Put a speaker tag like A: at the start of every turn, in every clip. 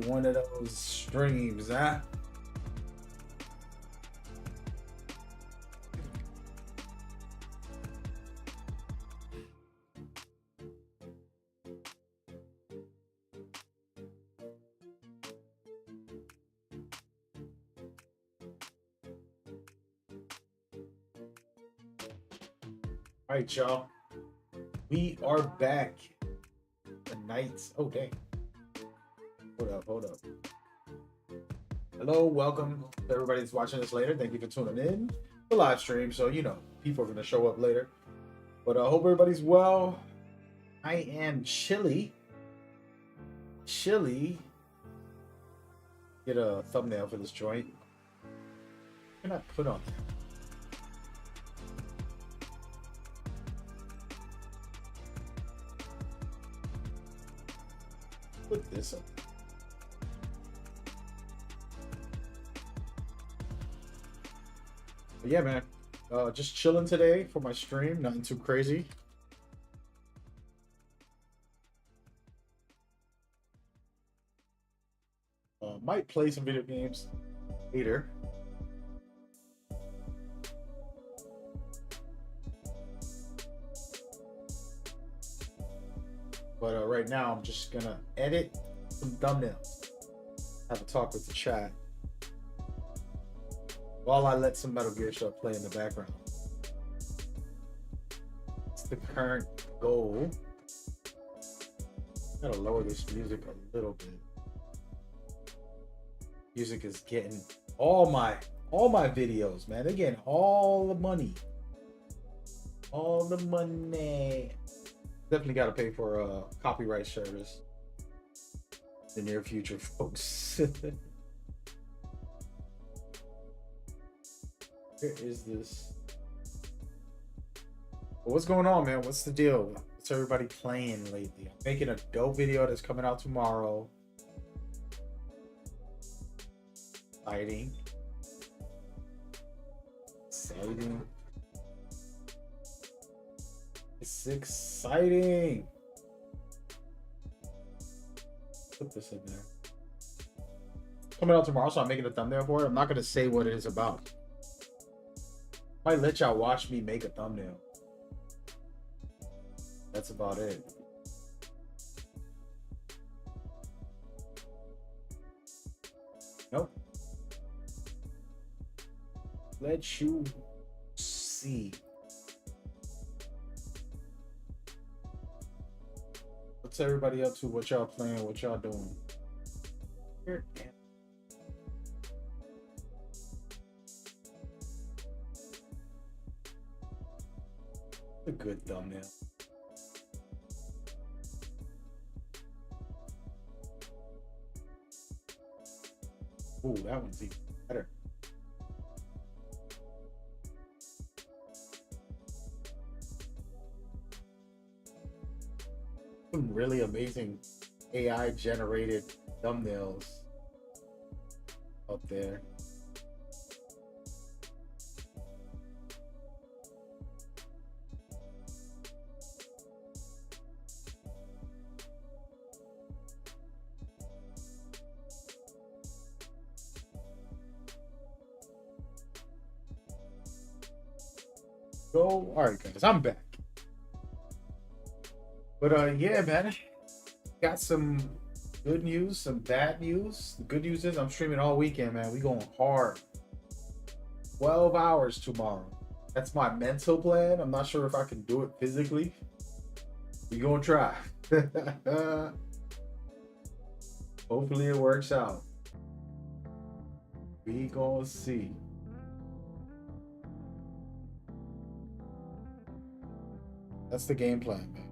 A: one of those streams, huh? All right, y'all. We are back. The nights. Oh, dang. Hold up. Hello, welcome to everybody that's watching this later. Thank you for tuning in. The live stream, so you know people are gonna show up later. But I hope everybody's well. I am chilly. Get a thumbnail for this joint. What can I put on there? Put this up. But yeah, man. Just chilling today for my stream. Nothing too crazy. Might play some video games later. But right now, I'm just gonna edit some thumbnails. Have a talk with the chat while I let some Metal Gear stuff play in the background. It's the current goal. Gotta lower this music a little bit. Music is getting all my videos, man. They're getting all the money. All the money. Definitely got to pay for a copyright service in the near future, folks. Where is this? Well, what's going on, man? What's the deal? What's everybody playing lately? I'm making a dope video that's coming out tomorrow. Exciting. It's exciting. Put this in there. Coming out tomorrow, so I'm making a thumbnail for it. I'm not gonna say what it is about. Might let y'all watch me make a thumbnail. That's about it. Nope. Let you see. What's everybody up to? What y'all playing? What y'all doing? Here, damn. A good thumbnail. Ooh, that one's even better. Some really amazing AI generated thumbnails up there. Go. All right, guys, I'm back. But yeah, man, got some good news, some bad news. The good news is I'm streaming all weekend, man. We going hard. 12 hours tomorrow. That's my mental plan. I'm not sure if I can do it physically. We gonna try. Hopefully it works out. We gonna see. That's the game plan, man.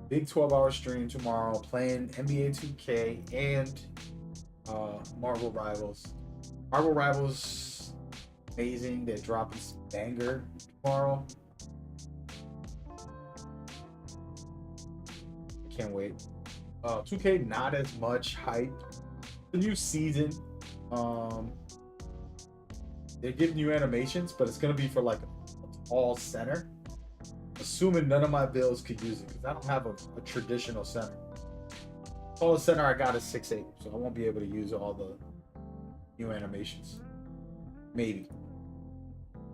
A: Big 12-hour stream tomorrow, playing NBA 2K and Marvel Rivals. Marvel Rivals, amazing. They're dropping some banger tomorrow. Can't wait. 2K, not as much hype. The new season, they're giving you animations, but it's gonna be for like all center. Assuming none of my builds could use it, because I don't have a traditional center. All of a sudden I got a 6.8, so I won't be able to use all the new animations. Maybe.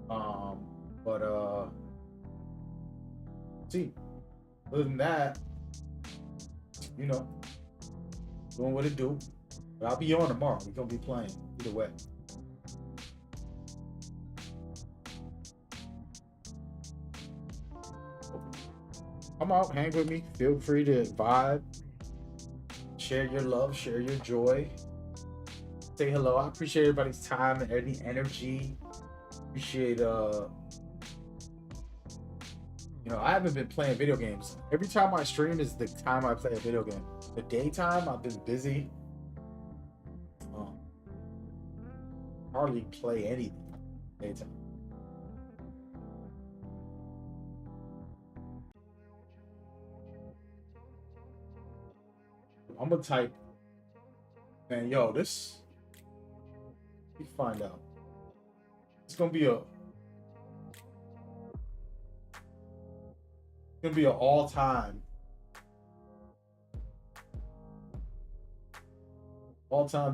A: But see, other than that, you know, doing what it do. But I'll be on tomorrow. We're gonna be playing either way. Come out, hang with me. Feel free to vibe. Share your love, share your joy. Say hello. I appreciate everybody's time and any energy. Appreciate you know, I haven't been playing video games. Every time I stream is the time I play a video game. The daytime I've been busy. Hardly play anything daytime. I'm gonna type, man, yo, this, let me find out. It's gonna be an all-time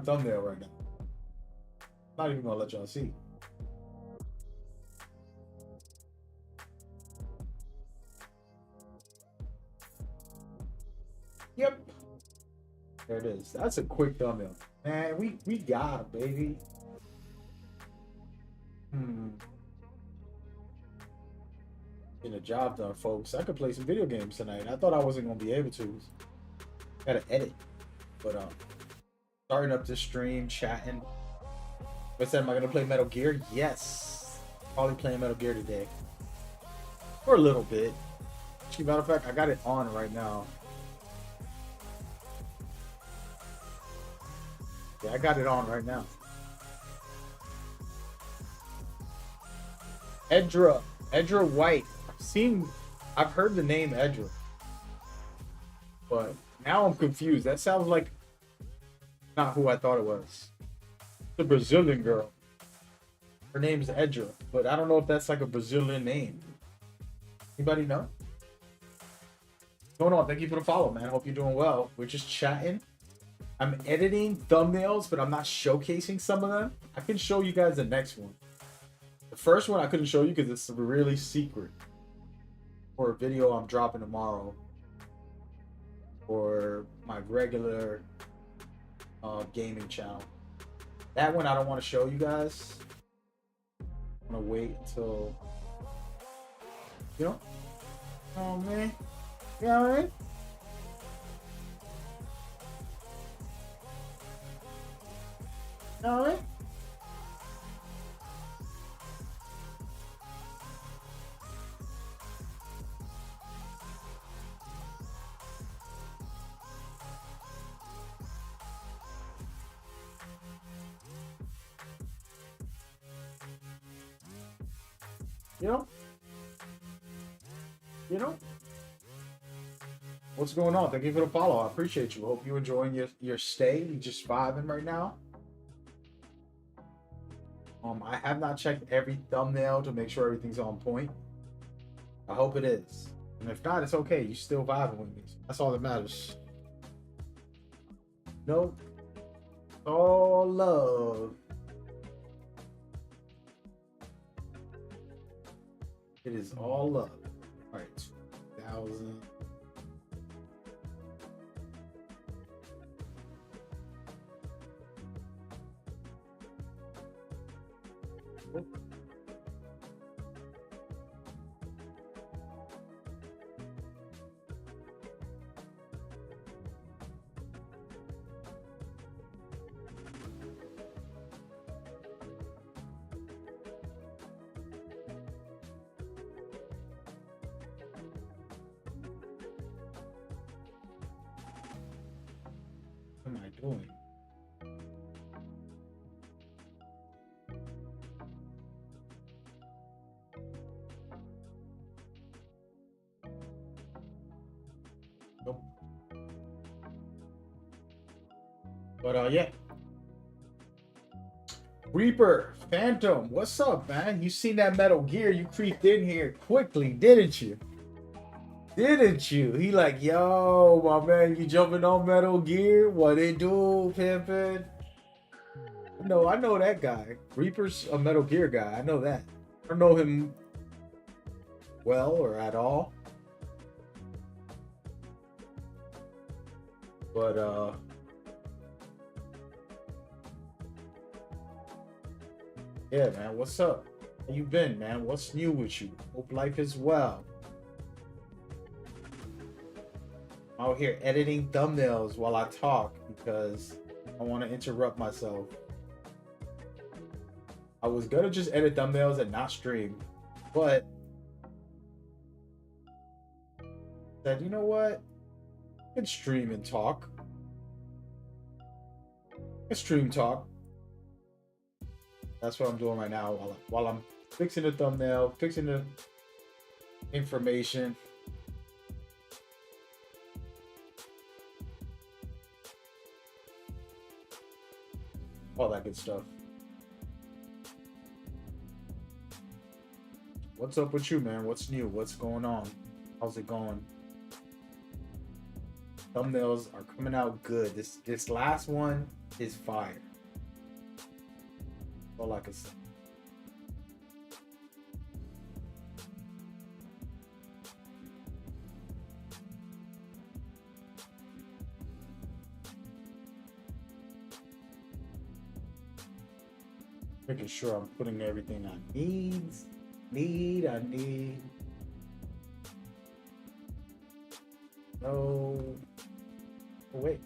A: thumbnail right now. Not even gonna let y'all see. Yep. There it is. That's a quick thumbnail. Man, we got it, baby. Getting a job done, folks. I could play some video games tonight. I thought I wasn't gonna be able to. Gotta edit. But starting up this stream, chatting. What's that? Am I gonna play Metal Gear? Yes. Probably playing Metal Gear today. For a little bit. Actually, matter of fact, I got it on right now. Yeah, I got it on right now. Edra White. I've heard the name Edra. But now I'm confused. That sounds like not who I thought it was. The Brazilian girl. Her name's Edra, but I don't know if that's like a Brazilian name. Anybody know? What's going on? Thank you for the follow, man. Hope you're doing well. We're just chatting. I'm editing thumbnails, but I'm not showcasing some of them. I can show you guys the next one. The first one I couldn't show you because it's really secret. For a video I'm dropping tomorrow. For my regular gaming channel. That one I don't want to show you guys. I'm gonna wait until, you know. Oh man, you alright? Alright. You know, what's going on? Thank you for the follow. I appreciate you. Hope you're enjoying your stay. We just vibing right now. I have not checked every thumbnail to make sure everything's on point. I hope it is. And if not, it's okay. You still vibing with me. That's all that matters. Nope. All love. It is all love. All right, 2,000. What am I doing? Nope. But yeah. Reaper, Phantom, what's up, man? You seen that Metal Gear? You creeped in here quickly, didn't you? Didn't you? He like, yo, my man, you jumping on Metal Gear? What it do, pimpin'? No, I know that guy. Reaper's a Metal Gear guy. I know that. I don't know him well or at all. But yeah, man, what's up? How you been, man? What's new with you? Hope life is well. I'm out here editing thumbnails while I talk because I want to interrupt myself. I was gonna just edit thumbnails and not stream, but said, you know what? I can stream and talk. I can stream talk. That's what I'm doing right now while I'm fixing the thumbnail, fixing the information. All that good stuff. What's up with you, man? What's new? What's going on? How's it going? Thumbnails are coming out good. This last one is fire. All I can say. Making sure I'm putting everything I need. No. Oh, wait.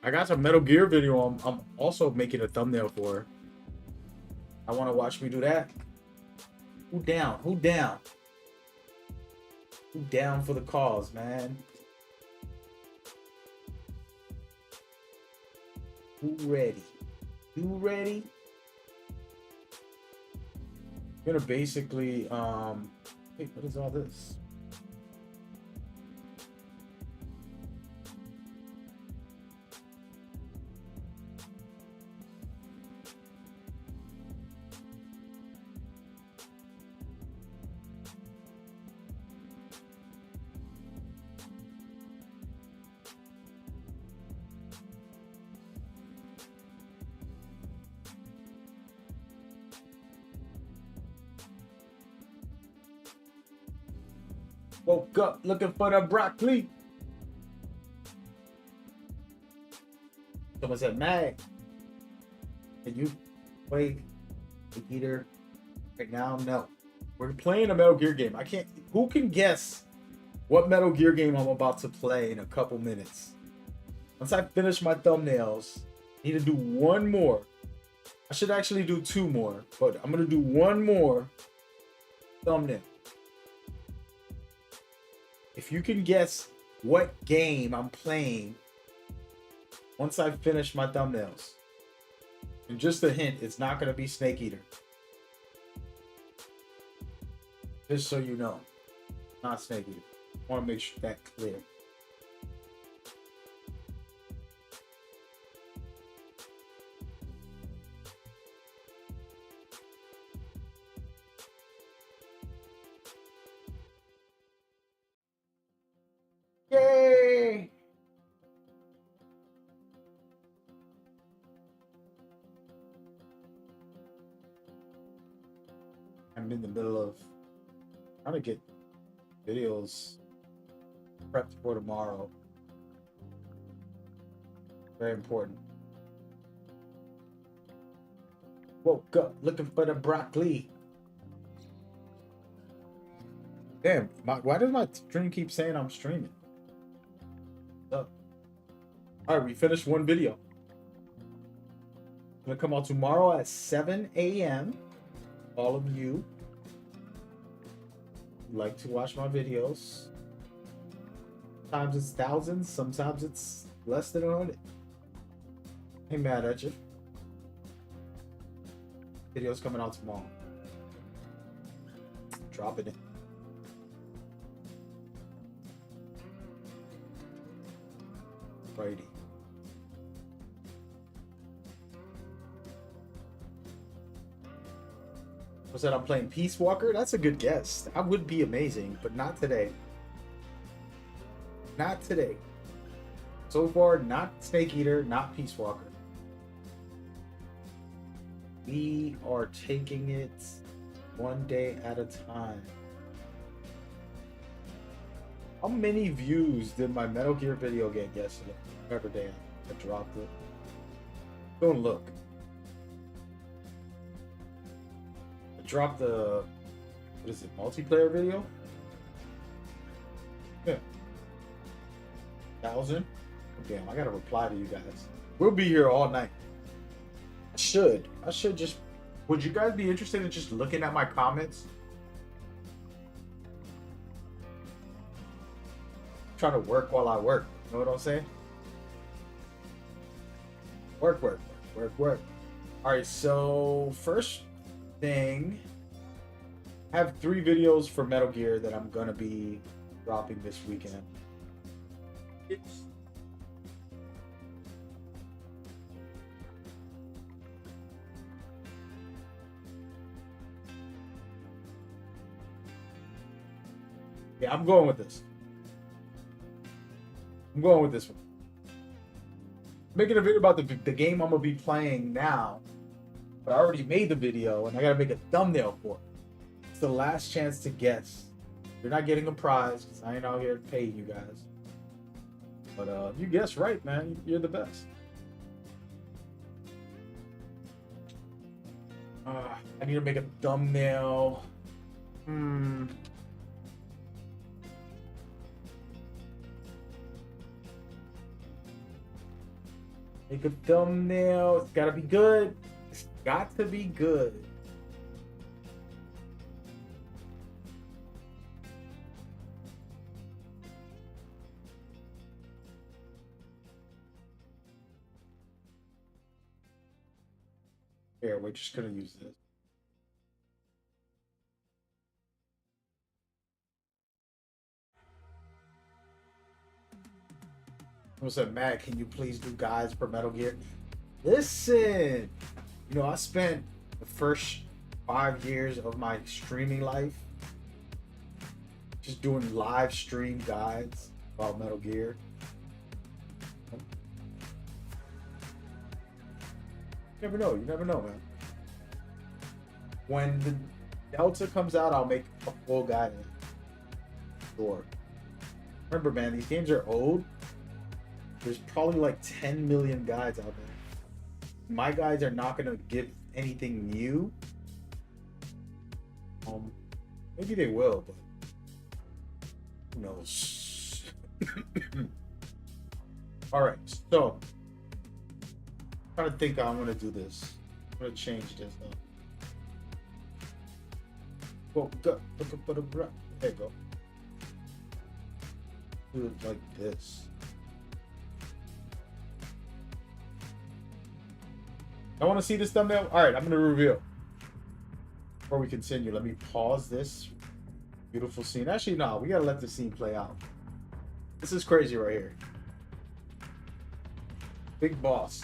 A: I got some Metal Gear video I'm also making a thumbnail for. I want to watch me do that. Who down? Who down? Who down for the cause, man? Who ready? You ready? I'm gonna basically hey, what is all this? Woke up looking for the broccoli. Someone said, Mag, can you play the heater right now? No. We're playing a Metal Gear game. I can't. Who can guess what Metal Gear game I'm about to play in a couple minutes? Once I finish my thumbnails, I need to do one more. I should actually do two more, but I'm going to do one more thumbnail. If you can guess what game I'm playing once I finish my thumbnails, and just a hint, it's not going to be Snake Eater. Just so you know, not Snake Eater. I want to make sure that clear. Yay! I'm in the middle of trying to get videos prepped for tomorrow. Very important. Woke up looking for the broccoli. Damn, why does my stream keep saying I'm streaming? All right, we finished one video. It's gonna come out tomorrow at 7 a.m. All of you who like to watch my videos. Sometimes it's thousands, sometimes it's less than 100. Ain't mad at you. Video's coming out tomorrow. Dropping it. Friday. Was that I'm playing Peace Walker? That's a good guess. That would be amazing, but not today. Not today. So far, not Snake Eater, not Peace Walker. We are taking it one day at a time. How many views did my Metal Gear video get yesterday? Whatever day I dropped it. Don't look. I dropped the, what is it, multiplayer video? Yeah. 1,000? Damn, I gotta reply to you guys. We'll be here all night. I should just, would you guys be interested in just looking at my comments? Trying to work while I work. You know what I'm saying? Work. All right, so first thing, I have 3 videos for Metal Gear that I'm gonna be dropping this weekend. Yeah, I'm going with this. I'm going with this one. Making a video about the game I'm gonna be playing now, but I already made the video and I gotta make a thumbnail for it. It's the last chance to guess. You're not getting a prize because I ain't out here paying you guys. But if you guess right, man, you're the best. I need to make a thumbnail. Make a thumbnail. It's gotta be good. It's got to be good. Here, we're just gonna use this. Someone said, Matt, can you please do guides for Metal Gear? Listen, you know, I spent the first 5 years of my streaming life just doing live stream guides about Metal Gear. You never know, man. When the Delta comes out, I'll make a full guide. Sure. Remember, man, these games are old. There's probably like 10 million guides out there. My guides are not gonna give anything new. Maybe they will, but who knows? All right, so I'm trying to think how I'm gonna do this. I'm gonna change this up. Well, there you go. Do it like this. I want to see this thumbnail. All right, I'm gonna reveal. Before we continue, let me pause this beautiful scene. Actually, no, we gotta let the scene play out. This is crazy right here. Big boss.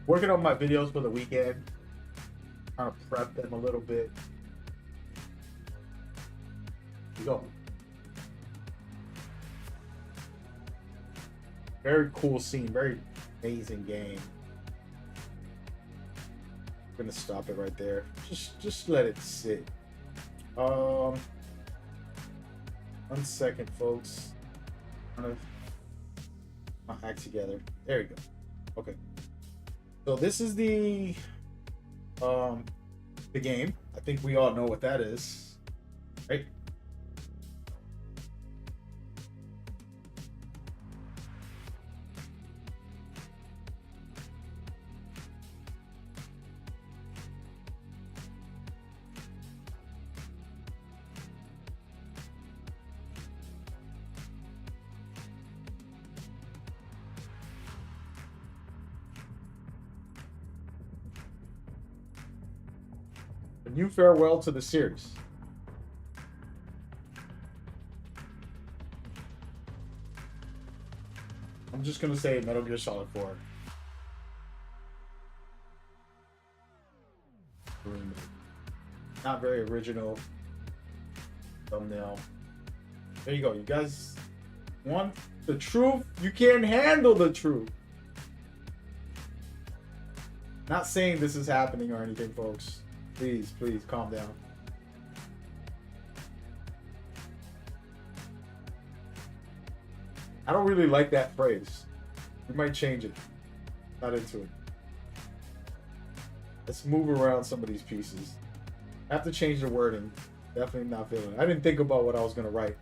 A: Working on my videos for the weekend. Trying to prep them a little bit. Go. Very cool scene, very amazing game. I'm gonna stop it right there. Just let it sit. 1 second, folks. My act together. There we go. Okay. So this is the game. I think we all know what that is, right? A new farewell to the series. just gonna say Metal Gear Solid 4. Not very original thumbnail. There you go. You guys want the truth? You can't handle the truth. Not saying this is happening or anything, folks. Please, please calm down. I don't really like that phrase. We might change it. Not into it. Let's move around some of these pieces. I have to change the wording. Definitely not feeling it. I didn't think about what I was going to write.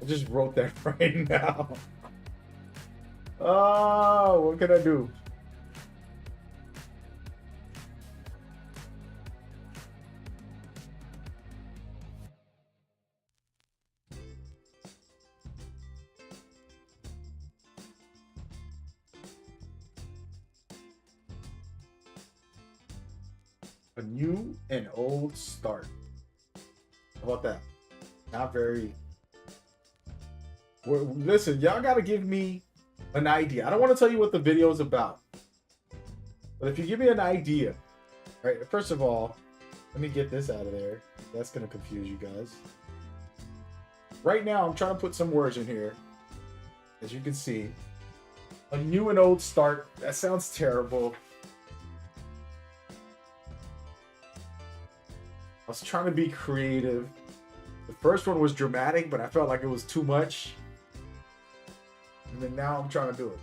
A: I just wrote that right now. Oh, what can I do? A new and old start. How about that? Not very. Well, listen, y'all gotta give me an idea. I don't want to tell you what the video is about, but if you give me an idea, right? First of all, let me get this out of there. That's gonna confuse you guys. Right now, I'm trying to put some words in here. As you can see, a new and old start. That sounds terrible. I was trying to be creative. The first one was dramatic, but I felt like it was too much. And then now I'm trying to do it.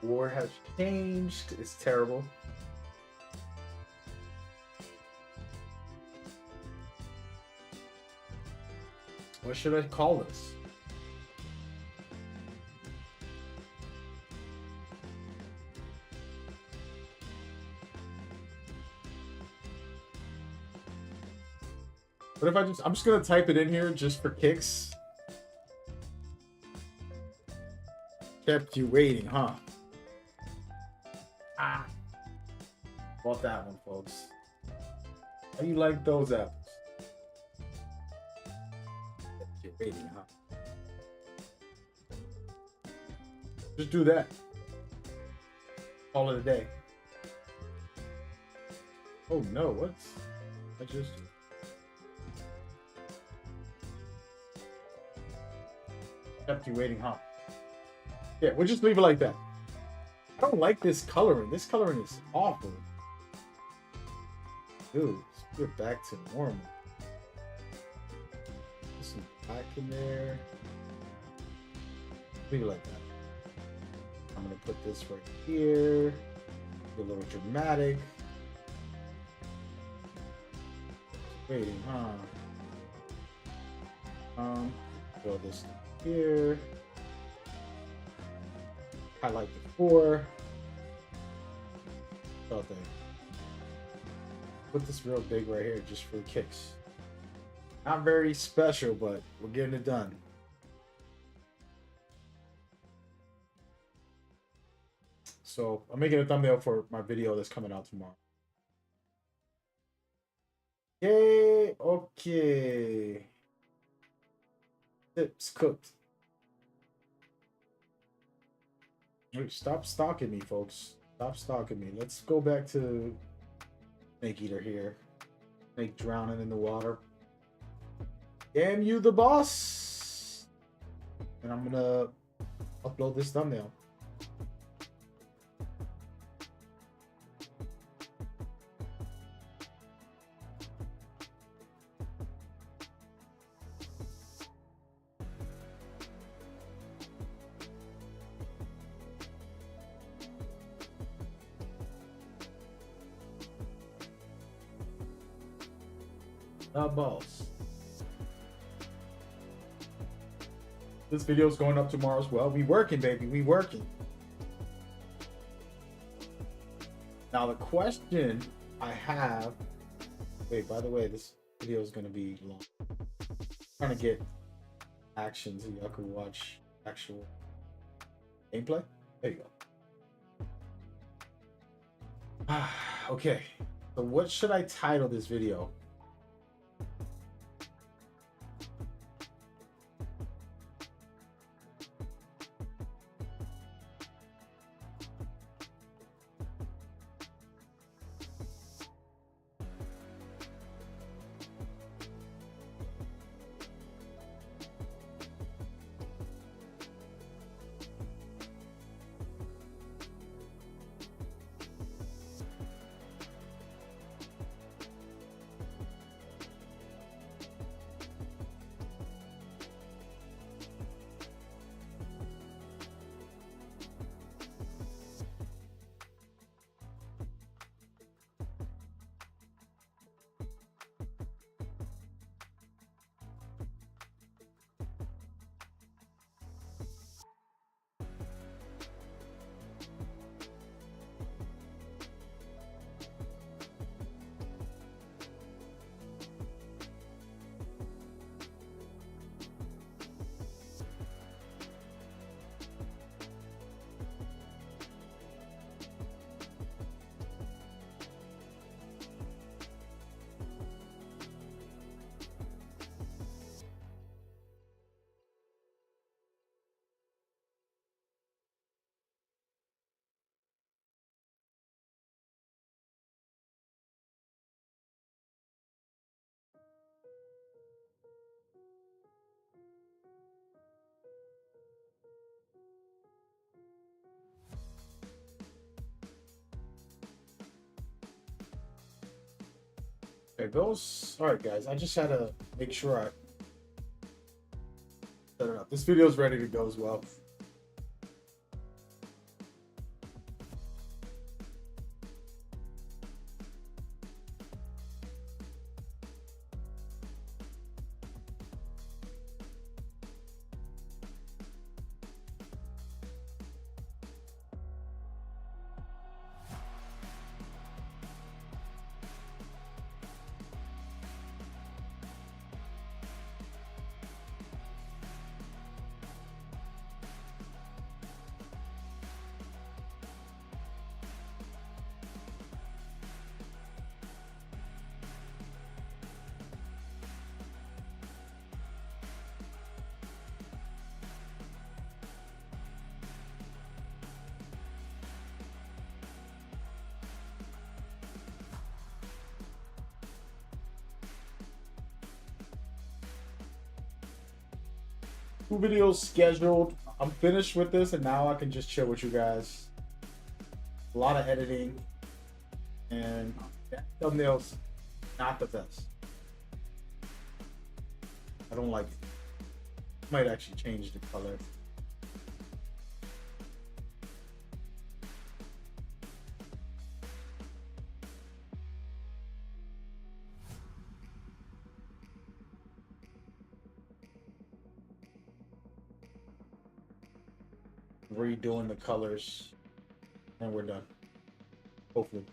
A: War has changed. It's terrible. What should I call this? What if I'm just gonna type it in here just for kicks. Kept you waiting, huh? Ah. Bought that one, folks. How you like those apples? Kept you waiting, huh? Just do that. Call it a day. Oh no, what's I just do? Kept you waiting, huh? Yeah, we'll just leave it like that. I don't like this coloring. This coloring is awful. Dude, let's get back to normal. Put some black in there. Leave it like that. I'm gonna put this right here. Be a little dramatic. Waiting, huh? Throw this here. Highlight the 4. About that. Put this real big right here just for kicks. Not very special, but we're getting it done. So I'm making a thumbnail for my video that's coming out tomorrow. Yay! Okay. It's cooked. Wait, stop stalking me, folks. Stop stalking me. Let's go back to Snake Eater here. Snake drowning in the water. Damn you, the boss! And I'm gonna upload this thumbnail. Boss. This video is going up tomorrow as well. We working, baby. We working. Now the question I have. Wait, by the way, this video is going to be long. I'm trying to get action so y'all can watch actual gameplay. There you go. Okay. So what should I title this video? There goes. All right, guys. I just had to make sure I set it up. This video is ready to go as well. Two videos scheduled. I'm finished with this, and now I can just chill with you guys. A lot of editing, and thumbnails not the best. I don't like it. Might actually change the color. Redoing the colors, and we're done. Hopefully.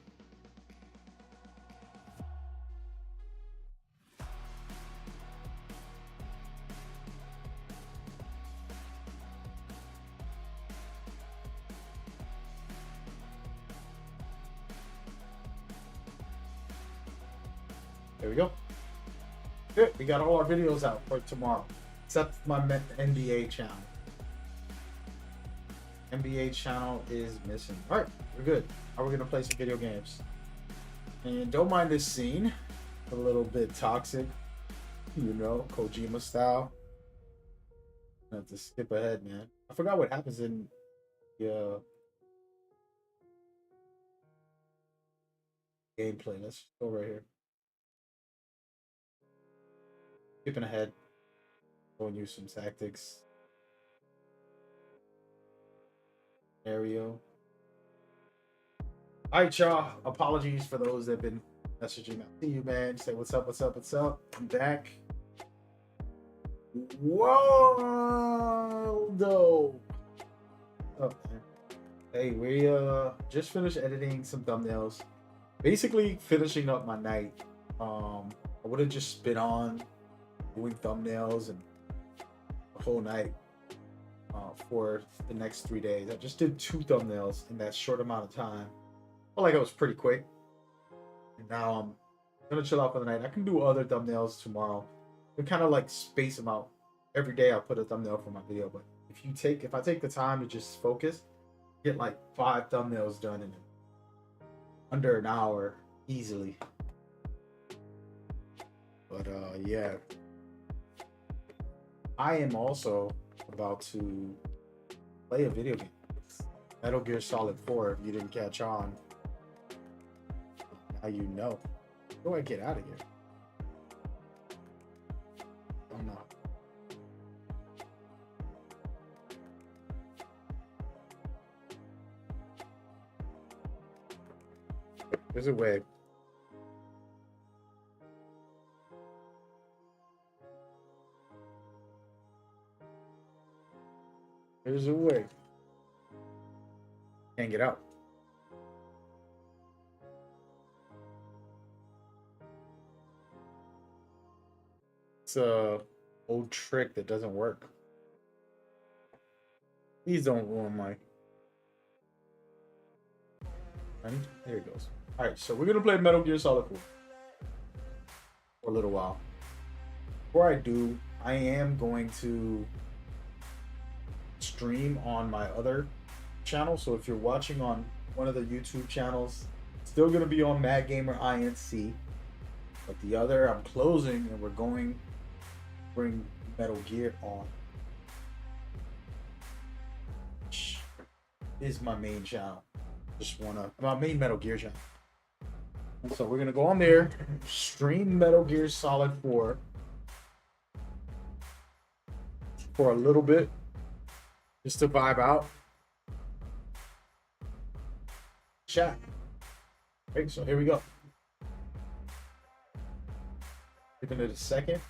A: There we go. Good. We got all our videos out for tomorrow, except my NBA channel. NBA channel is missing. All right, we're good. Now we're gonna play some video games. And don't mind this scene, a little bit toxic, you know, Kojima style. I have to skip ahead, man. I forgot what happens in the gameplay. Let's go right here. Skipping ahead, showing you some tactics. Scenario. All right, y'all. Apologies for those that have been messaging. I see you, man. Say what's up, what's up, what's up. I'm back. Waldo. Oh, man. Hey, we just finished editing some thumbnails. Basically finishing up my night. I would have just been on doing thumbnails and the whole night. For the next 3 days. I just did 2 thumbnails in that short amount of time. Felt like it was pretty quick. And now I'm gonna chill out for the night. I can do other thumbnails tomorrow. We kind of like space them out. Every day I'll put a thumbnail for my video, but if I take the time to just focus, get like 5 thumbnails done in under an hour easily. But yeah, I am also about to play a video game, Metal Gear Solid 4. If you didn't catch on, now you know. How do I get out of here? I'm not. There's a way. There's a way. Can't get out. It's a old trick that doesn't work. Please don't ruin my. And there it goes. All right, so we're gonna play Metal Gear Solid 4 for a little while. Before I do, I am going to stream on my other channel. So if you're watching on one of the YouTube channels, it's still gonna be on Mad Gamer INC, but the other I'm closing, and we're going to bring Metal Gear on. Which is my main channel. My main Metal Gear channel. And so we're gonna go on there, stream Metal Gear Solid 4 for a little bit, just to vibe out. Chat. Okay, so here we go. Giving it a second.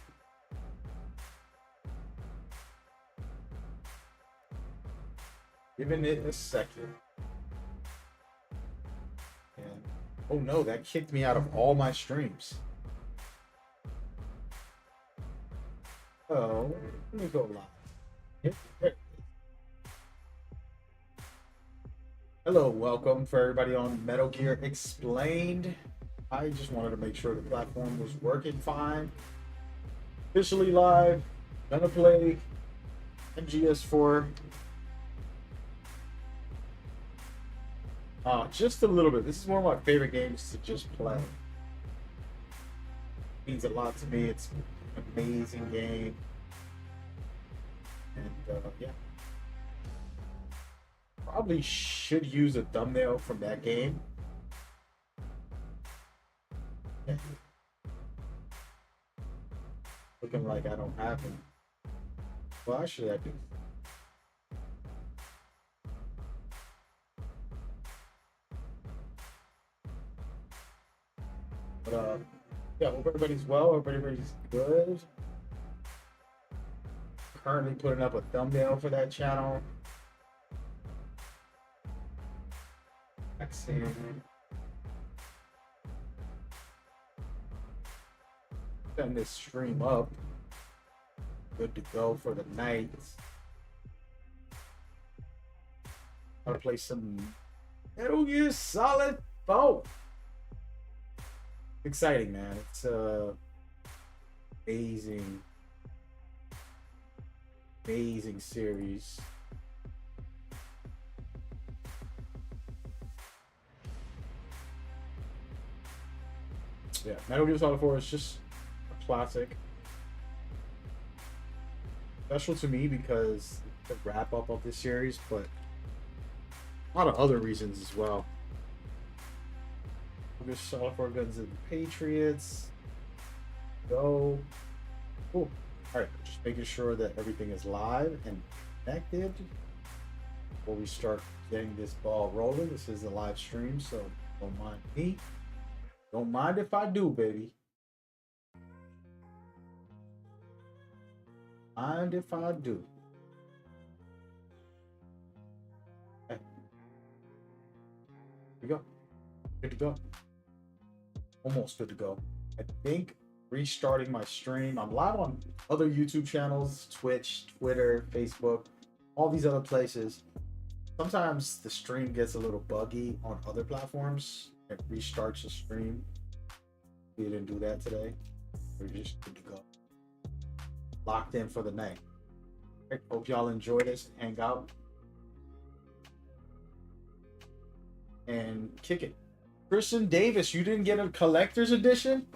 A: Giving it a second. And oh no, that kicked me out of all my streams. Oh, let me go live. Hello, welcome for everybody on Metal Gear Explained. I just wanted to make sure the platform was working fine. Officially live. Gonna play MGS4. Just a little bit. This is one of my favorite games to just play. It means a lot to me. It's an amazing game. And yeah. Probably should use a thumbnail from that game. Yeah. Looking like I don't have them. Well, actually I do. But yeah, hope everybody's well, hope everybody's good. Currently putting up a thumbnail for that channel. Setting this stream up. Good to go for the night. Gotta play some Metal Gear Solid 4. Exciting, man. It's amazing series. Yeah, Metal Gear Solid 4 is just a classic. Special to me because the wrap up of this series, but a lot of other reasons as well. Metal Gear Solid 4 Guns and Patriots. Go. Cool. Alright, just making sure that everything is live and connected before we start getting this ball rolling. This is a live stream, so don't mind me. Don't mind if I do, baby. Mind if I do. Okay. Here we go. Good to go. Almost good to go. I think restarting my stream. I'm live on other YouTube channels, Twitch, Twitter, Facebook, all these other places. Sometimes the stream gets a little buggy on other platforms. It restarts the stream. We didn't do that today. We're just good to go. Locked in for the night. Right, hope y'all enjoy this and hang out and kick it. Christian Davis, you didn't get a collector's edition?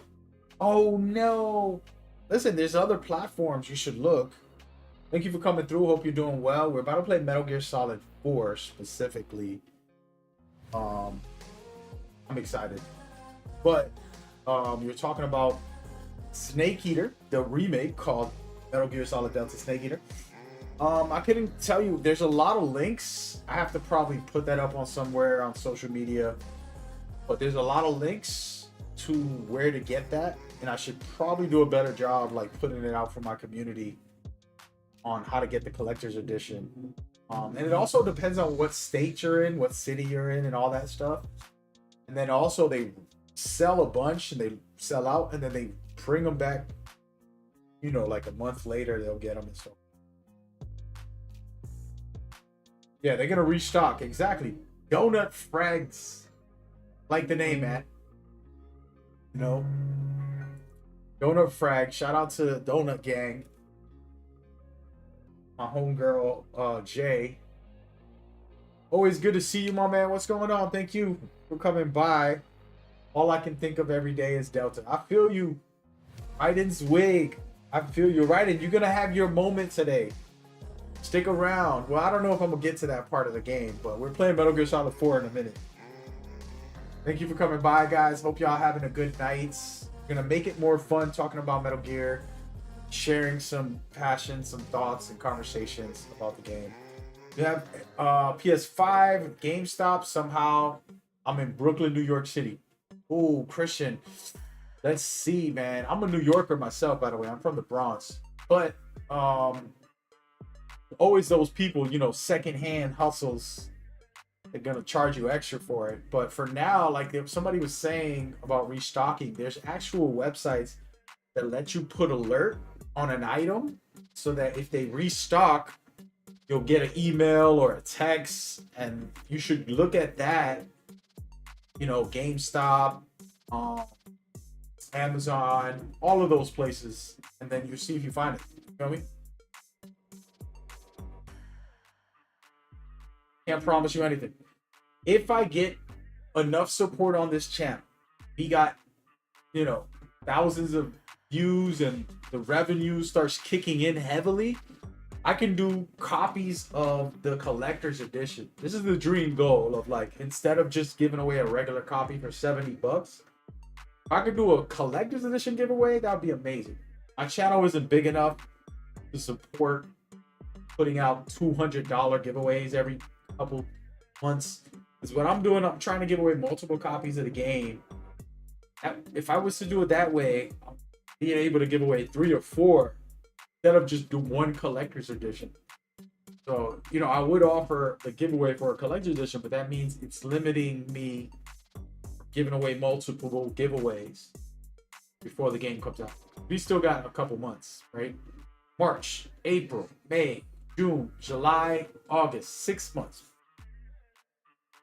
A: Oh no. Listen, there's other platforms you should look. Thank you for coming through. Hope you're doing well. We're about to play Metal Gear Solid 4 specifically. I'm excited. But you're talking about Snake Eater, the remake called Metal Gear Solid Delta Snake Eater. I couldn't tell you. There's a lot of links. I have to probably put that up on somewhere on social media. But there's a lot of links to where to get that. And I should probably do a better job like putting it out for my community on how to get the collector's edition. And it also depends on what state you're in, what city you're in, and all that stuff. And then also they sell a bunch and they sell out, and then they bring them back, you know, like a month later they'll get them and stuff. Yeah, they're gonna restock. Exactly. Donut Frags. Like the name, man. You know? Donut Frag. Shout out to the Donut Gang. My homegirl, Jay. Always good to see you, my man. What's going on? Thank you for coming by. All I can think of every day is Delta. I feel you. Ryden's wig. I feel you. Ryden, you're going to have your moment today. Stick around. Well, I don't know if I'm going to get to that part of the game, but we're playing Metal Gear Solid 4 in a minute. Thank you for coming by, guys. Hope y'all having a good night. We're going to make it more fun talking about Metal Gear, sharing some passion, some thoughts, and conversations about the game. We have PS5, GameStop. Somehow, I'm in Brooklyn, New York City. Ooh, Christian. Let's see, man. I'm a New Yorker myself, by the way. I'm from the Bronx. But always those people, you know, secondhand hustles. They're going to charge you extra for it. But for now, like if somebody was saying about restocking, there's actual websites that let you put alert on an item so that if they restock, you'll get an email or a text, and you should look at that. You know, GameStop, Amazon, all of those places, and then you see if you find it. You know what I mean? Can't promise you anything. If I get enough support on this channel, we got, you know, thousands of views and the revenue starts kicking in heavily, I can do copies of the collector's edition. This is the dream goal of, like, instead of just giving away a regular copy for $70, if I could do a collector's edition giveaway, that would be amazing. My channel isn't big enough to support putting out $200 giveaways every couple months. Is what I'm doing. I'm trying to give away multiple copies of the game. If I was to do it that way, I'm being able to give away 3 or 4 instead of just do one collector's edition. So, you know, I would offer the giveaway for a collector's edition, but that means it's limiting me giving away multiple giveaways before the game comes out. We still got a couple months, right? March, April, May, June, July, August, 6 months.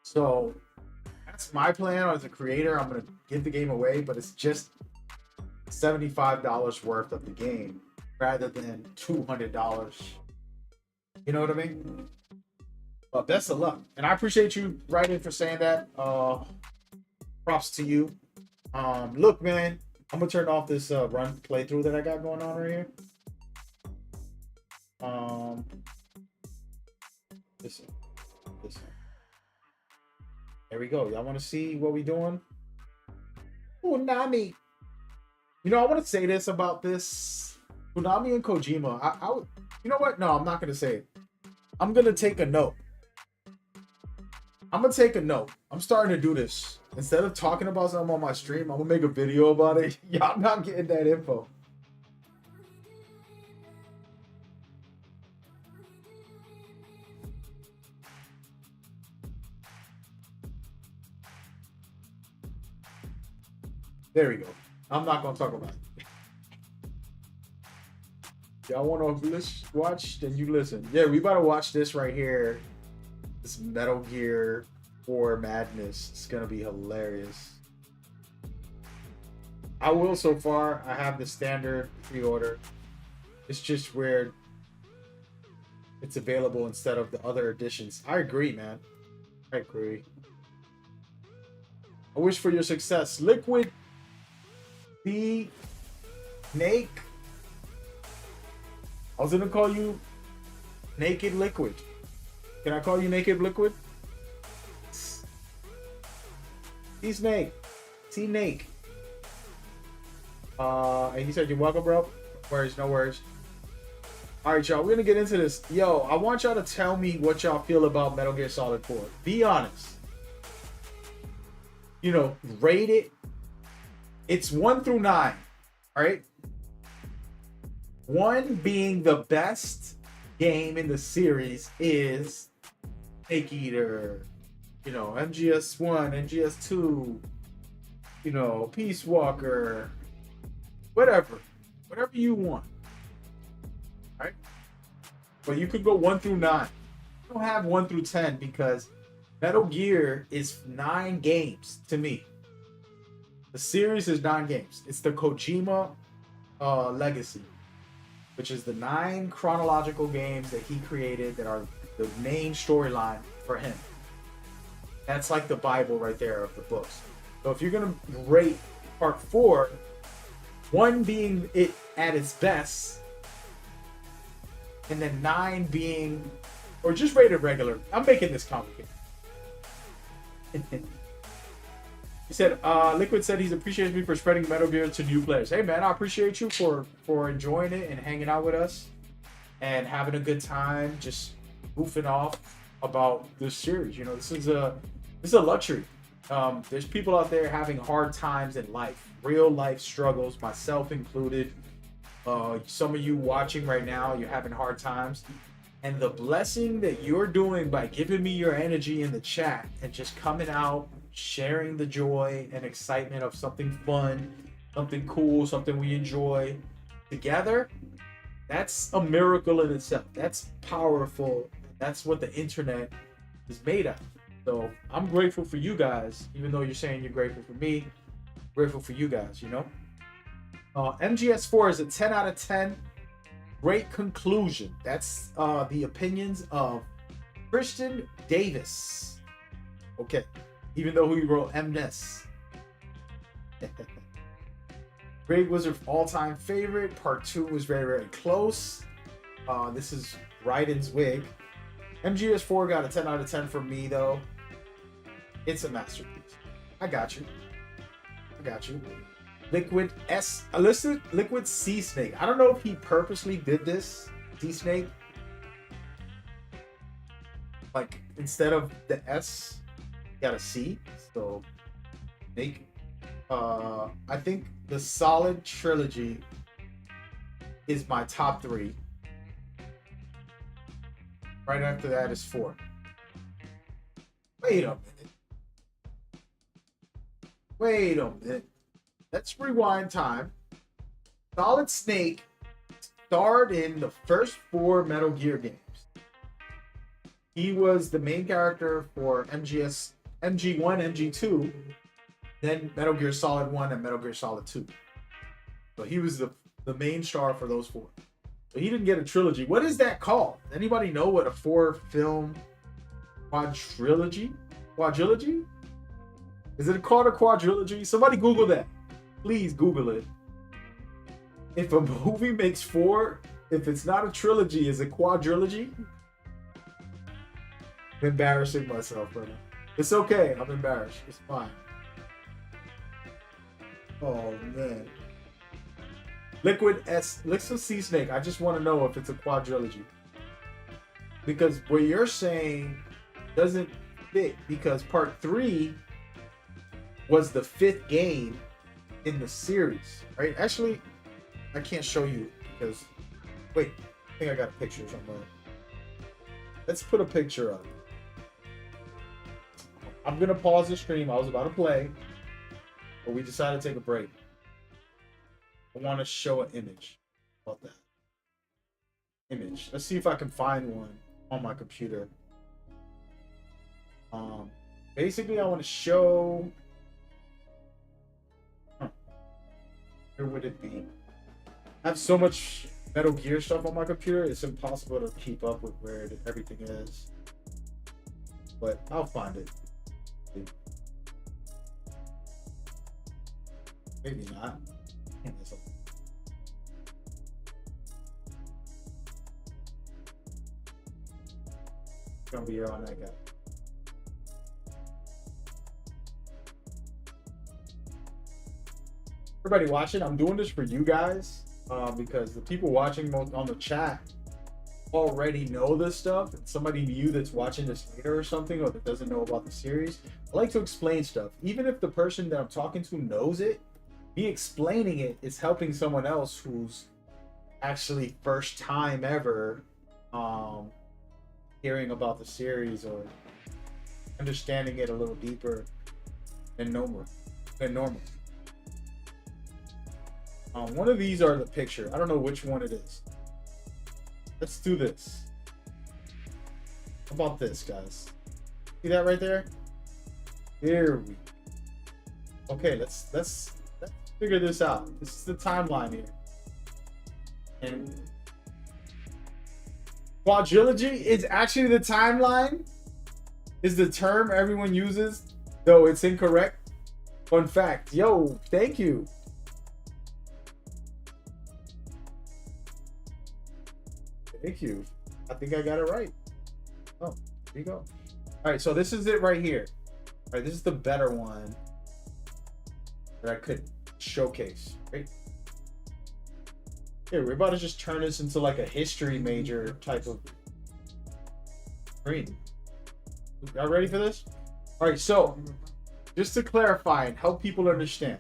A: So that's my plan as a creator. I'm going to give the game away, but it's just $75 worth of the game rather than $200. You know what I mean? But best of luck. And I appreciate you writing for saying that. Props to you. Look, man, I'm going to turn off this run playthrough that I got going on right here. Listen. There we go. Y'all want to see what we doing? Konami. You know, I want to say this about this. Konami and Kojima. I would, you know what? No, I'm not going to say it. I'm going to take a note. I'm starting to do this. Instead of talking about something on my stream, I'm going to make a video about it. Y'all not getting that info. There we go. I'm not going to talk about it. Y'all want to watch? Then you listen. Yeah, we about to watch this right here. This Metal Gear 4 madness. It's going to be hilarious. I will so far. I have the standard pre-order. It's just weird. It's available instead of the other editions. I agree, man. I agree. I wish for your success. Liquid B Snake. I was gonna call you Naked Liquid. Can I call you Naked Liquid? T Snake. T Nake. And he said, "You're welcome, bro." No worries, no worries. All right, y'all. We're gonna get into this. Yo, I want y'all to tell me what y'all feel about Metal Gear Solid 4. Be honest. You know, rate it. It's 1 through 9. All right. 1 being the best game in the series is Snake Eater. You know, MGS1, MGS2. You know, Peace Walker. Whatever you want, right? But you could go 1 through 9. I don't have 1 through 10 because Metal Gear is 9 games to me. The series is 9 games. It's the Kojima legacy, which is the 9 chronological games that he created that are the main storyline for him. That's like the Bible right there of the books. So if you're gonna rate part 4, 1 being it at its best, and then 9 being, or just rated regular. I'm making this complicated. He said, Liquid said he appreciates me for spreading Metal Gear to new players. Hey man, I appreciate you for enjoying it and hanging out with us and having a good time, just goofing off about this series. You know, this is a luxury. There's people out there having hard times in life, real life struggles, myself included. Some of you watching right now, you're having hard times. And the blessing that you're doing by giving me your energy in the chat and just coming out, sharing the joy and excitement of something fun, something cool, something we enjoy together, that's a miracle in itself. That's powerful. That's what the internet is made of. So I'm grateful for you guys, even though you're saying you're grateful for me. I'm grateful for you guys, you know. MGS4 is a 10 out of 10. Great conclusion. That's the opinions of Christian Davis. Okay, even though he wrote MNES. Greg was her all-time favorite. Part 2 was very, very close. This is Raiden's wig. MGS4 got a 10 out of 10 for me, though. It's a masterpiece. I got you. Liquid Liquid Sea Snake. I don't know if he purposely did this. Sea Snake. Like, instead of the S, you got a C. So, Snake. I think the Solid trilogy is my top 3. Right after that is 4. Wait a minute. Let's rewind time. Solid Snake starred in the first 4 Metal Gear games. He was the main character for MGS, MG1, MG2, then Metal Gear Solid 1 and Metal Gear Solid 2. So he was the main star for those 4. But he didn't get a trilogy. What is that called? Anybody know what a 4-film quadrilogy? Quadrilogy? Is it called a quadrilogy? Somebody Google that. Please Google it. If a movie makes 4, if it's not a trilogy, is it quadrilogy? I'm embarrassing myself right now. It's okay. I'm embarrassed. It's fine. Oh, man. Liquid Sea Snake. I just want to know if it's a quadrilogy. Because what you're saying doesn't fit, because part 3 was the 5th game in the series, right? Actually, I can't show you because, wait, I think I got a picture somewhere. Let's put a picture up. I'm going to pause the stream. I was about to play, but we decided to take a break. I want to show an image. How about that? Image. Let's see if I can find one on my computer. Basically, I want to show... Where would it be? I have so much Metal Gear stuff on my computer, it's impossible to keep up with where everything is. But I'll find it. Maybe not. Gonna be here all night, guys. Everybody watching, I'm doing this for you guys because the people watching on the chat already know this stuff. And somebody new that's watching this later or something, or that doesn't know about the series, I like to explain stuff. Even if the person that I'm talking to knows it, me explaining it is helping someone else who's actually first time ever hearing about the series or understanding it a little deeper than normal. One of these are the picture. I don't know which one it is. Let's do this. How about this, guys? See that right there? There we go. Okay, let's figure this out. This is the timeline here. And quadrilogy is actually the timeline, is the term everyone uses, though it's incorrect. Fun fact. Yo, thank you. Thank you. I think I got it right. Oh, there you go. All right, so this is it right here. All right, this is the better one that I could showcase, right? Here, we're about to just turn this into like a history major type of screen. Y'all ready for this? All right, so just to clarify and help people understand,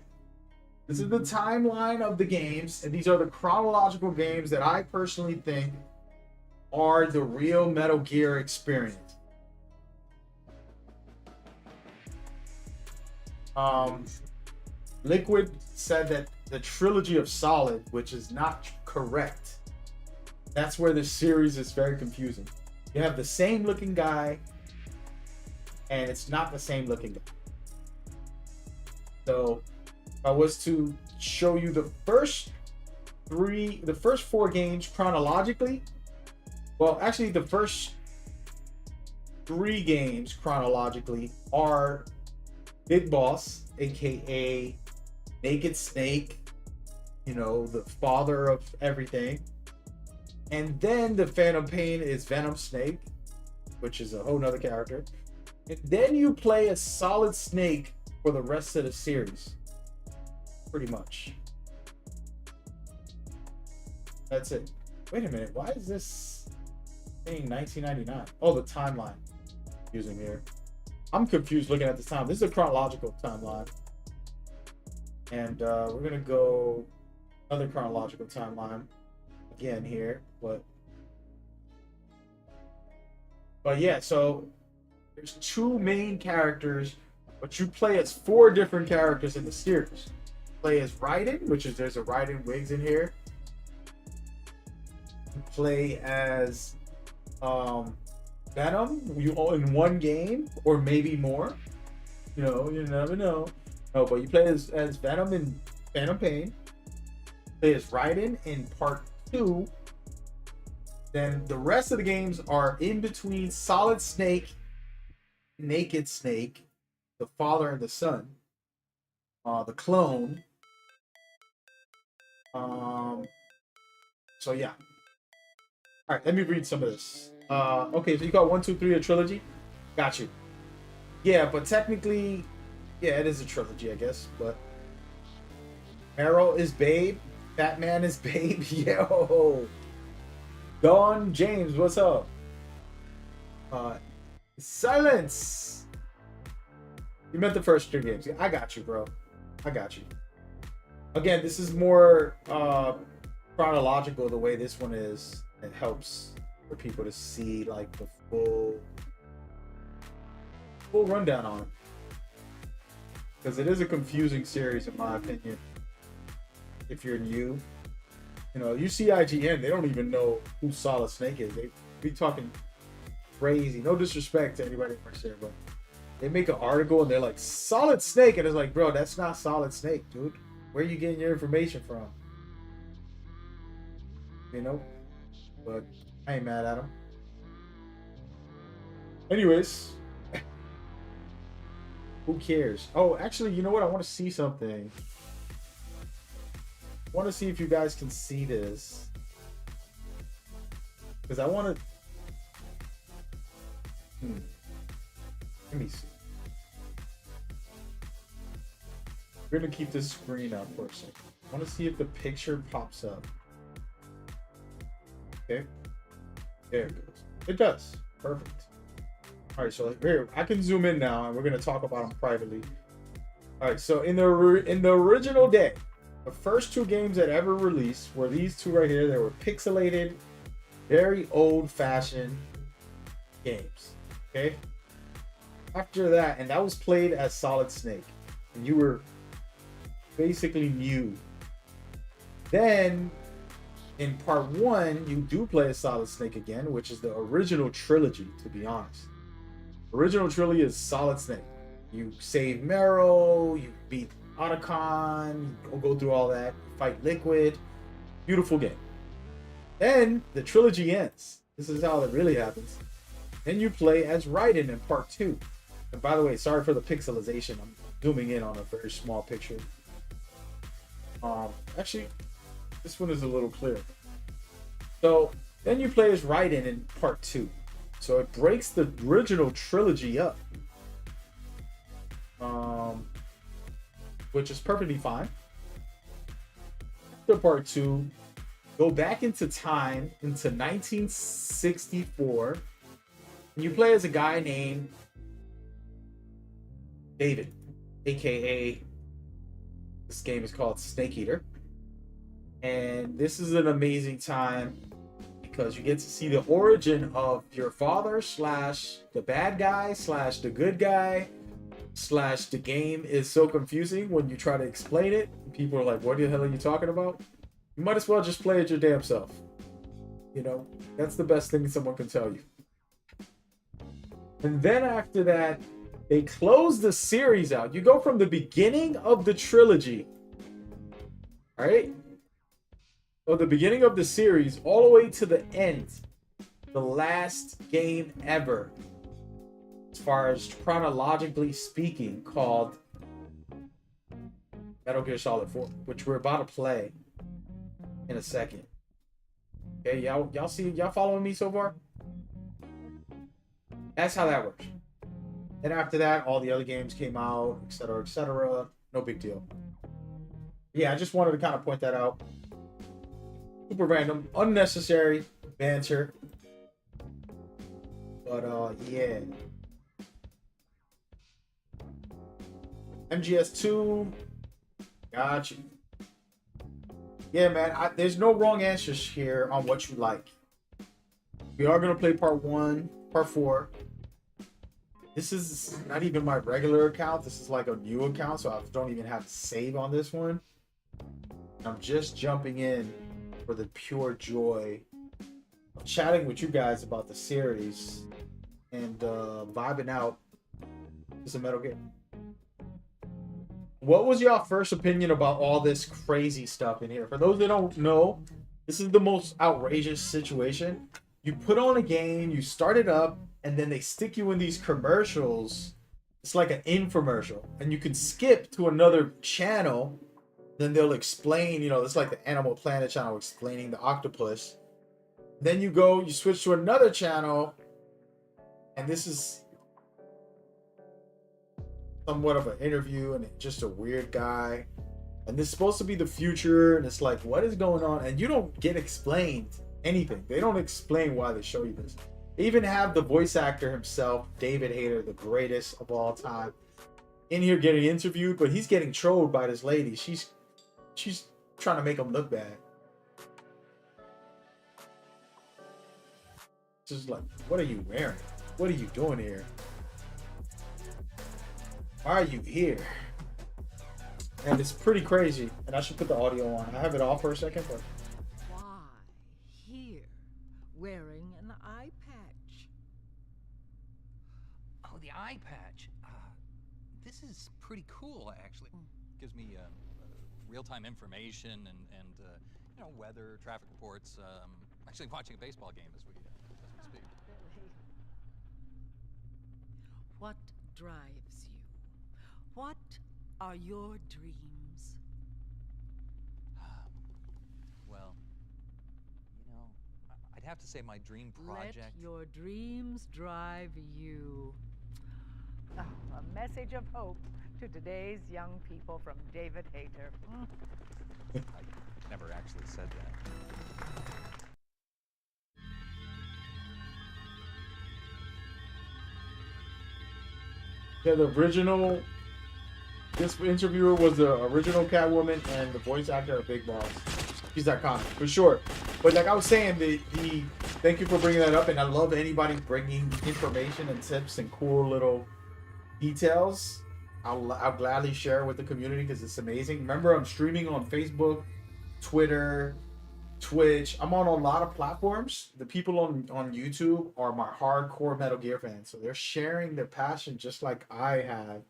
A: this is the timeline of the games, and these are the chronological games that I personally think are the real Metal Gear experience. Liquid said that the trilogy of Solid, which is not correct. That's where the series is very confusing. You have the same looking guy, and it's not the same looking guy. So if I was to show you the first four games chronologically, well, actually the first three games chronologically are Big Boss, aka Naked Snake, you know, the father of everything. And then the Phantom Pain is Venom Snake, which is a whole nother character. And then you play a Solid Snake for the rest of the series. Pretty much. That's it. Wait a minute, why is this saying 1999? Oh, the timeline I'm using here. I'm confused looking at this time. This is a chronological timeline. And we're gonna go another chronological timeline again here, but yeah, so there's two main characters, but you play as four different characters in the series. You play as Raiden, which is, there's a Raiden Wigs in here. You play as Venom, you all in one game or maybe more. You know, you never know. No, but you play as Venom in Phantom Pain. Play as Raiden in part 2. Then the rest of the games are in between Solid Snake, Naked Snake, the father and the son, the clone. So yeah. All right, let me read some of this. Okay, so you got 1, 2, 3 a trilogy. Got you. Yeah, but technically, yeah, it is a trilogy, I guess. But Arrow is Babe, Batman is Babe. Yo, Don James, what's up? Silence. You meant the first 3 games. Yeah, I got you, bro. I got you. Again, this is more chronological the way this one is. It helps for people to see like the full rundown on it, because it is a confusing series in my opinion. If you're new, you know, you see IGN, they don't even know who Solid Snake is. They be talking crazy. No disrespect to anybody that works there, but they make an article and they're like Solid Snake, and it's like, bro, that's not Solid Snake, dude. Where are you getting your information from? You know? But I ain't mad at him. Anyways, who cares? Oh, actually, you know what? I want to see something. I want to see if you guys can see this. Because I want to... Let me see. We're going to keep this screen up for a second. I want to see if the picture pops up. Okay. There it goes. It does. Perfect. All right, so here, I can zoom in now, and we're going to talk about them privately. All right, so in the original day, the first two games that ever released were these two right here. They were pixelated, very old-fashioned games. Okay. After that, and that was played as Solid Snake, and you were basically new. Then in part 1, you do play as Solid Snake again, which is the original trilogy, to be honest. Original trilogy is Solid Snake. You save Marrow, you beat Otacon, you go through all that, fight Liquid. Beautiful game. Then the trilogy ends. This is how it really happens. Then you play as Raiden in part 2. And by the way, sorry for the pixelization. I'm zooming in on a very small picture. Actually, this one is a little clearer. So then you play as Raiden in part 2. So it breaks the original trilogy up. Which is perfectly fine. After part 2, go back into time, into 1964. And you play as a guy named David, aka this game is called Snake Eater. And this is an amazing time because you get to see the origin of your father slash the bad guy slash the good guy slash the game is so confusing when you try to explain it. People are like, what the hell are you talking about? You might as well just play it your damn self. You know, that's the best thing someone can tell you. And then after that, they close the series out. You go from the beginning of the trilogy, all right? Or the beginning of the series all the way to the end. The last game ever, as far as chronologically speaking, called Metal Gear Solid 4, which we're about to play in a second. Okay, y'all see, y'all following me so far? That's how that works. And after that, all the other games came out, etc., etc. No big deal. Yeah, I just wanted to kind of point that out. Super random, unnecessary banter. But yeah. MGS2, got you. Yeah, man, there's no wrong answers here on what you like. We are gonna play part 1, part 4. This is not even my regular account. This is like a new account, so I don't even have to save on this one. I'm just jumping in for the pure joy of chatting with you guys about the series and vibing out. It's a Metal Gear. What was y'all first opinion about all this crazy stuff in here? For those that don't know, this is the most outrageous situation. You put on a game, you start it up, and then they stick you in these commercials. It's like an infomercial, and you can skip to another channel. Then they'll explain, you know, it's like the Animal Planet channel explaining the octopus. Then you go, you switch to another channel, and this is somewhat of an interview, and just a weird guy. And this is supposed to be the future, and it's like, what is going on? And you don't get explained anything. They don't explain why they show you this. They even have the voice actor himself, David Hayter, the greatest of all time, in here getting interviewed, but he's getting trolled by this lady. She's trying to make him look bad. Just like, what are you wearing? What are you doing here? Why are you here? And it's pretty crazy. And I should put the audio on. I have it off for a second, but
B: Why here, wearing an eye patch?
C: Oh, the eye patch. This is pretty cool, actually. Gives me real-time information and you know, weather, traffic reports. Actually watching a baseball game as we speak.
B: Really? What drives you? What are your dreams?
C: Well, you know, I'd have to say my dream project.
B: Let your dreams drive you. Oh, a message of hope to today's young people from David Hayter.
C: I never actually said that.
A: Yeah, the original. This interviewer was the original Catwoman, and the voice actor of Big Boss. She's iconic for sure. But like I was saying, the thank you for bringing that up, and I love anybody bringing information and tips and cool little details. I'll gladly share with the community because it's amazing. Remember, I'm streaming on Facebook, Twitter, Twitch. I'm on a lot of platforms. The people on YouTube are my hardcore Metal Gear fans, so they're sharing their passion just like I have.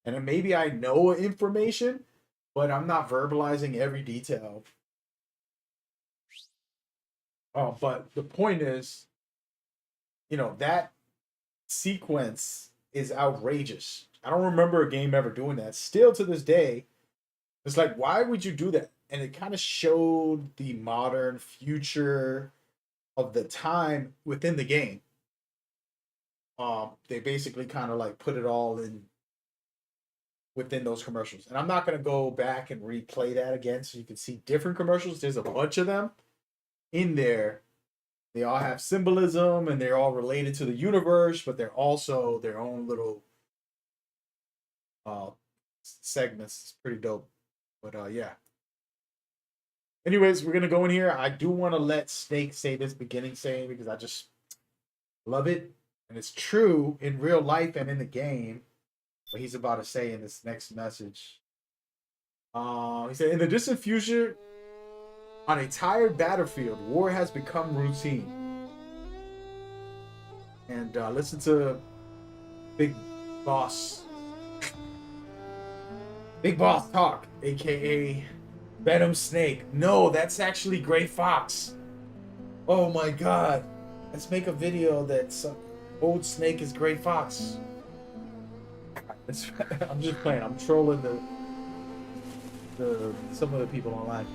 A: And then maybe I know information, but I'm not verbalizing every detail. Oh, but the point is, you know, that sequence is outrageous. I don't remember a game ever doing that. Still to this day, it's like, why would you do that? And it kind of showed the modern future of the time within the game. They basically kind of like put it all in within those commercials. And I'm not going to go back and replay that again so you can see different commercials. There's a bunch of them in there. They all have symbolism and they're all related to the universe, but they're also their own little segments. It's pretty dope. But yeah. Anyways, we're going to go in here. I do want to let Snake say this beginning saying because I just love it. And it's true in real life and in the game. What he's about to say in this next message. He said, in the distant future, on a tired battlefield, war has become routine. And listen to Big Boss. Big Boss talk, aka Venom Snake. No, that's actually Gray Fox. Oh my god. Let's make a video that some old Snake is Gray Fox. I'm just playing. I'm trolling the some of the people online.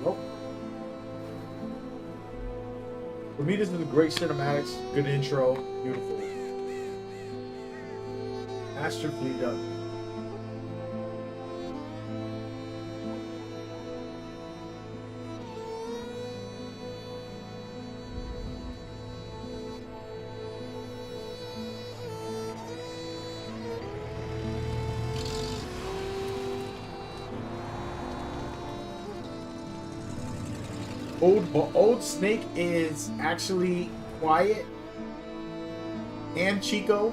A: Nope. For me, this is a great cinematics, good intro, beautiful, masterfully done. Old Snake is actually quiet and Chico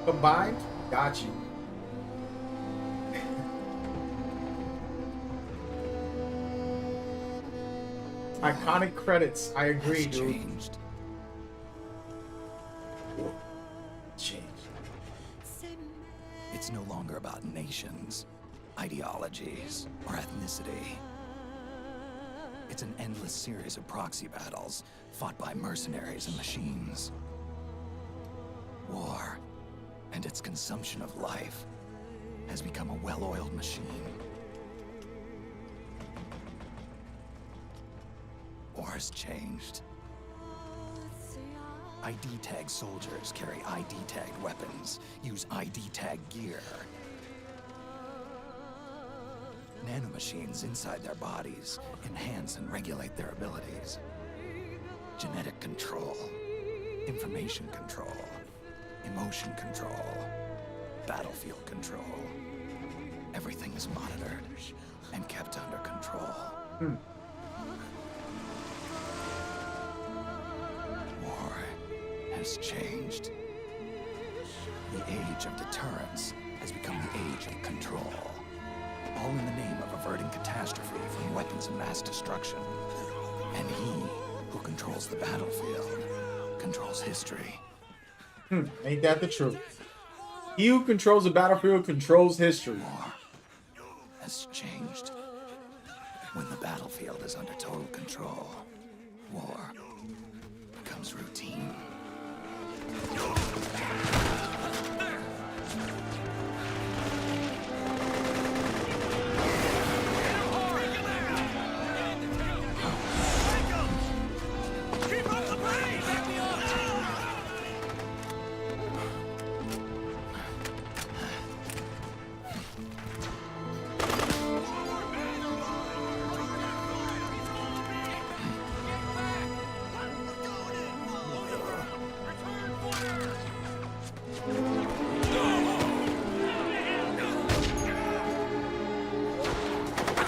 A: combined. Got you. Iconic credits. I agree, dude.
D: Changed.
A: Changed.
D: It's no longer about nations, ideologies, or ethnicity. It's an endless series of proxy battles fought by mercenaries and machines. War and its consumption of life has become a well-oiled machine. War's changed. ID tag soldiers carry ID tagged weapons, use ID tag gear. Nanomachines inside their bodies enhance and regulate their abilities. Genetic control, information control, emotion control, battlefield control. Everything is monitored and kept under control. War has changed. The age of deterrence has become the age of control. All in the name of averting catastrophe from weapons of mass destruction. And he who controls the battlefield controls history.
A: Ain't that the truth? He who controls the battlefield controls history.
D: War has changed. When the battlefield is under total control, war becomes routine.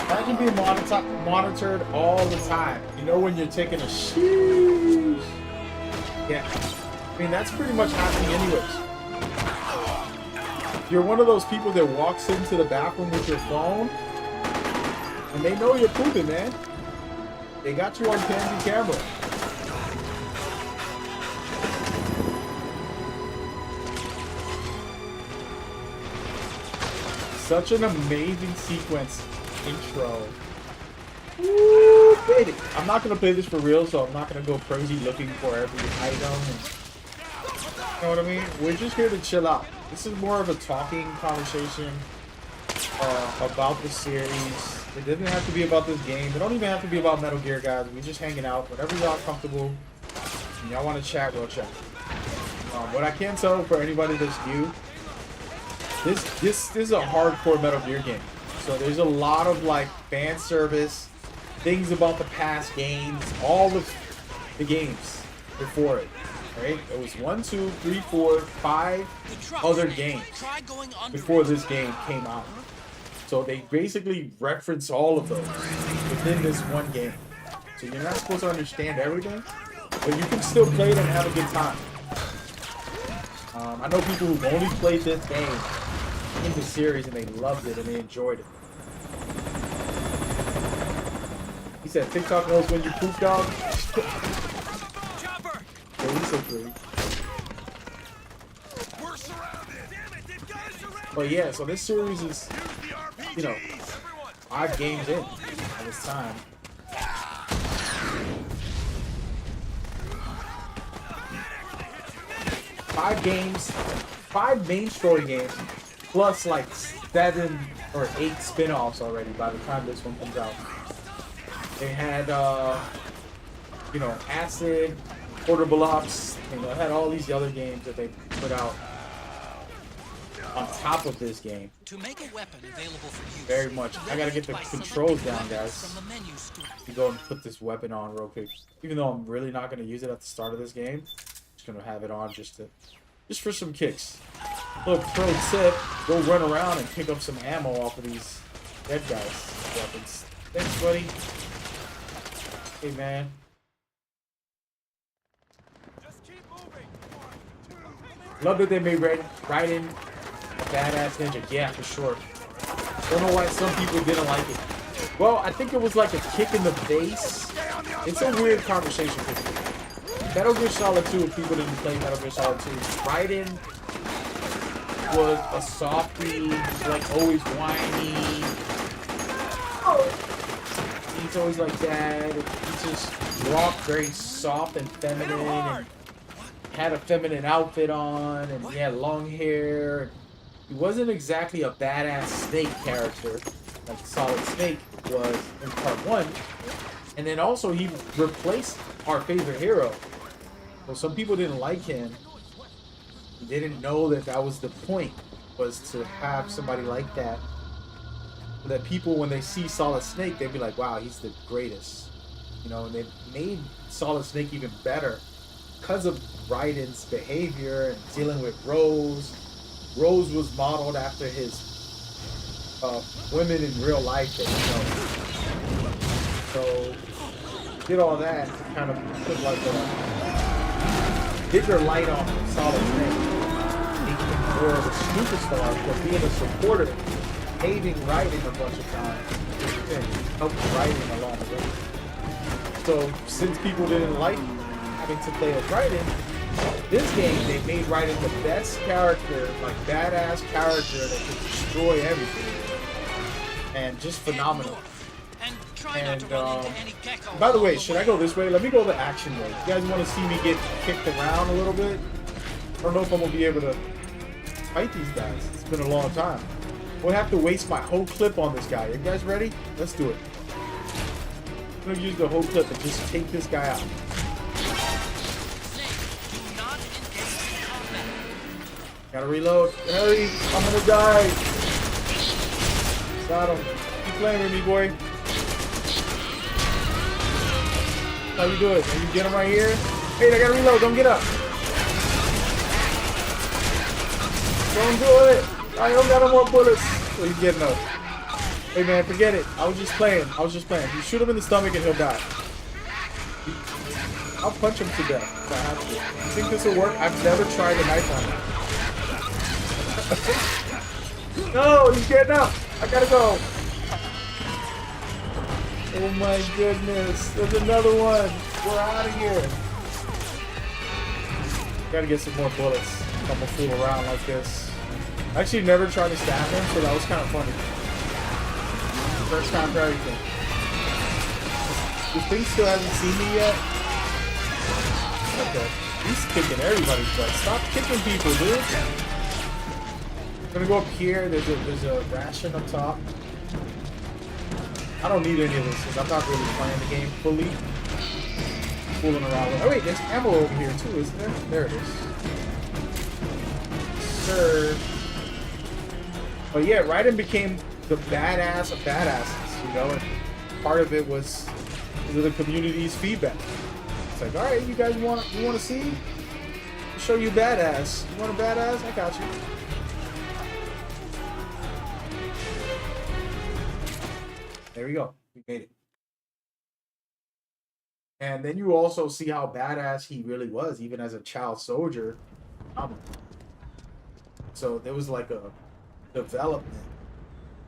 A: Imagine being monitored all the time. You know when you're taking a sheesh. Yeah. I mean, that's pretty much happening anyways. You're one of those people that walks into the bathroom with your phone, and they know you're pooping, man. They got you on camera. Such an amazing sequence intro. Woo, baby. I'm not gonna play this for real, so I'm not gonna go crazy looking for every item. And, you know what I mean? We're just here to chill out. This is more of a talking conversation about the series. It doesn't have to be about this game. It don't even have to be about Metal Gear, guys. We're just hanging out. Whenever y'all comfortable and y'all want to chat, we'll chat. What I can tell for anybody that's new, this is a hardcore Metal Gear game. So there's a lot of like fan service, things about the past games, all of the games before it. Right? It was 1, 2, 3, 4, 5 other games before this game came out. So they basically reference all of those within this one game. So you're not supposed to understand everything, but you can still play it and have a good time. I know people who've only played this game in the series and they loved it and they enjoyed it. He said TikTok knows when you poop, dog. Yeah, he's so pretty. But yeah, so this series is, you know, 5 games in at this time. 5 games, 5 main story games, plus like 7 or 8 spin-offs already by the time this one comes out. They had, you know, Acid, Portable Ops, you know, had all these other games that they put out on top of this game.
E: To make a weapon available for use,
A: Very much. I gotta get the controls down, guys. To go and put this weapon on real quick. Even though I'm really not gonna use it at the start of this game, just gonna have it on just for some kicks. Little pro tip: go run around and pick up some ammo off of these dead guys' weapons. Thanks, buddy. Hey, man. Love that they made Raiden a badass ninja. Yeah, for sure. Don't know why some people didn't like it. Well, I think it was like a kick in the face. It's a weird conversation because Metal Gear Solid 2, if people didn't play Metal Gear Solid 2, Raiden was a softie, like always whiny. He's always like that. He just walked very soft and feminine and had a feminine outfit on, and he had long hair. He wasn't exactly a badass Snake character like Solid Snake was in part 1. And then also he replaced our favorite hero. So some people didn't like him. They didn't know that that was the point, was to have somebody like that. So that people, when they see Solid Snake, they'd be like, wow, he's the greatest. You know, and they made Solid Snake even better because of Raiden's behavior and dealing with Rose. Rose was modeled after his women in real life that he knows. So did all that to kind of put like a bigger light on Solid Snake, making him more of a superstar for being a supporter, hating Raiden a bunch of times, and helping Raiden along the way. So since people didn't like having to play as Raiden, This game, they made Raiden the best character, like badass character that could destroy everything. And just phenomenal.
E: And try not to run into any gecko
A: By the way,
E: along
A: should I go this way? Let me go the action way. You guys want to see me get kicked around a little bit? I don't know if I'm going to be able to fight these guys. It's been a long time. We'll have to waste my whole clip on this guy. You guys ready? Let's do it. I'm going to use the whole clip and just take this guy out. Gotta reload. Hurry! I'm gonna die! Got him. Keep playing with me, boy. How you doing? Can you get him right here? Hey, I gotta reload. Don't get up. Don't do it. I don't got no more bullets. Oh, he's getting up. Hey, man, forget it. I was just playing. You shoot him in the stomach and he'll die. I'll punch him to death if I have to. You think this will work? I've never tried a knife on him. No, he's getting up. I gotta go. Oh my goodness. There's another one. We're out of here. Gotta get some more bullets. I'm gonna fool around like this. I actually never tried to stab him, so that was kind of funny. First time for everything. This thing still hasn't seen me yet. Okay. He's kicking everybody's butt. Stop kicking people, dude. I'm gonna go up here. There's a ration up top. I don't need any of this because I'm not really playing the game fully. Fooling around with. Oh wait, there's ammo over here too, isn't there? There it is. Sir. But yeah, Raiden became the badass of badasses, you know, and part of it was the community's feedback. It's like, all right, you guys want to see? I'll show you badass. You want a badass? I got you. There we go. We made it. And then you also see how badass he really was, even as a child soldier. So there was like a development,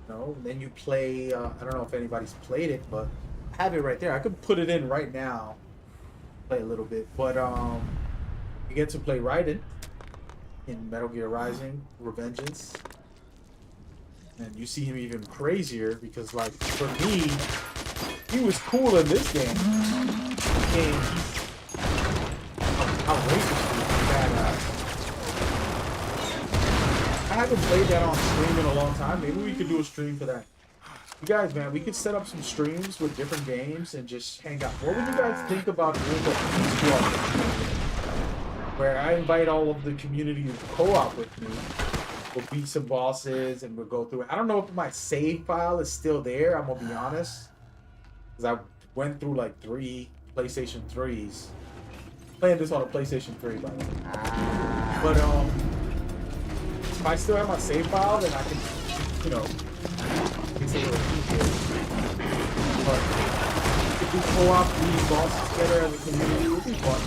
A: you know. And then you play. I don't know if anybody's played it, but I have it right there. I could put it in right now. Play a little bit, but you get to play Raiden in Metal Gear Rising: Revengeance. And you see him even crazier because, like, for me, he was cool in this game. And he's outrageously badass. I haven't played that on stream in a long time. Maybe we could do a stream for that. You guys, man, we could set up some streams with different games and just hang out. What would you guys think about doing a peace walk? Where I invite all of the community to co-op with me. We'll beat some bosses and we'll go through it. I don't know if my save file is still there, I'm gonna be honest. Because I went through like 3 PlayStation 3s. Playing this on a PlayStation 3, by the way. But if I still have my save file, then I can, you know, it's a little easier. But if we co-op these bosses together as a community, it would be fun.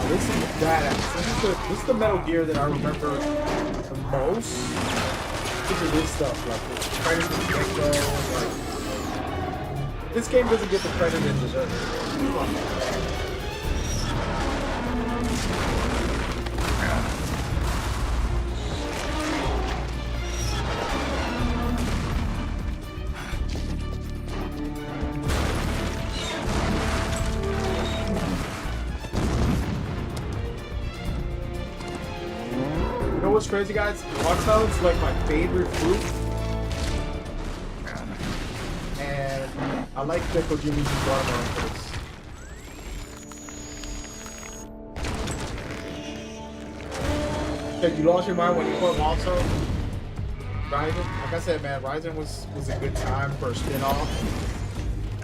A: This is badass. This is the Metal Gear that I remember the most. Look at this stuff, like Predator the Gecko. Like, this game doesn't get the credit it deserves. What's crazy, guys? Watermelon's like my favorite fruit, and I like the Kojima using watermelon for this. Hey, you lost your mind when you put also Ryzen. Like I said, man, Ryzen was a good time for a spin-off.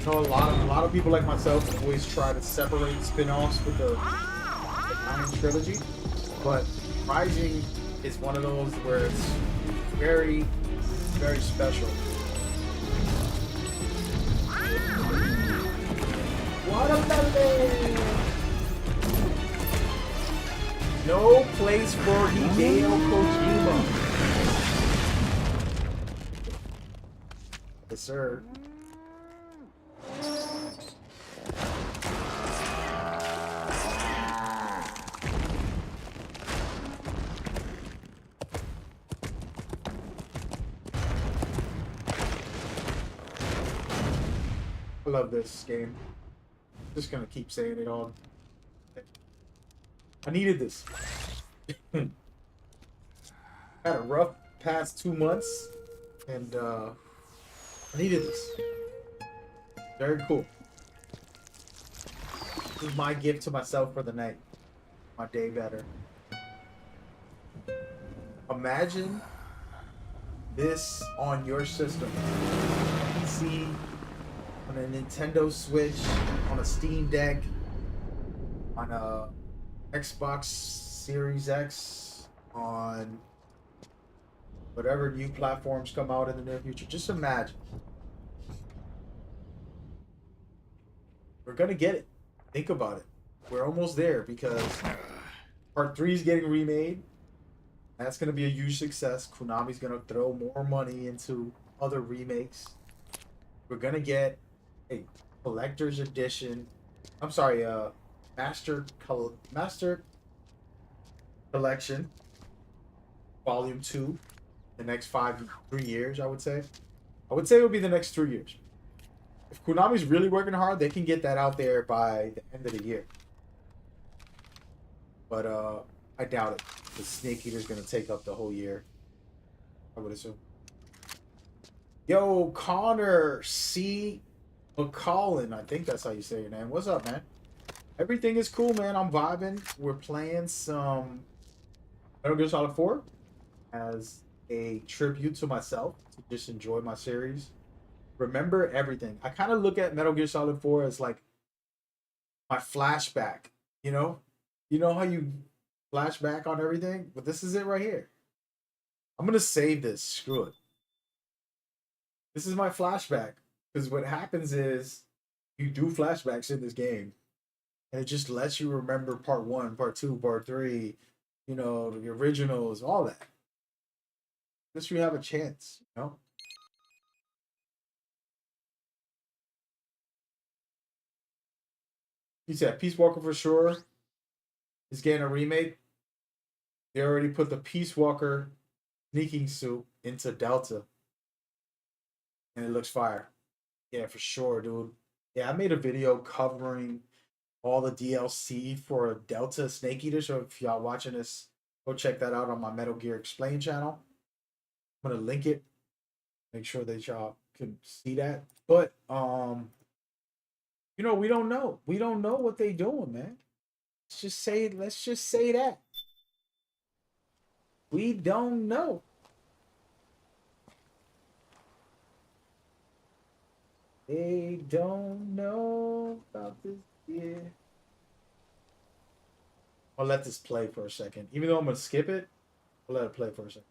A: I know a lot of people like myself always try to separate spin-offs with the Iron trilogy, but Rising is one of those where it's very, very special. Watermelon! No place for Hideo Kojima. Yes, sir. I love this game. Just gonna keep saying it all. I needed this. Had a rough past 2 months, and I needed this. Very cool. This is my gift to myself for the night. My day better. Imagine this on your system. PC, on a Nintendo Switch, on a Steam Deck, on a Xbox Series X, on whatever new platforms come out in the near future. Just imagine. We're gonna get it. Think about it. We're almost there because Part 3 is getting remade. That's gonna be a huge success. Konami's gonna throw more money into other remakes. We're gonna get a collector's edition. I'm sorry, master collection, volume 2. The next 3 years, I would say. I would say it would be the next 3 years. If Konami's really working hard, they can get that out there by the end of the year. But I doubt it. The Snake Eater's gonna take up the whole year, I would assume. Yo, Connor C. McCollin, I think that's how you say your name. What's up, man? Everything is cool, man. I'm vibing. We're playing some Metal Gear Solid 4 as a tribute to myself to just enjoy my series. Remember everything. I kind of look at Metal Gear Solid 4 as like my flashback, you know? You know how you flash back on everything? But this is it right here. I'm going to save this. Screw it. This is my flashback. Because what happens is you do flashbacks in this game. And it just lets you remember part 1, part 2, part 3, you know, the originals, all that. Unless you have a chance, you know? He said Peace Walker for sure is getting a remake. They already put the Peace Walker sneaking suit into Delta. And it looks fire. Yeah, for sure, dude. Yeah, I made a video covering all the DLC for Delta Snake Eater. So if y'all watching this, go check that out on my Metal Gear Explain channel. I'm gonna link it. Make sure that y'all can see that. But you know, we don't know. We don't know what they doing, man. Let's just say that. We don't know. They don't know about this year. I'll let this play for a second. Even though I'm gonna skip it, I'll let it play for a second.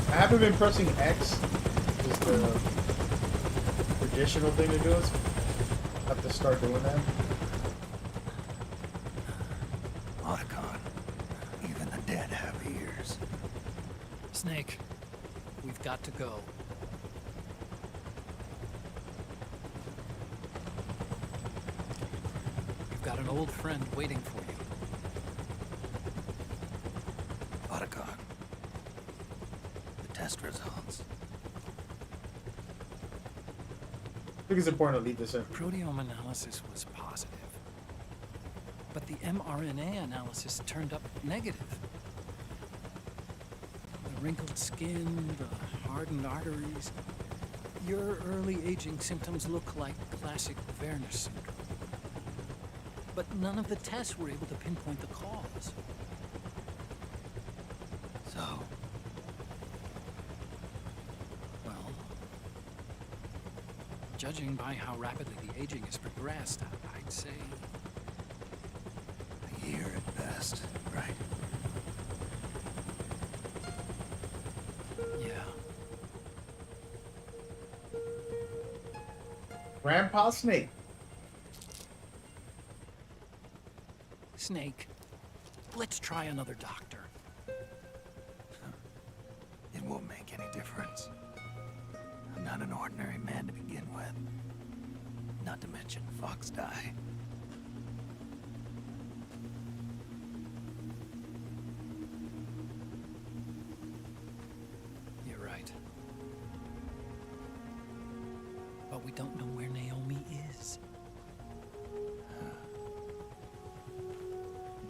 A: I haven't been pressing X, which is the traditional thing to do. Is I have to start doing that.
D: Otacon, even the dead have ears.
E: Snake, we've got to go. You've got an old friend waiting for you.
D: Otacon, the test results.
A: I think it's important to leave this in.
E: Proteome analysis was positive, but the mRNA analysis turned up negative. The wrinkled skin, the hardened arteries. Your early aging symptoms look like classic Werner syndrome. But none of the tests were able to pinpoint the cause.
D: So,
E: Well, judging by how rapidly the aging has progressed, I'd say
D: a year at best, right?
E: yeah.
A: Grandpa Snake.
E: Snake, let's try another doctor.
D: won't make any difference. I'm not an ordinary man to begin with. Not to mention Fox die.
E: You're right. But we don't know where Naomi is.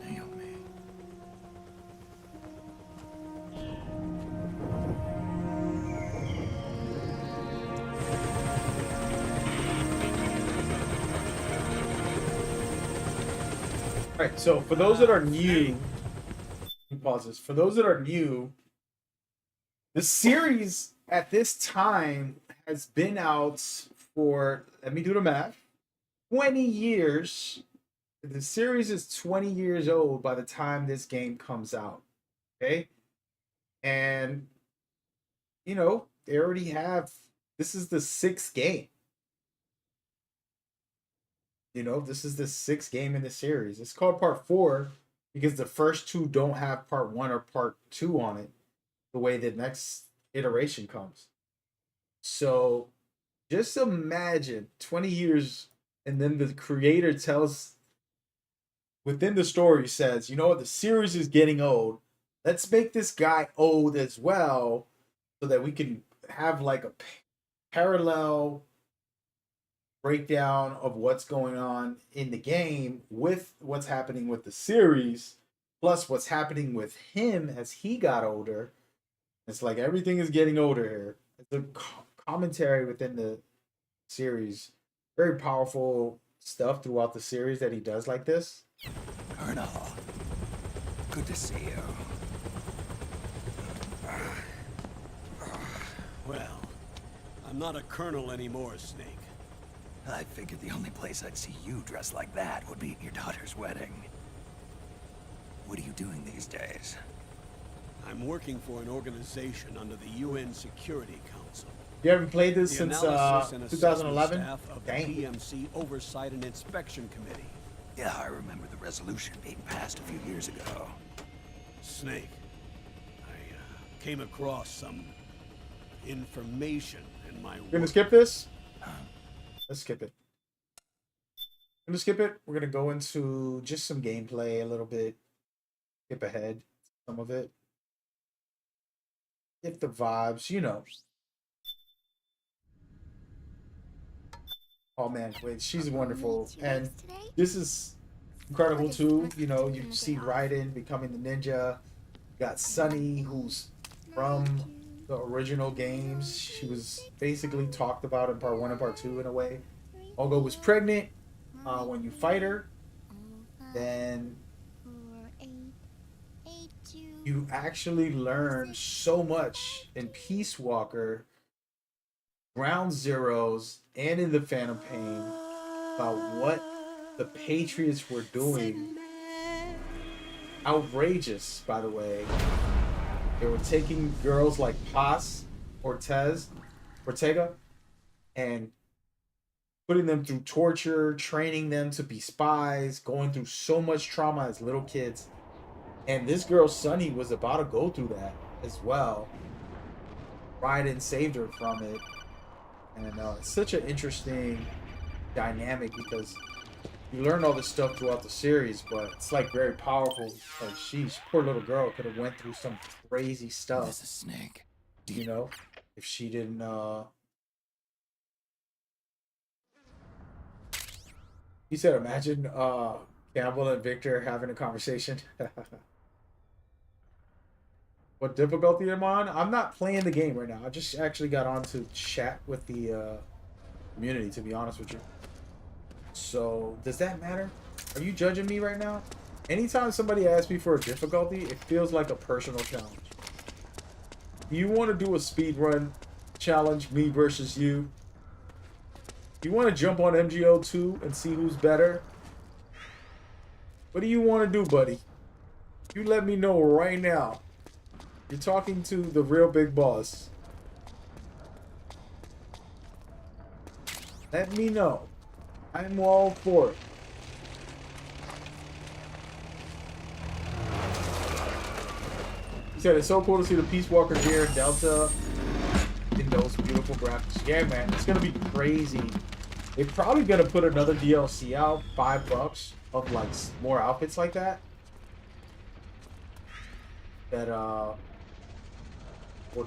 D: Naomi.
A: All right, so for those that are new, let me pause this. For those that are new, the series at this time has been out for, let me do the math, 20 years. The series is 20 years old by the time this game comes out. Okay? And, you know, they already have, this is the 6th game. You know, this is the 6th game in the series. It's called Part 4 because the first 2 don't have Part 1 or Part 2 on it, the way the next iteration comes. So just imagine 20 years, and then the creator tells, within the story says, you know what, the series is getting old. Let's make this guy old as well so that we can have like a parallel breakdown of what's going on in the game with what's happening with the series, plus what's happening with him as he got older. It's like everything is getting older here. It's a commentary within the series. Very powerful stuff throughout the series that he does like this.
D: Colonel, good to see you.
F: Well, I'm not a colonel anymore, Snake.
D: I figured the only place I'd see you dressed like that would be at your daughter's wedding. What are you doing these days?
F: I'm working for an organization under the UN Security Council.
A: You haven't played this
F: The
A: since
F: Analysis and Assessment
A: 2011?
F: Staff of the
A: Dang.
F: PMC Oversight and Inspection Committee.
D: Yeah, I remember the resolution being passed a few years ago.
F: Snake, I came across some information in my
A: You're gonna
F: work.
A: skip this? Let's skip it. I'm gonna skip it. We're gonna go into just some gameplay a little bit. Skip ahead some of it. Get the vibes, you know. Oh man, wait, she's wonderful. And this is incredible too. You know, you see Raiden becoming the ninja. You got Sunny, who's from the original games. She was basically talked about in Part 1 and Part 2 in a way. Olga was pregnant when you fight her. Then you actually learn so much in Peace Walker, Ground Zeroes, and in the Phantom Pain about what the Patriots were doing. Outrageous, by the way. They were taking girls like Paz, Ortega, and putting them through torture, training them to be spies, going through so much trauma as little kids. And this girl, Sunny, was about to go through that as well. Raiden saved her from it. And it's such an interesting dynamic because you learn all this stuff throughout the series, but it's like very powerful. Like, sheesh, poor little girl could have went through some crazy stuff.
D: This is Snake.
A: You know, if she didn't he said imagine Campbell and Victor having a conversation. What difficulty am I on? I'm not playing the game right now. I just actually got on to chat with the community, to be honest with you. So does that matter? Are you judging me right now? Anytime somebody asks me for a difficulty, it feels like a personal challenge. You want to do a speed run challenge, me versus you? You want to jump on MGO2 and see who's better? What do you want to do, buddy? You let me know right now. You're talking to the real big boss. Let me know. I'm all for it. said it's so cool to see the Peace Walker gear and Delta in those beautiful graphics. Yeah, man, it's gonna be crazy. They're probably gonna put another DLC out, $5 of like more outfits like that. That will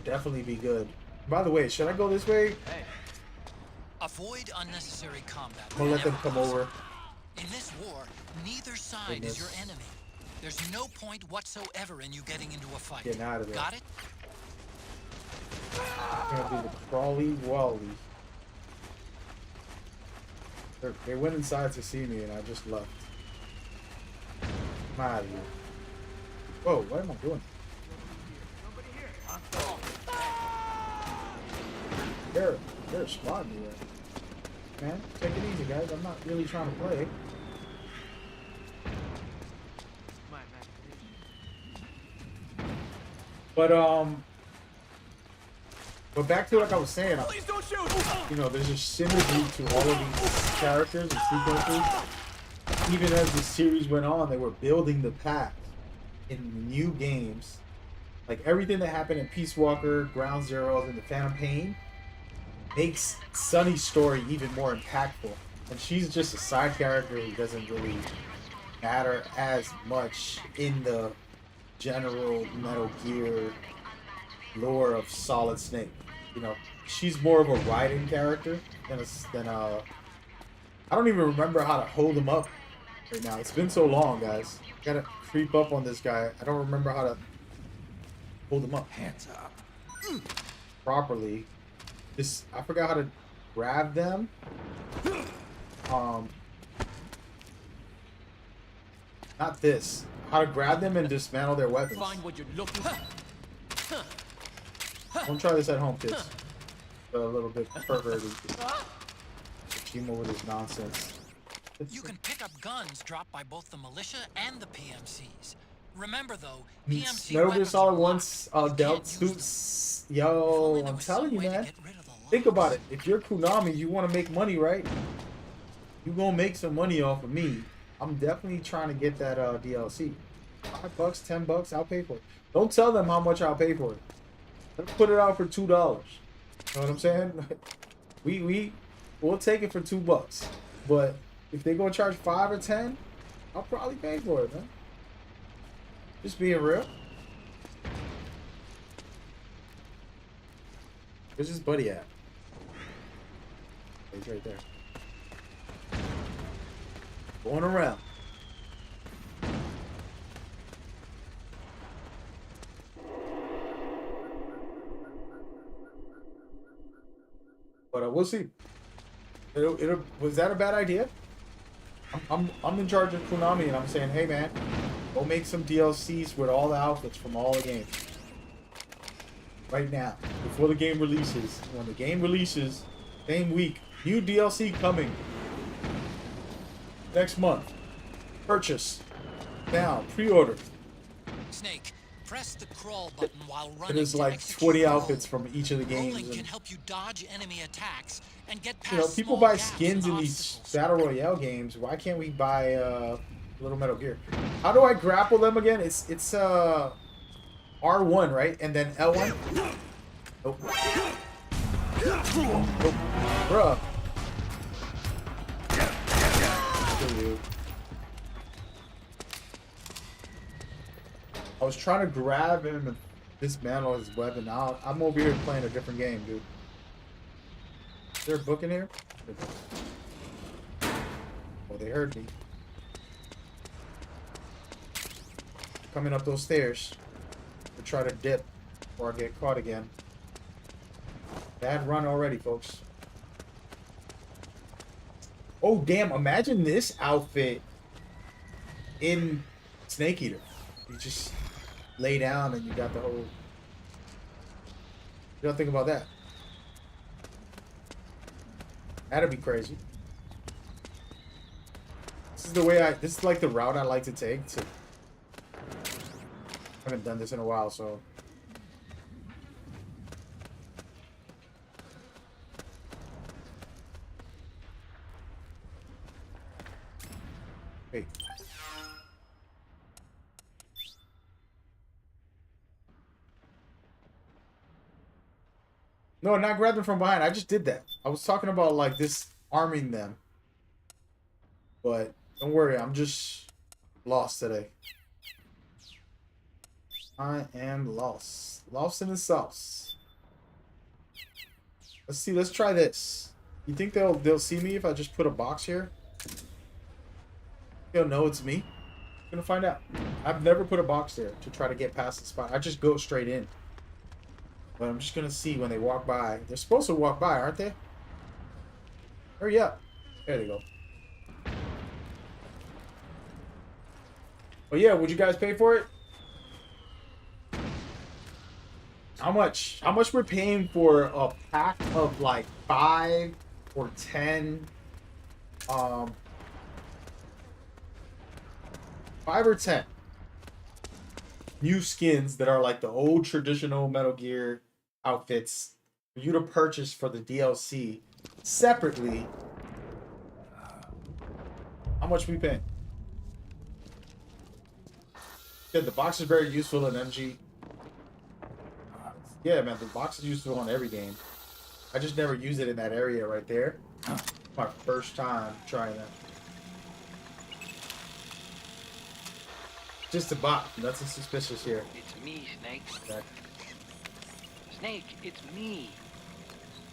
A: definitely be good. By the way, should I go this way?
E: Hey. Avoid unnecessary combat.
A: I'm gonna let them come over.
E: In this war, neither side is your enemy. There's no point whatsoever in you getting into a fight.
A: Getting out of there.
E: Got it?
A: It's gonna be the Crawly Wally. They went inside to see me and I just left. I'm out of here. Whoa, what am I doing? They're spotting me there. Man, take it easy, guys. I'm not really trying to play. But back to like I was saying,
F: Please don't shoot!
A: you know, there's a synergy to all of these characters and sequences. Even as the series went on, they were building the path in new games. Like everything that happened in Peace Walker, Ground Zeroes, and the Phantom Pain makes Sunny's story even more impactful. And she's just a side character who doesn't really matter as much in the general Metal Gear lore of Solid Snake. You know, she's more of a riding character than I don't even remember how to hold him up right now. It's been so long, guys. Gotta creep up on this guy. I don't remember how to hold him up.
D: Hands up.
A: Properly. I forgot how to grab them. Not this. How to grab them and dismantle their weapons.
F: Find what you're looking for.
A: Don't try this at home, kids. They're a little bit perverted. Team over this nonsense.
E: You can pick up guns dropped by both the militia and the PMCs. Remember though, PMC
A: Metal Gear
E: weapons
A: Solid
E: are
A: once
E: locked. You
A: dealt
E: can't use them.
A: suits.
E: If
A: Yo,
E: only there
A: I'm
E: was some
A: telling you,
E: way to
A: man.
E: get rid of the
A: Think
E: locks.
A: about it. If you're Konami, you want to make money, right? You gonna make some money off of me. I'm definitely trying to get that DLC. $5, $10, I'll pay for it. Don't tell them how much I'll pay for it. Let's put it out for $2. You know what I'm saying? We'll take it for $2. But if they're gonna charge 5 or 10, I'll probably pay for it, man. Just being real. Where's his buddy at? He's right there. Going around. But we'll see. Was that a bad idea? I'm in charge of Konami, and I'm saying, hey man, go make some DLCs with all the outfits from all the games. Right now, before the game releases. When the game releases, same week, new DLC coming. Next month. Purchase. Now, pre-order.
E: Snake, press the crawl button while running.
A: It is
E: to
A: like
E: execute
A: 20
E: roll.
A: outfits from each of the games.
E: Rolling can
A: And,
E: help you dodge enemy attacks and get past
A: you know, people
E: small
A: buy
E: gaps
A: skins
E: and
A: in these
E: obstacles.
A: Battle Royale games. Why can't we buy Little Metal Gear? How do I grapple them again? It's R1, right? And then L1? Nope. Nope. Bruh. Screw you. I was trying to grab him and dismantle his weapon. Now I'm over here playing a different game, dude. Is there a book in here? Oh, they heard me. Coming up those stairs to try to dip before I get caught again. Bad run already, folks. Oh, damn. Imagine this outfit in Snake Eater. You just lay down and you got the whole... You don't think about that. That'd be crazy. This is the way this is like the route I like to take to... I haven't done this in a while, so... Hey. No, not grab them from behind. I just did that. I was talking about like disarming them. But don't worry, I'm just lost today. I am lost. Lost in the sauce. Let's see, let's try this. You think they'll see me if I just put a box here? They'll know it's me? I'm gonna find out. I've never put a box there to try to get past the spot. I just go straight in. But I'm just gonna see when they walk by. They're supposed to walk by, aren't they? Hurry up. There they go. Oh yeah, would you guys pay for it? How much? How much we're paying for a pack of like 5 or 10 5 or 10 new skins that are like the old traditional Metal Gear outfits for you to purchase for the DLC separately? How much we paying? Yeah, the box is very useful in MG. Yeah, man, the box is useful on every game. I just never use it in that area right there. My first time trying that. Just a bot. Nothing suspicious here.
G: It's me, Snake.
A: Okay.
G: Snake, it's me.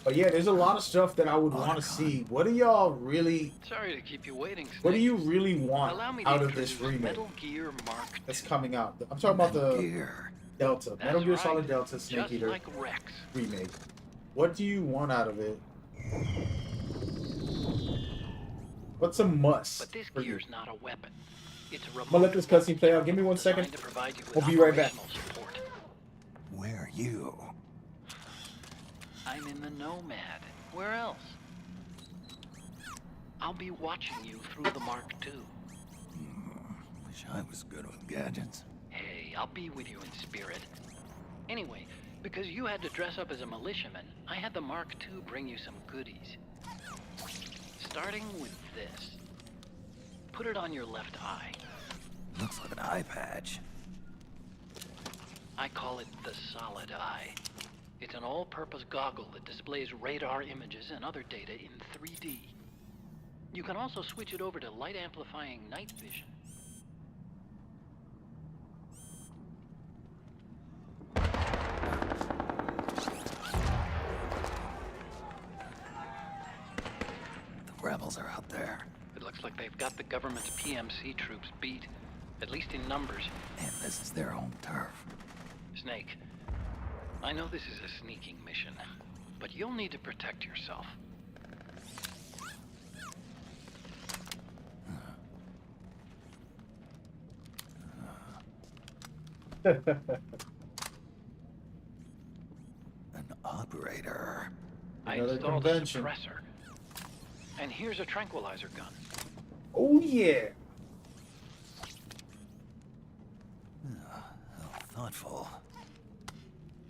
A: But yeah, there's a lot of stuff that I would want to see. What do y'all really...
G: Sorry to keep you waiting, Snake.
A: What do you really want
G: Allow me to
A: out of this
G: introduce
A: remake
G: Metal Gear Mark II.
A: that's coming out? I'm talking about the Delta.
G: That's
A: Metal Gear
G: right.
A: Solid Delta Snake
G: Just
A: Eater
G: like Rex.
A: remake. What do you want out of it? What's a must
G: But this
A: for you?
G: gear's not a weapon. It's a remote.
A: I'm gonna let this cutscene play out. Give me 1 second.
G: designed to provide you with
A: We'll be right back.
G: operational support.
D: Where are you?
G: I'm in the Nomad. Where else? I'll be watching you through the Mark II.
D: Wish I was good with gadgets.
G: Hey, I'll be with you in spirit. Anyway, because you had to dress up as a militiaman, I had the Mark II bring you some goodies. Starting with this. Put it on your left eye.
D: Looks like an eye patch.
G: I call it the Solid Eye. It's an all-purpose goggle that displays radar images and other data in 3D. You can also switch it over to light-amplifying night vision.
D: The rebels are out there.
G: It looks like they've got the government's PMC troops beat, at least in numbers.
D: And this is their home turf.
G: Snake, I know this is a sneaking mission, but you'll need to protect yourself.
D: An operator.
G: I
A: Another
G: installed
A: convention.
G: a suppressor. And here's a tranquilizer gun.
A: Oh yeah.
D: How thoughtful.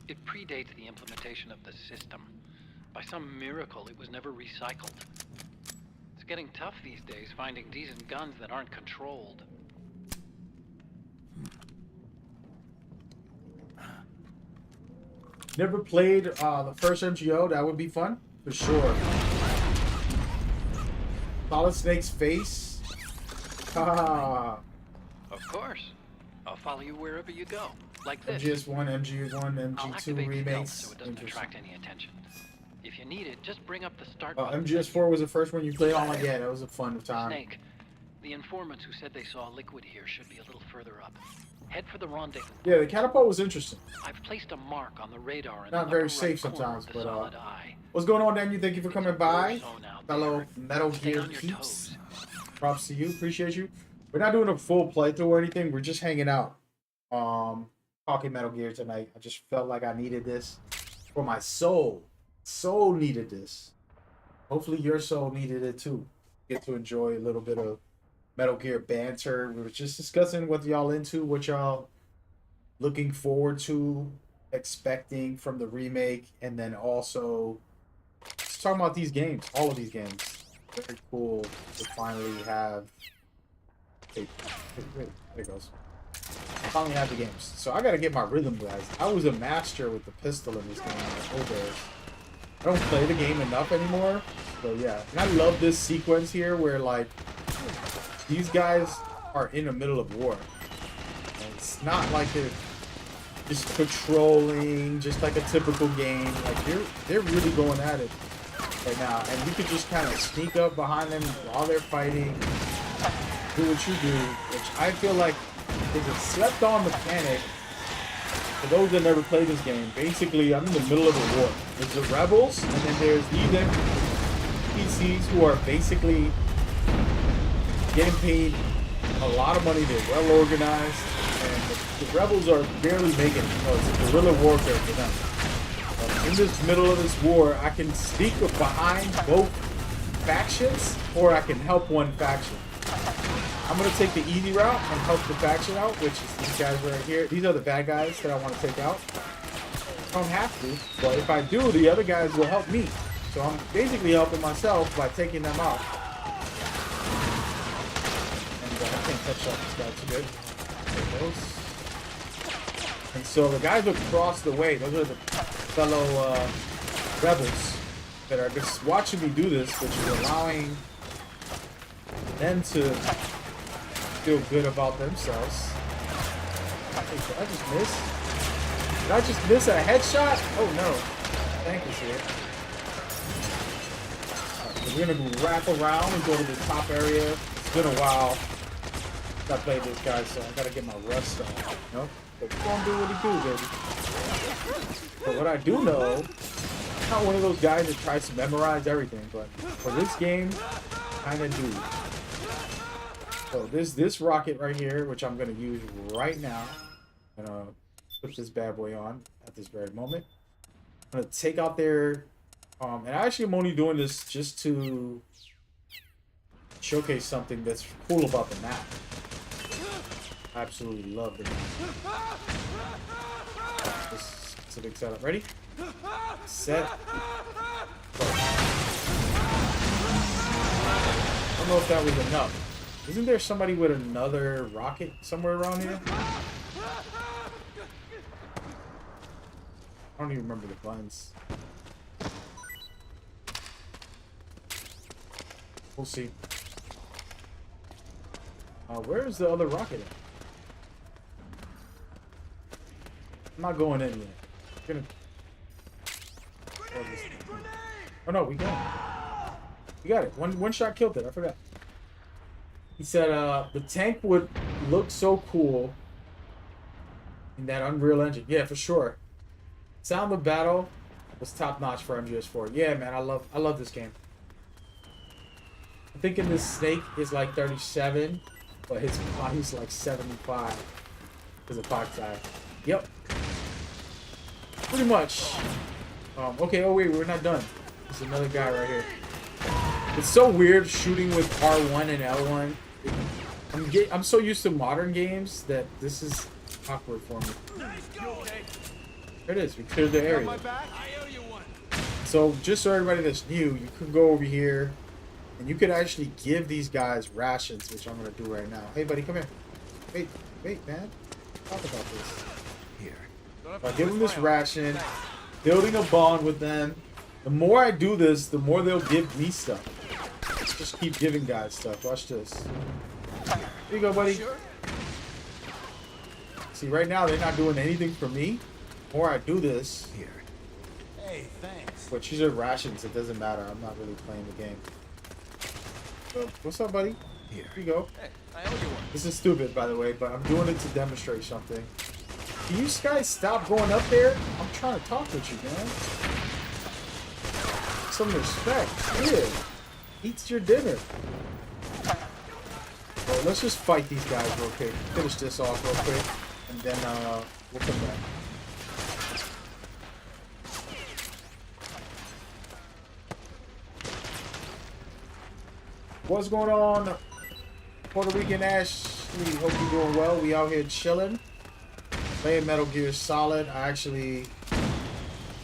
G: It predates the implementation of the system. By some miracle, it was never recycled. It's getting tough these days finding decent guns that aren't controlled.
A: Never played the first MGO. That would be fun for sure. Solid Snake's face. Ah.
G: Of course. I'll follow you wherever you go. Like this.
A: MGS1, MG1,
G: I'll
A: MG2
G: activate stealth
A: remakes.
G: so it doesn't
A: Interesting.
G: attract any attention. If you need it, just bring up the start
A: Oh,
G: button.
A: MGS4 was the first one you played on. Yeah, that was a fun time.
G: Snake, the informants who said they saw liquid here should be a little further up. Head for the rendezvous.
A: Yeah, the catapult was interesting.
G: I've placed a mark on the radar in
A: Not
G: the
A: very
G: upper
A: safe
G: right corner
A: sometimes,
G: of the
A: but
G: solid eye.
A: what's going on, Daniel? Thank you for
G: It's a
A: coming
G: war
A: by,
G: zone out
A: fellow
G: there.
A: Metal
G: Stay
A: Gear
G: on your
A: peeps.
G: toes.
A: Props to you, appreciate you. We're not doing a full playthrough or anything. We're just hanging out, talking Metal Gear tonight. I just felt like I needed this for my soul. Soul needed this. Hopefully, your soul needed it too. Get to enjoy a little bit of Metal Gear banter. We were just discussing what y'all into, what y'all looking forward to, expecting from the remake, and then also just talking about these games, all of these games. Very cool to finally have. Hey, there it goes. Finally have the games. So I gotta get my rhythm, guys. I was a master with the pistol in this game. Oh, there. I don't play the game enough anymore. So yeah, and I love this sequence here where like these guys are in the middle of war. And it's not like they're just patrolling, just like a typical game. Like they're really going at it right now, and you could just kind of sneak up behind them while they're fighting, do what you do, which I feel like is a slept-on mechanic. For those that never played this game, basically I'm in the middle of a war. There's the rebels, and then there's these NPCs who are basically getting paid a lot of money. They're well organized, and the rebels are barely making it. It's a guerrilla warfare for them. In this middle of this war, I can sneak behind both factions, or I can help one faction. I'm going to take the easy route and help the faction out, which is these guys right here. These are the bad guys that I want to take out. I don't have to, but if I do, the other guys will help me. So I'm basically helping myself by taking them out. And I can't touch up this guy too good. There goes. And so the guys across the way, those are the fellow rebels that are just watching me do this, which is allowing them to feel good about themselves. Hey, did I just miss? Did I just miss a headshot? Oh no. Thank you, sir. Alright, so we're gonna go wrap around and go to the top area. It's been a while since I played this guy, so I gotta get my rust on. You know? But we're gonna do what he do, baby. But what I do know, I'm not one of those guys that tries to memorize everything, but for this game, I kinda do. So this rocket right here, which I'm gonna use right now. I'm gonna put this bad boy on at this very moment. I'm gonna take out their and I actually am only doing this just to showcase something that's cool about the map. I absolutely love the map. This is a big setup. Ready? Set. Go. I don't know if that was enough. Isn't there somebody with another rocket somewhere around here? I don't even remember the buttons. We'll see. Where's the other rocket at? I'm not going in yet. I'm gonna... Oh no, we got it. We got it. One shot killed it. I forgot. He said the tank would look so cool in that Unreal Engine. Yeah, for sure. Sound of battle was top notch for MGS4. Yeah, man, I love this game. I'm thinking this snake is like 37, but his body's like 75 because of Fox Eye. Yep. Pretty much. Okay, oh wait, we're not done. There's another guy right here. It's so weird shooting with R1 and L1. I'm so used to modern games that this is awkward for me. There it is. We cleared the area. So just so everybody that's new, you could go over here and you could actually give these guys rations, which I'm going to do right now. Hey, buddy, come here. Wait, man. Talk about this. Here. If I give them this ration, building a bond with them. The more I do this, the more they'll give me stuff. Just keep giving guys stuff. Watch this. Here you go, buddy. See, right now they're not doing anything for me. The more I do this, here.
F: Hey, thanks.
A: But these are rations. It doesn't matter. I'm not really playing the game. So, what's up, buddy? Here you go.
F: Hey, I owe you one.
A: This is stupid, by the way, but I'm doing it to demonstrate something. Can you guys stop going up there? I'm trying to talk with you, man. Some respect. Here. Eat your dinner. Well, let's just fight these guys real quick. Finish this off real quick, and then we'll come back. What's going on, Puerto Rican Ashley? Hope you're doing well. We out here chilling. Playing Metal Gear Solid. I actually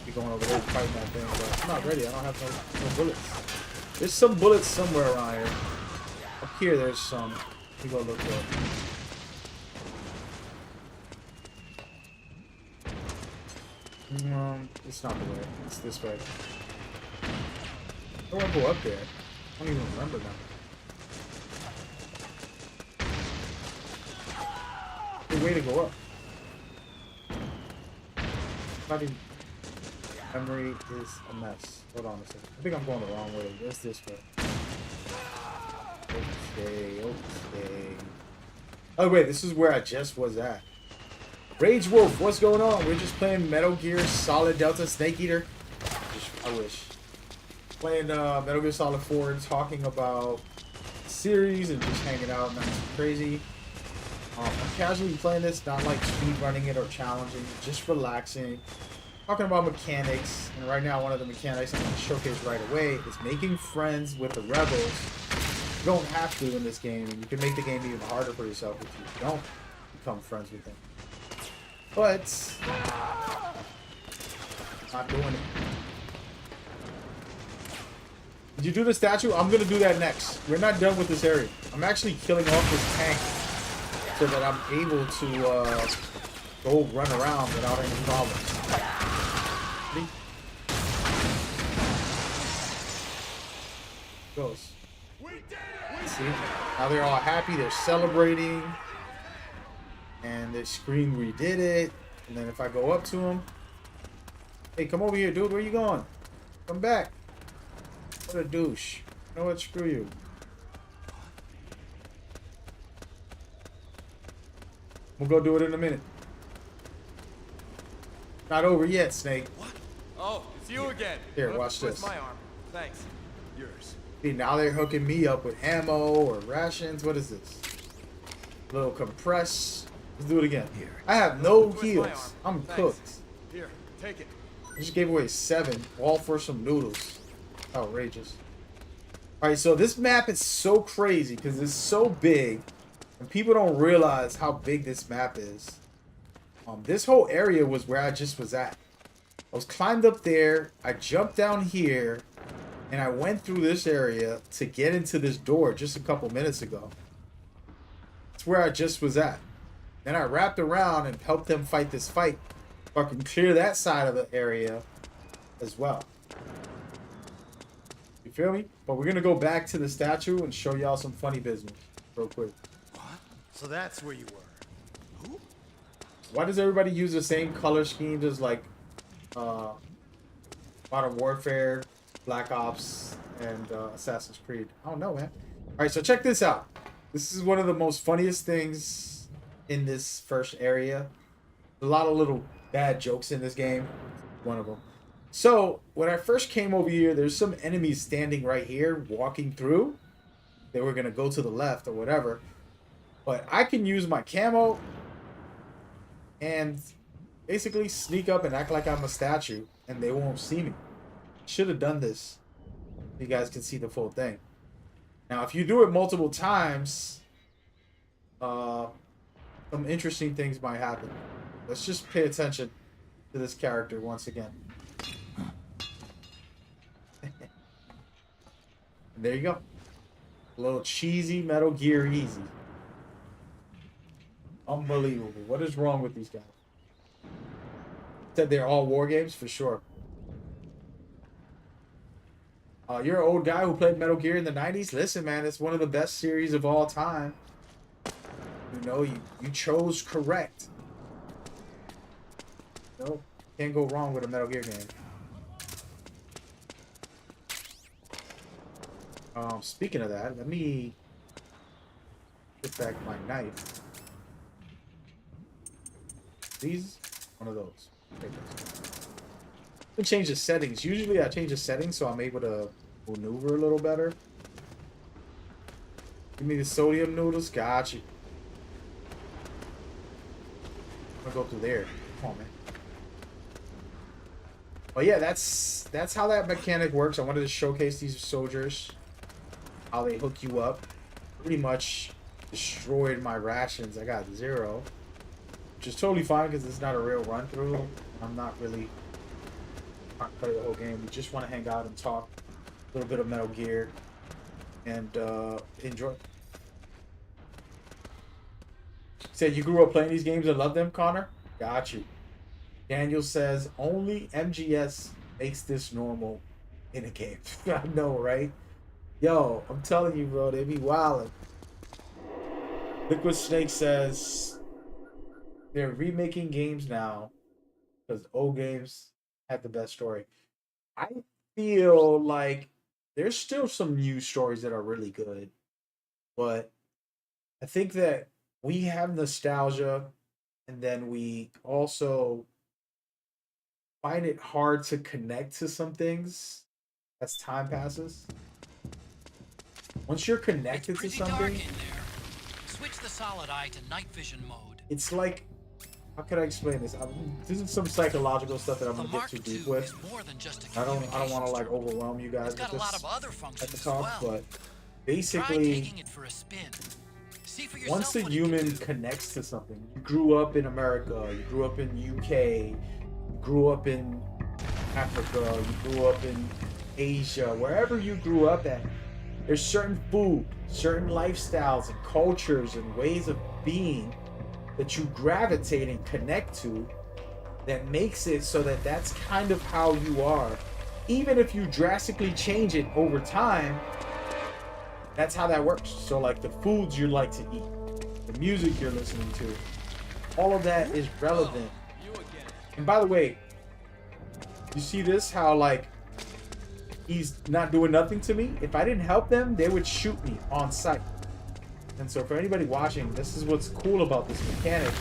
A: be going over there fighting that thing, but I'm not ready. I don't have no bullets. There's some bullets somewhere around here. Up here, there's some. Let me go look for it. It's not the way. It's this way. How do I go up there? I don't even remember now. The way to go up. Not even... Memory is a mess. Hold on a second. I think I'm going the wrong way. Where's this way? Okay, okay. Oh wait, this is where I just was at. Rage Wolf, what's going on? We're just playing Metal Gear Solid Delta Snake Eater. I wish. Playing Metal Gear Solid 4 and talking about series and just hanging out, nothing crazy. I'm casually playing this, not like speed running it or challenging, just relaxing. Talking about mechanics, and right now one of the mechanics I'm going to showcase right away is making friends with the rebels. You don't have to in this game, and you can make the game even harder for yourself if you don't become friends with them. But not doing it. Did you do the statue? I'm gonna do that next. We're not done with this area. I'm actually killing off this tank so that I'm able to go run around without any problems. Ready? Goes. See? Now they're all happy. They're celebrating. And they scream, "We did it!" And then if I go up to them, "Hey, come over here, dude. Where you going? Come back." What a douche. You know what? Screw you. We'll go do it in a minute. Not over yet, Snake.
H: What? Oh, it's you again.
A: Here, watch this.
H: My arm. Thanks. Yours.
A: See, now they're hooking me up with ammo or rations. What is this? A little compress. Let's do it again.
D: Here.
A: I have no
H: Twist my
A: heals.
H: arm.
A: I'm
H: Thanks.
A: cooked.
H: Here, take it.
A: I just gave away 7, all for some noodles. Outrageous. Alright, so this map is so crazy because it's so big. And people don't realize how big this map is. This whole area was where I just was at. I was climbed up there. I jumped down here. And I went through this area to get into this door just a couple minutes ago. That's where I just was at. Then I wrapped around and helped them fight this fight. So I can clear that side of the area as well. You feel me? But we're going to go back to the statue and show y'all some funny business real quick.
H: What? So that's where you were. Who?
A: Why does everybody use the same color schemes as like Modern Warfare, Black Ops, and Assassin's Creed? I don't know, man. Alright, so check this out. This is one of the most funniest things in this first area. A lot of little bad jokes in this game. One of them. So, when I first came over here, there's some enemies standing right here, walking through. They were going to go to the left or whatever. But I can use my camo and basically sneak up and act like I'm a statue, and they won't see me. Should have done this. You guys can see the full thing. Now, if you do it multiple times, some interesting things might happen. Let's just pay attention to this character once again. There you go. A little cheesy Metal Gear Easy. Unbelievable. What is wrong with these guys? Said they're all war games for sure. You're an old guy who played Metal Gear in the 90s? Listen, man, it's one of the best series of all time. You know, you chose correct. No, can't go wrong with a Metal Gear game. Speaking of that, let me get back my knife. These, one of those. Take this. I can change the settings. Usually I change the settings so I'm able to maneuver a little better. Give me the sodium noodles. Got you. I'm gonna go through there. Come on, man. But yeah, that's how that mechanic works. I wanted to showcase these soldiers, how they hook you up. Pretty much destroyed my rations. I got 0, which is totally fine because it's not a real run through. I'm not really play the whole game. We just want to hang out and talk a little bit of Metal Gear and enjoy. Said you grew up playing these games and love them, Connor? Got you. Daniel says only MGS makes this normal. in a game. I know, right? Yo, I'm telling you, bro, they be wildin'. Liquid Snake says they're remaking games now because old games had the best story. I feel like there's still some new stories that are really good, but I think that we have nostalgia and then we also find it hard to connect to some things as time passes. Once you're connected to something,
E: dark in there. Switch the solid eye to night vision mode.
A: it's like, how can I explain this? This is some psychological stuff that I'm
E: The
A: gonna get
E: Mark
A: too
E: II
A: deep with.
E: is more than just a
A: I don't want to
E: communications
A: like
E: terminal.
A: overwhelm you guys
E: It's got
A: with
E: a lot
A: this
E: of other
A: at
E: functions
A: the
E: as
A: top,
E: well.
A: but
E: Try
A: basically,
E: taking it for a spin. See for yourself
A: once a
E: what it can
A: human
E: do.
A: connects to something, you grew up in America, you grew up in UK, you grew up in Africa, you grew up in Asia, wherever you grew up at, there's certain food, certain lifestyles and cultures and ways of being that you gravitate and connect to that makes it so that that's kind of how you are. Even if you drastically change it over time, that's how that works. So like the foods you like to eat, the music you're listening to, all of that is relevant. And by the way, you see this, how like he's not doing nothing to me? If I didn't help them, they would shoot me on sight. And so for anybody watching, this is what's cool about this mechanic.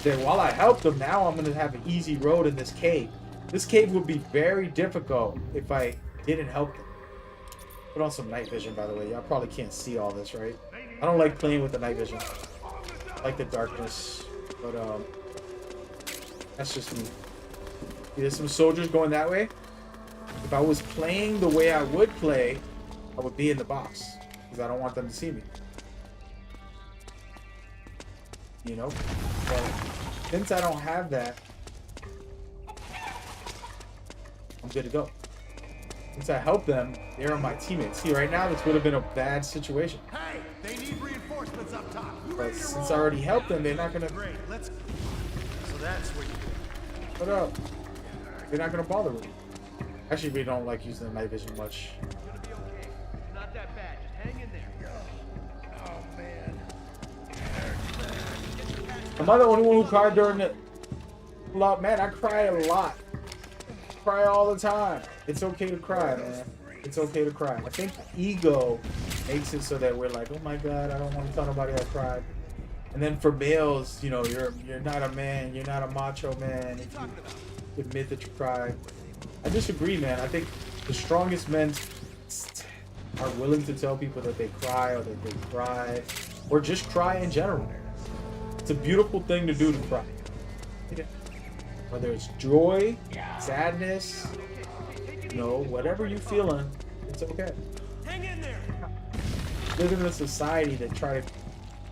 A: That while I help them, now I'm gonna have an easy road in this cave. This cave would be very difficult if I didn't help them. Put on some night vision, by the way. Y'all probably can't see all this, right? I don't like playing with the night vision. I like the darkness, but that's just me. There's some soldiers going that way. If I was playing the way I would play, I would be in the box because I don't want them to see me. You know? But since I don't have that, I'm good to go. Since I help them, they're my teammates. See, right now, this would have been a bad situation.
H: Hey, they need reinforcements up top.
A: But since I already helped them, they're not gonna.
H: Great, let's. So that's where you
A: What up? They're not gonna bother with me. Actually, we don't like using the night vision much.
H: It's gonna be okay. It's not that bad. Just hang in there. Oh man.
A: Am I the only one who cried during the? Man, I cry a lot. Cry all the time. It's okay to cry, man. It's okay to cry. I think ego makes it so that we're like, oh my god, I don't want to tell nobody I cried. And then for males, you know, you're not a man, you're not a macho man if you admit that you cried. I disagree, man. I think the strongest men are willing to tell people that they cry or that they cry or just cry in general. It's a beautiful thing to do to cry. Whether it's joy, sadness, you know, whatever you're feeling, it's okay.
H: Hang in there.
A: Live in a society that try to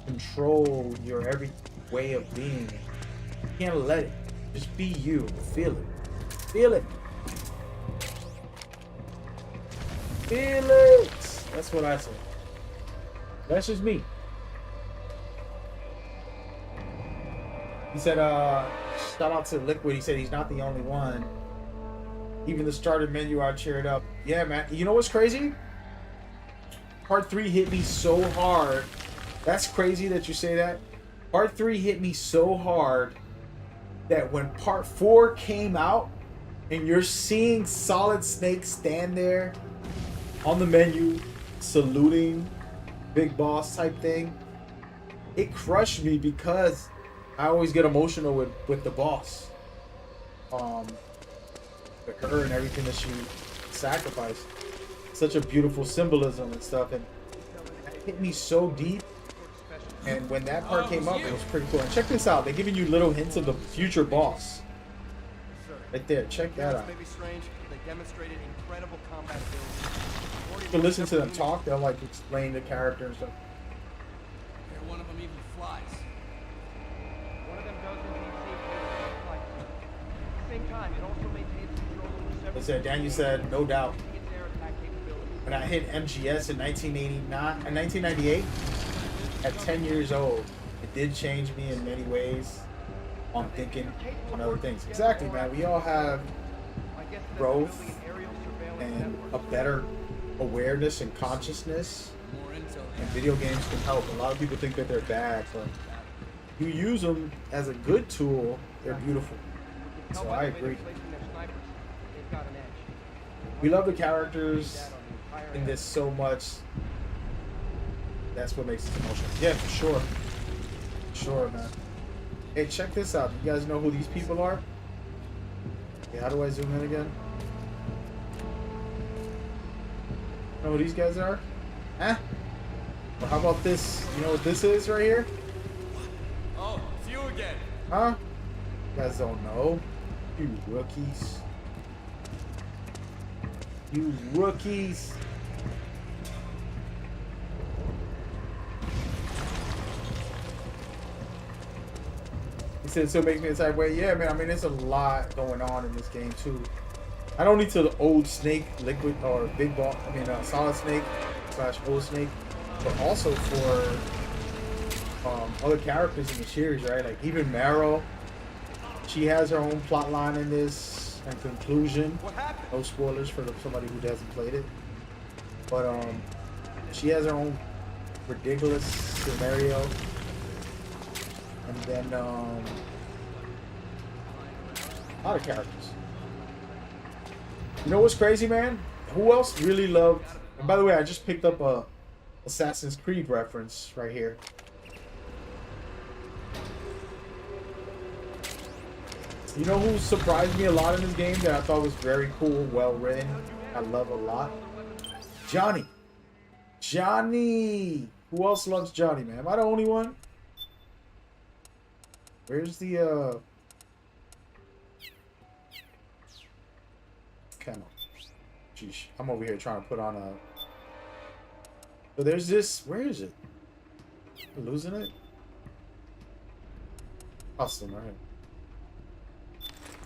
A: control your every way of being. You can't let it. Just be you. Feel it. Feel it. Feel it. That's what I say. That's just me. He said, shout out to Liquid. He said he's not the only one. Even the starter menu are cheered up. Yeah, man. You know what's crazy? Part 3 hit me so hard. That's crazy that you say that. Part 3 hit me so hard that when Part 4 came out and you're seeing Solid Snake stand there on the menu saluting Big Boss type thing, it crushed me because I always get emotional with the boss. With her and everything that she sacrificed. Such a beautiful symbolism and stuff, and it hit me so deep. And when that part came up, it was pretty cool. And check this out, they're giving you little hints of the future boss. Right there, check that out.
H: May be strange, but they demonstrated incredible combat ability.
A: You can listen to them talk, they'll like explain the character and stuff.
H: Here, one of them even flies. One of them goes into deep flight. At the same time, it also maintains control over several.
A: They said, Daniel said, no doubt.
H: Its air attack capability.
A: When I hit MGS in 1998, at 10 years old, it did change me in many ways on thinking on other things. Exactly, man. We all have growth and a better awareness and consciousness.
H: More intel.
A: And video games can help. A lot of people think that they're bad, but you use them as a good tool, they're beautiful. So I agree.
H: They've got an edge.
A: We love the characters in this so much. That's what makes it emotional. Yeah, for sure. For sure, man. Hey, check this out. You guys know who these people are? Okay, how do I zoom in again? Know who these guys are? Huh? Well, how about this? You know what this is right here?
H: Oh, it's you again.
A: Huh? You guys don't know. You rookies. You rookies. He said, so it makes me the type way. Yeah, man. I mean, there's a lot going on in this game, too. I don't need to old Snake, Liquid, or Big Ball. I mean, Solid Snake / Old Snake. But also for other characters in the series, right? Like, even Marrow. She has her own plot line in this and conclusion. No spoilers for somebody who hasn't played it. But she has her own ridiculous scenario. And then a lot of characters. You know what's crazy, man? Who else really loved? And by the way, I just picked up a Assassin's Creed reference right here. You know who surprised me a lot in this game that I thought was very cool, well written, I love a lot? Johnny. Johnny. Who else loves Johnny, man? Am I the only one? Where's the kind of, geez, I'm over here trying to put on a. So there's this. Where is it? I'm losing it. Awesome, right?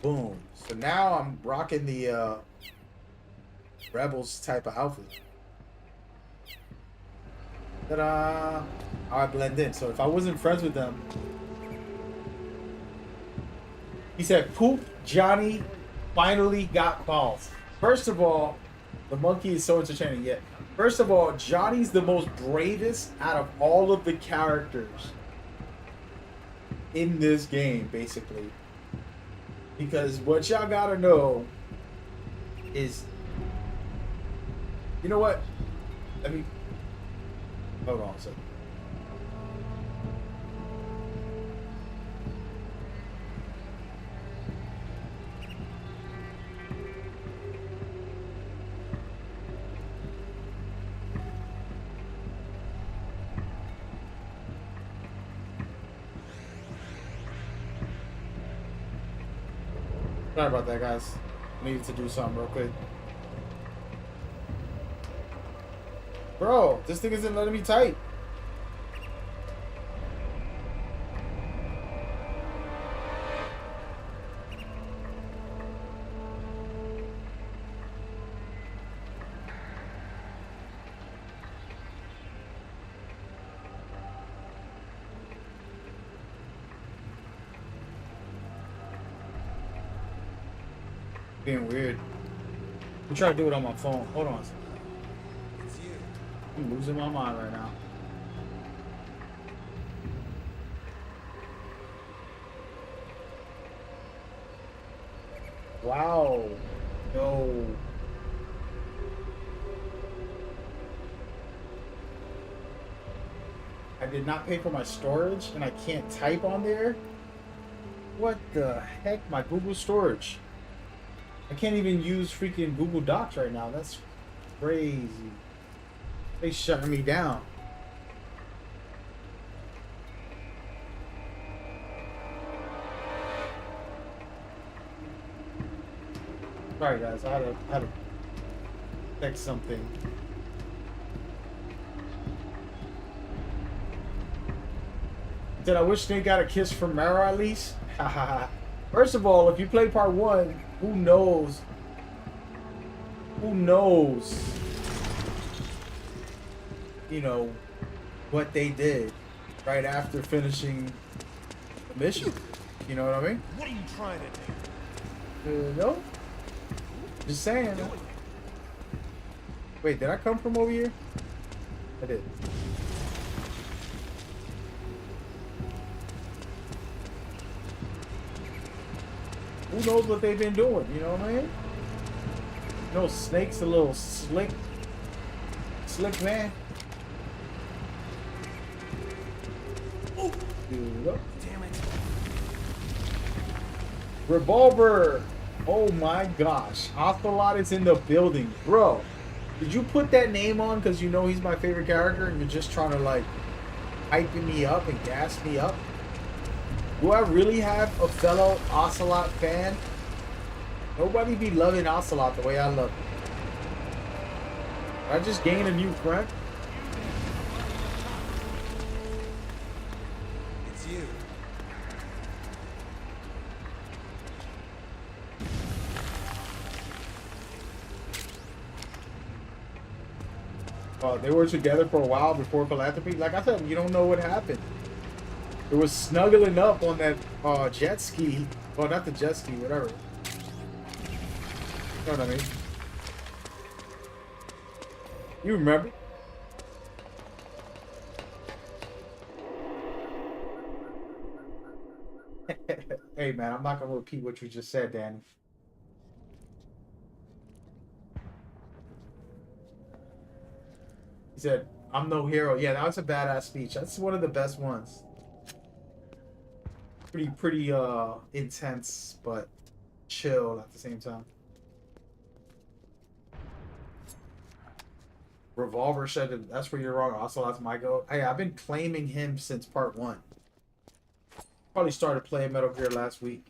A: Boom. So now I'm rocking the Rebels type of outfit. Ta-da! How I blend in. So if I wasn't friends with them, he said, "Poop, Johnny finally got balls." First of all, the monkey is so entertaining. Yet, first of all, Johnny's the most bravest out of all of the characters in this game, basically. Because what y'all gotta know is, you know what? Let me hold on a second. Sorry about that, guys. I needed to do something real quick. Bro, this thing isn't letting me type. Being weird. I'm trying to do it on my phone. Hold on a second.
H: It's you.
A: I'm losing my mind right now. Wow. No. I did not pay for my storage and I can't type on there? What the heck? My Google storage. I can't even use freaking Google Docs right now. That's crazy. They shutting me down. Sorry guys, I had to text something. Did I wish they got a kiss from Mara at least? First of all, if you play part 1, who knows? Who knows? You know, what they did right after finishing the mission. You know what I mean?
H: What are you trying to do?
A: No? Just saying. Wait, did I come from over here? I did. Who knows what they've been doing, you know what I mean? You know, Snake's a little slick man. Oh, dude,
D: Damn it.
A: Revolver. Oh my gosh. Ocelot is in the building. Bro, did you put that name on because you know he's my favorite character and you're just trying to like hype me up and gas me up? Do I really have a fellow Ocelot fan? Nobody be loving Ocelot the way I love him. Did I just gain a new friend?
D: It's you.
A: They were together for a while before Philanthropy. Like I said, you don't know what happened. It was snuggling up on that jet ski. Well, not the jet ski, whatever. You know what I mean? You remember? Hey man, I'm not gonna repeat what you just said, Danny. He said, "I'm no hero." Yeah, that was a badass speech. That's one of the best ones. Pretty intense, but chill at the same time. Revolver said that's where you're wrong. Ocelot's my goat. Hey, I've been claiming him since part 1. Probably started playing Metal Gear last week.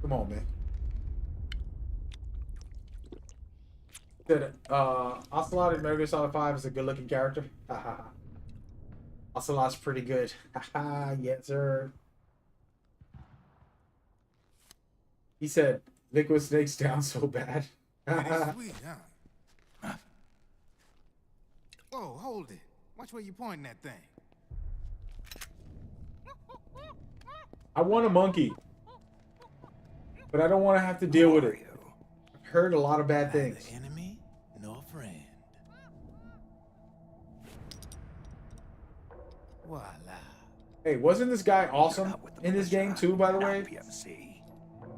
A: Come on, man. Said Ocelot in Metal Gear Solid 5 is a good looking character. Ocelot's pretty good. Yes, sir. He said, Liquid Snake's down so bad.
I: Sweet, huh? Whoa, hold it. Watch where you pointing that thing.
A: I want a monkey. But I don't want to have to deal with it. I've heard a lot of bad things.
I: Neither enemy nor friend. Voila.
A: Hey, wasn't this guy awesome in this game too, by the way?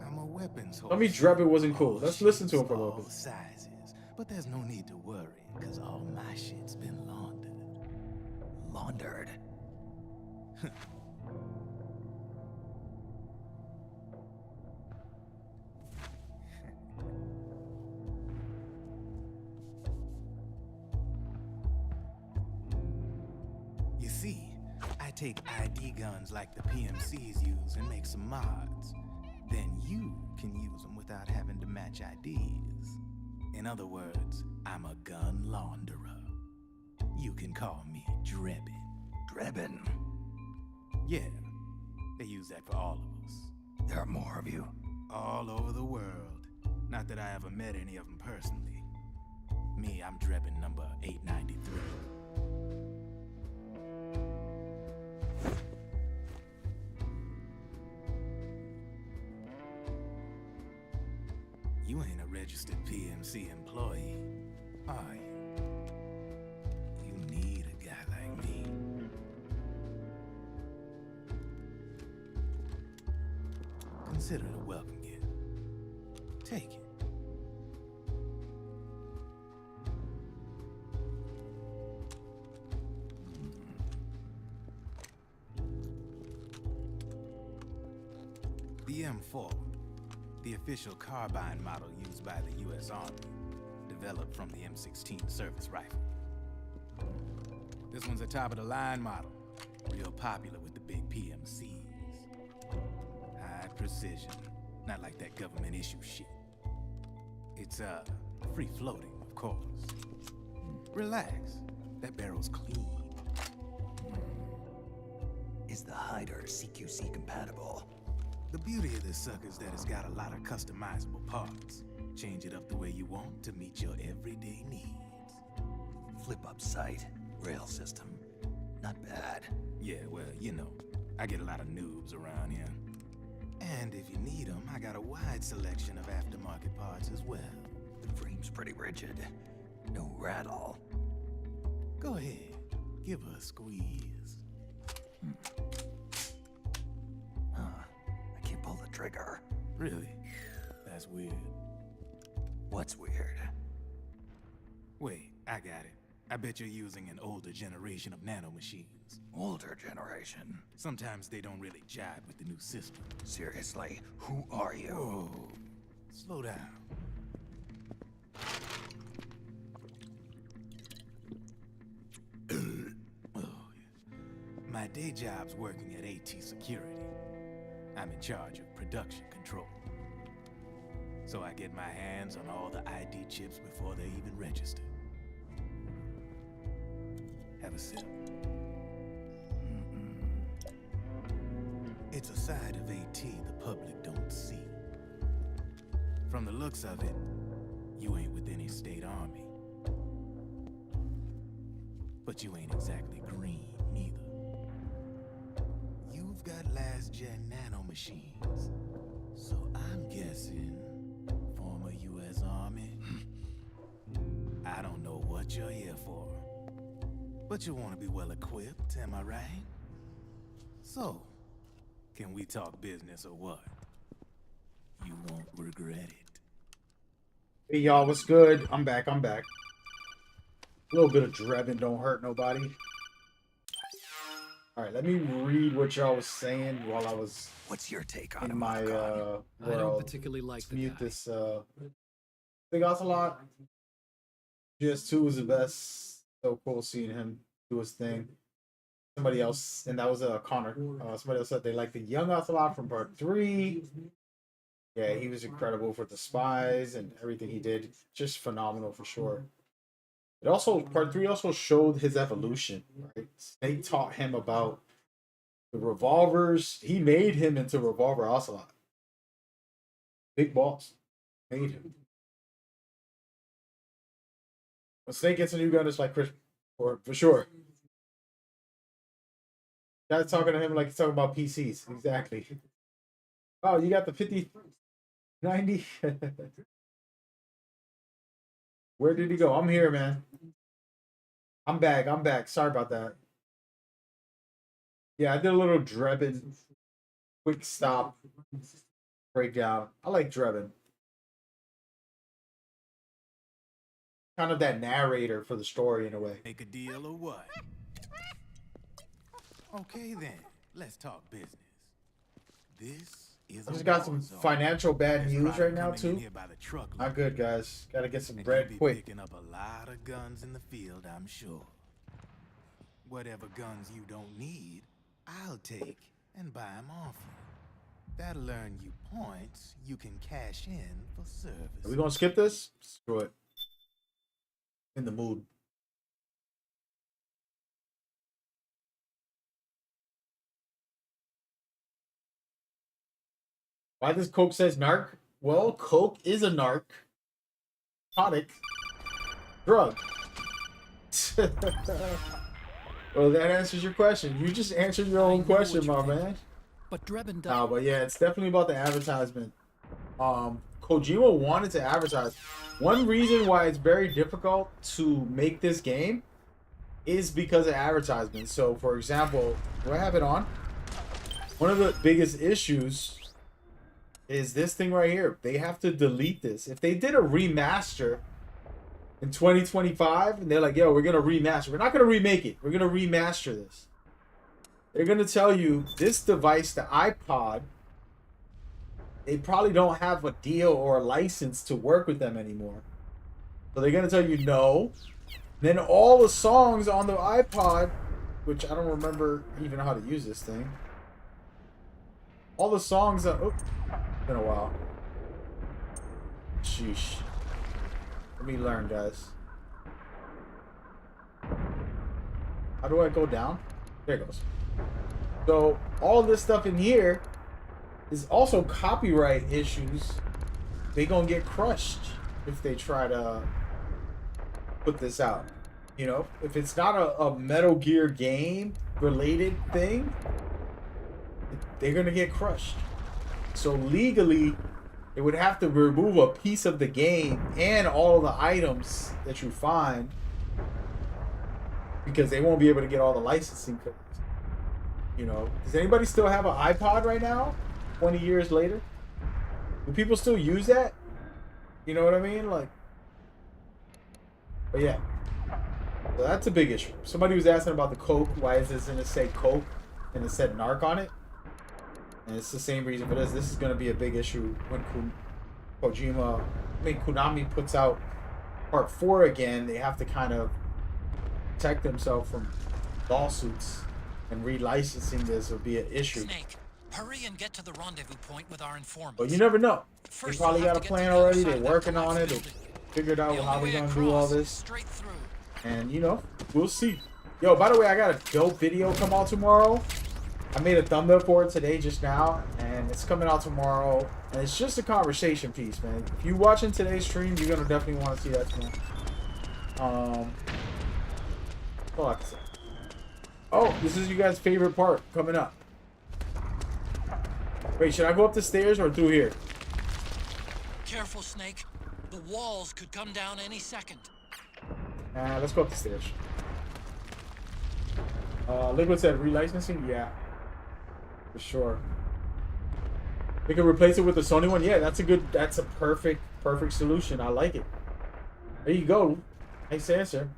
I: I'm a weapons
A: Let me drop it wasn't cool. Let's listen to him for a little bit.
I: Sizes, but there's no need to worry, because all my shit's been laundered.
D: Laundered.
I: You see, I take ID guns like the PMCs use and make some mods. Then you can use them without having to match IDs. In other words, I'm a gun launderer. You can call me Drebin.
D: Drebin.
I: Yeah, they use that for all of us.
D: There are more of you.
I: All over the world. Not that I ever met any of them personally. Me, I'm Drebin number 893. You ain't a registered PMC employee, are you? You need a guy like me. Consider it a welcome gift. Take it. The M4, the official carbine model used by the U.S. Army, developed from the M16 service rifle. This one's a top-of-the-line model, real popular with the big PMCs. High precision, not like that government issue shit. It's, free-floating, of course. Relax, that barrel's clean.
D: Is the hider CQC compatible?
I: The beauty of this sucker is that it's got a lot of customizable parts. Change it up the way you want to meet your everyday needs.
D: Flip-up sight, rail system. Not bad.
I: Yeah, well, you know, I get a lot of noobs around here. And if you need them, I got a wide selection of aftermarket parts as well.
D: The frame's pretty rigid. No rattle. Go ahead, give her a squeeze.
I: I can't pull the trigger.
D: Really? That's weird.
I: What's weird?
D: Wait, I got it. I bet you're using an older generation of nanomachines.
I: Older generation.
D: Sometimes they don't really jive with the new system.
I: Seriously, who are you?
D: Whoa. Slow down. Oh, yeah. My day job's working at AT Security. I'm in charge of production control. So I get my hands on all the ID chips before they even register. Have a sip. It's a side of AT the public don't see. From the looks of it, you ain't with any state army. But you ain't exactly green, neither. You've got last-gen nanomachines. So I'm guessing former U.S. Army. I don't know what you're here for. But you want to be well-equipped, am I right? So, can we talk business or what? You won't regret it.
A: Hey y'all, what's good? I'm back. A little bit of Drebin don't hurt nobody. All right, let me read what y'all was saying while I was
I: What's your take on
A: in
I: him,
A: my
I: Marcon?
E: I don't
A: world.
E: particularly like
A: Let's
E: the
A: mute
E: guy.
A: this Big Ocelot. GS2 was the best. So cool seeing him do his thing. Somebody else, and that was Connor. Somebody else said they liked the young Ocelot from part 3. Yeah, he was incredible for the spies and everything he did. Just phenomenal for sure. It also, part 3 also showed his evolution, right? They taught him about the revolvers. He made him into Revolver Ocelot. Big boss. Made him. When Snake gets a new gun, it's like Chris, for sure. Guy's talking to him like he's talking about PCs. Exactly. Oh, you got the 5090? Where did he go? I'm here, man. I'm back. Sorry about that. Yeah, I did a little Drebin quick stop breakdown. I like Drebin. Kind of that narrator for the story in a way.
D: Make a deal or what? Okay then, let's talk business. This is
A: I just got some financial bad news right now too. Not good, guys. Gotta get some bread quick.
D: Picking up a lot of guns in the field, I'm sure. Whatever guns you don't need, I'll take and buy them off you. That'll earn you points you can cash in for service.
A: Are we gonna skip this? Screw it. In the mood. Why does Coke says narc? Well, Coke is a narcotic drug. Well, that answers your question. You just answered your own question, my man.
E: But Drebin does.
A: No, but yeah, it's definitely about the advertisement. Kojima wanted to advertise. One reason why it's very difficult to make this game is because of advertisements. So, for example, do I have it on? One of the biggest issues is this thing right here. They have to delete this. If they did a remaster in 2025 and they're like, yo, we're going to remaster. We're not going to remake it. We're going to remaster this. They're going to tell you this device, the iPod, they probably don't have a deal or a license to work with them anymore. So they're going to tell you no. Then all the songs on the iPod, which I don't remember even how to use this thing. All the songs that... Oh, it's been a while. Sheesh. Let me learn, guys. How do I go down? There it goes. So, all this stuff in here is also copyright issues. They gonna get crushed if they try to put this out. You know, if it's not a Metal Gear game related thing, they're gonna get crushed. So legally, It would have to remove a piece of the game and all the items that you find, because they won't be able to get all the licensing codes. You know, does anybody still have an iPod right now? 20 years later, do people still use that? You know what I mean? Like, but yeah, so that's a big issue. Somebody was asking about the Coke. Why is this gonna say Coke and it said Narc on it? And it's the same reason for this. This is gonna be a big issue when Konami puts out Part 4 again. They have to kind of protect themselves from lawsuits, and relicensing this will be an issue.
J: Snake, hurry and get to the rendezvous point with our informants.
A: But you never know. They
J: First,
A: probably
J: you'll
A: got
J: have
A: a
J: to get
A: plan
J: to the
A: already.
J: other
A: They're
J: side of that
A: working on it.
J: collapsed
A: They
J: building.
A: figured out
J: The
A: how
J: only
A: they're
J: way
A: gonna do all
J: across,
A: this.
J: straight through.
A: And you know, we'll see. Yo, by the way, I got a dope video come out tomorrow. I made a thumbnail for it today just now, and it's coming out tomorrow. And it's just a conversation piece, man. If you watching today's stream, you're gonna definitely want to see that tomorrow. That's all I can say. Oh, this is you guys' favorite part coming up. Wait, should I go up the stairs or through here?
J: Careful, Snake. The walls could come down any second.
A: Let's go up the stairs. Liquid said relicensing? Yeah. For sure. We can replace it with the Sony one? Yeah, that's a perfect solution. I like it. There you go. Nice answer.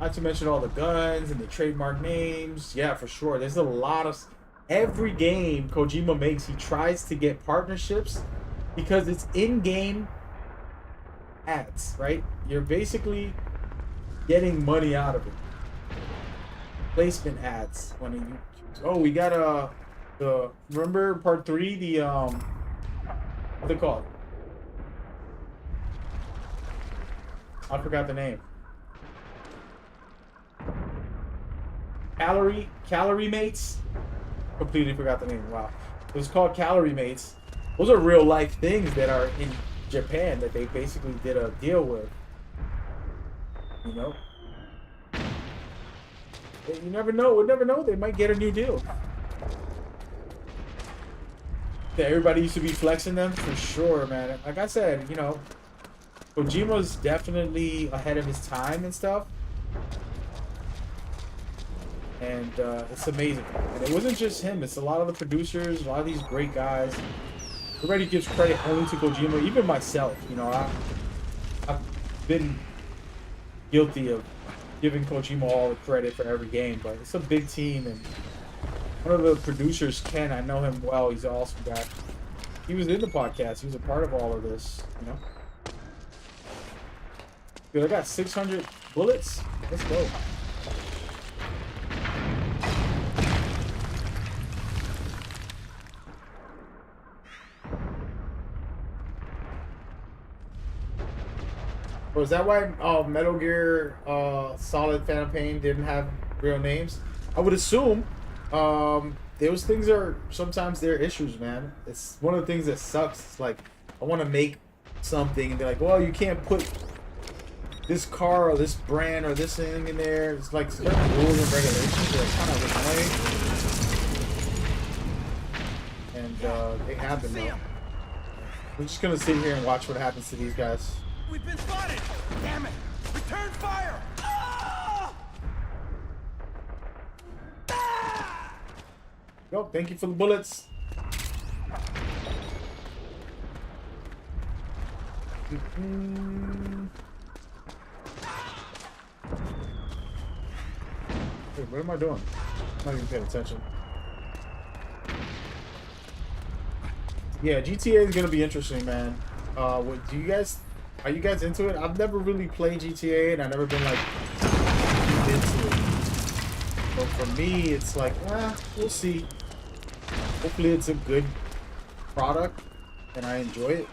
A: Not to mention all the guns and the trademark names. Yeah, for sure. There's a lot of... Every game Kojima makes, he tries to get partnerships because it's in-game ads, right? You're basically getting money out of it. Placement ads when you... Oh, we got remember part 3, the what they call it? I forgot the name. Calorie Mates? Completely forgot the name. Wow. It was called Calorie Mates. Those are real life things that are in Japan that they basically did a deal with. You know? You never know. We'll never know. They might get a new deal. Yeah, everybody used to be flexing them for sure, man. Like I said, you know, Kojima's definitely ahead of his time and stuff. And it's amazing. And it wasn't just him. It's a lot of the producers, a lot of these great guys. Everybody gives credit only to Kojima, even myself. You know, I've been guilty of giving Kojima all the credit for every game, but it's a big team. And one of the producers, Ken, I know him well. He's an awesome guy. He was in the podcast. He was a part of all of this, you know. Dude, I got 600 bullets. Let's go. Was that why Metal Gear Solid Phantom Pain didn't have real names? I would assume. Those things are sometimes their issues, man. It's one of the things that sucks. It's like, I want to make something and they're like, well, you can't put this car or this brand or this thing in there. It's like certain rules and regulations that are kind of annoying. And they happen though. We're just gonna sit here and watch what happens to these guys.
H: We've been spotted! Damn it! Return fire! Ah! Ah!
A: Yo, thank you for the bullets. Hey, what am I doing? I'm not even paying attention. Yeah, GTA is gonna be interesting, man. Are you guys into it? I've never really played GTA, and I've never been like into it. But for me, it's like, we'll see. Hopefully, it's a good product, and I enjoy it.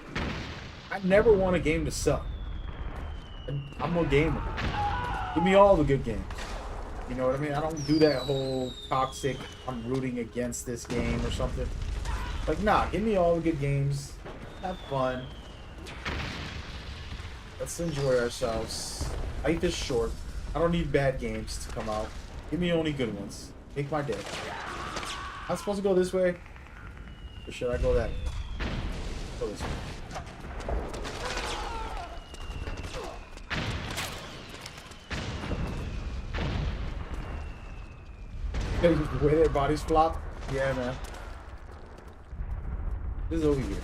A: I never want a game to suck. I'm a gamer. Give me all the good games. You know what I mean? I don't do that whole toxic, I'm rooting against this game or something. Like, nah, give me all the good games. Have fun. Let's enjoy ourselves. Life is short. I don't need bad games to come out. Give me only good ones. Make my day. I'm supposed to go this way? Or should I go that way? Go this way. The way their bodies flop? Yeah, man. This is over here.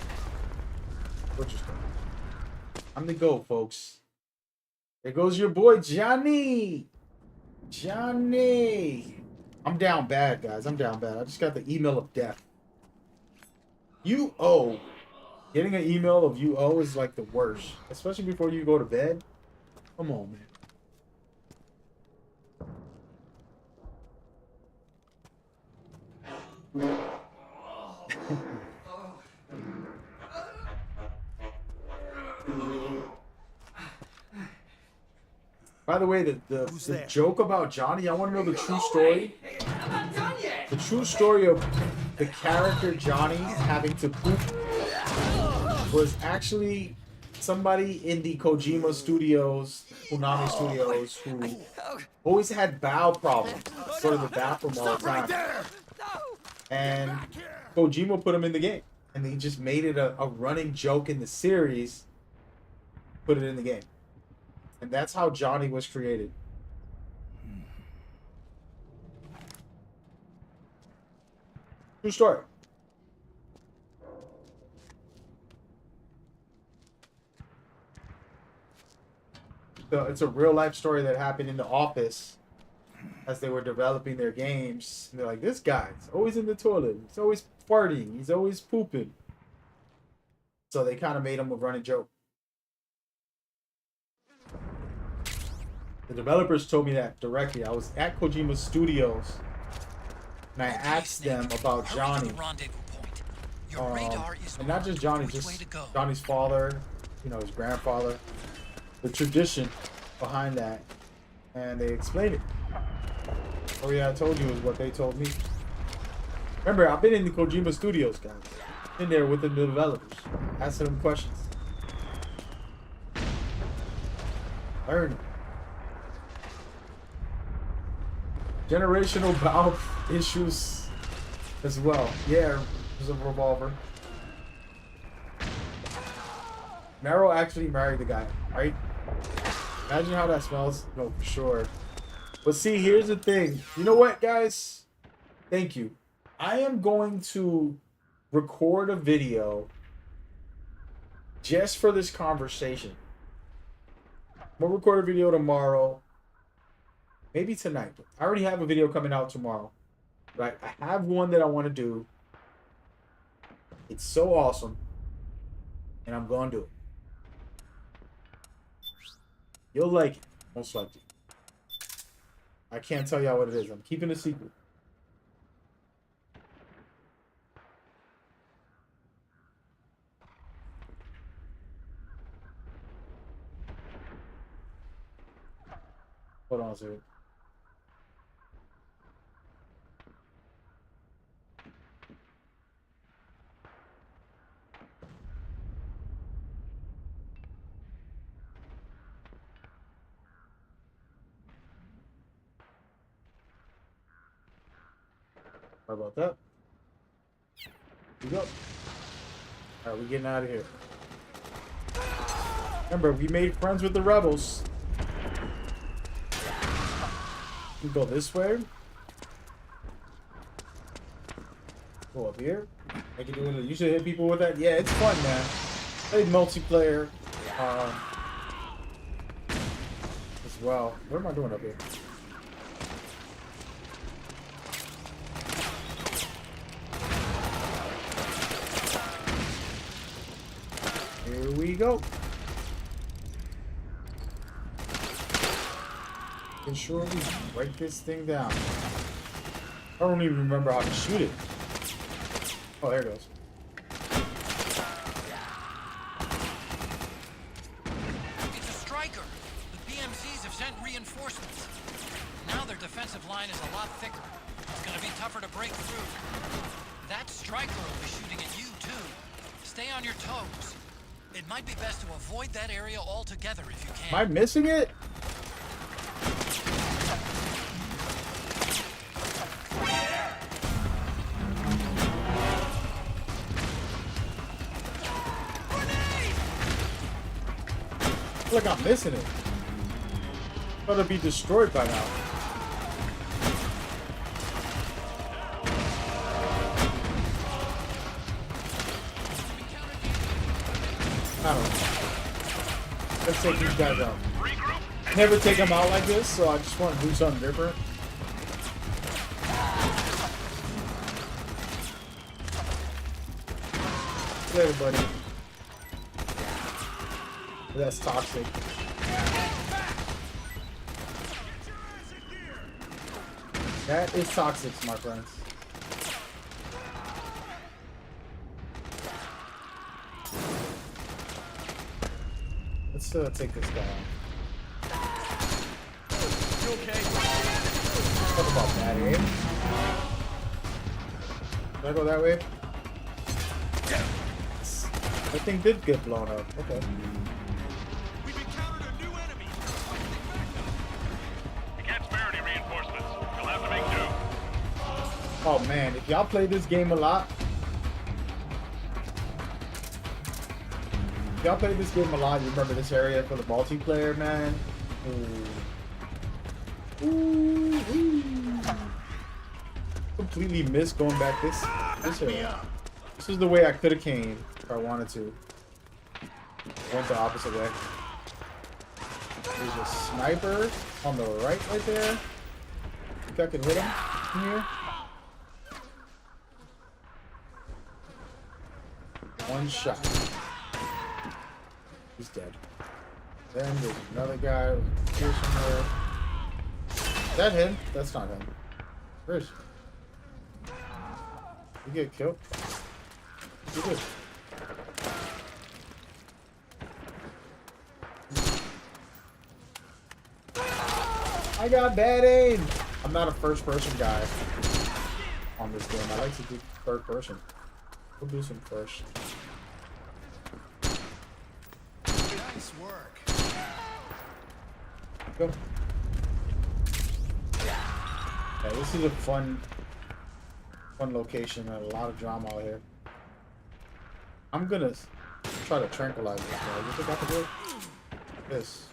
A: We're just going. I'm the go, folks. There goes your boy, Johnny! Johnny! I'm down bad, guys. I'm down bad. I just got the email of death. UO. Getting an email of UO is like the worst. Especially before you go to bed. Come on, man. By the way, the joke about Johnny, I want to know the true story. The true story of the character Johnny having to poop was actually somebody in the Kojima Studios, Konami Studios, who always had bowel problems. Go to the bathroom all the time. And Kojima put him in the game. And he just made it a running joke in the series. Put it in the game. And that's how Johnny was created. True story. So it's a real life story that happened in the office as they were developing their games. And they're like, this guy's always in the toilet. He's always farting. He's always pooping. So they kind of made him a running joke. The developers told me that directly. I was at Kojima Studios and I asked them about Johnny. And not just Johnny, just Johnny's father, you know, his grandfather, the tradition behind that. And they explained it. Oh yeah, I told you is what they told me. Remember, I've been in the Kojima Studios, guys. In there with the developers, asking them questions. Learning. Generational bowel issues as well. Yeah, there's a revolver. Meryl actually married the guy, right? Imagine how that smells. No, for sure. But see, here's the thing. You know what, guys? Thank you. I am going to record a video just for this conversation. I'm going to record a video tomorrow. Maybe tonight. I already have a video coming out tomorrow. Right? I have one that I want to do. It's so awesome. And I'm going to do it. You'll like it. Most likely. I can't tell y'all what it is. I'm keeping a secret. Hold on a second. Sorry about that. Here we go. Alright, we're getting out of here. Remember, we made friends with the rebels. We go this way. Go up here. I can do it. You should hit people with that. Yeah, it's fun, man. Play multiplayer as well. What am I doing up here? Here we go. And sure we break this thing down. I don't even remember how to shoot it. Oh, there it goes.
J: It's a striker. The PMCs have sent reinforcements. Now their defensive line is a lot thicker. It's gonna be tougher to break through. That striker will be shooting at you too. Stay on your toes. It might be best to avoid that area altogether if you can.
A: Am I missing it? feel like I'm missing it. Thought it'd be destroyed by now. I don't know. Let's take these guys out. Never take them out like this, so I just want to do something different. Hey, buddy. That's toxic. That is toxic, my friends. Let's take this guy out.
H: You okay?
A: Talk about that, eh? Did I go that way? That thing did get blown up. Okay.
H: We've encountered a new enemy.
K: You can't spare any reinforcements. You'll have to make do.
A: Oh man, if y'all play this game a lot, you remember this area for the multiplayer, man. Ooh. Completely missed going back this area. This is the way I could have came if I wanted to. Went the opposite way. There's a sniper on the right there. Think I can hit him from here? One shot. He's dead. Then there's another guy here somewhere. Is that him? That's not him. Where is he? You get killed? You did. I got bad aim! I'm not a first person guy on this game. I like to do third person. We'll do some first.
H: Nice work.
A: Go. Yeah, this is a fun location and a lot of drama out here. I'm gonna try to tranquilize this guy. You think I can do it? This.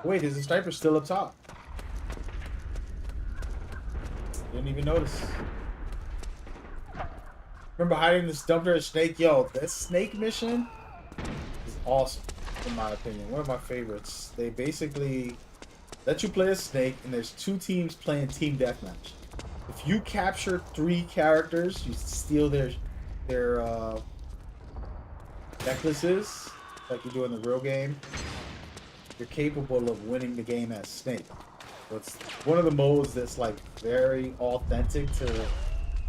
A: Wait, is the sniper still up top? Didn't even notice. Remember hiding this dumpster snake? Yo, that snake mission is awesome, in my opinion. One of my favorites. They basically let you play a snake, and there's two teams playing team deathmatch. If you capture 3 characters, you steal their necklaces, like you do in the real game, you're capable of winning the game as Snake. So it's one of the modes that's like very authentic to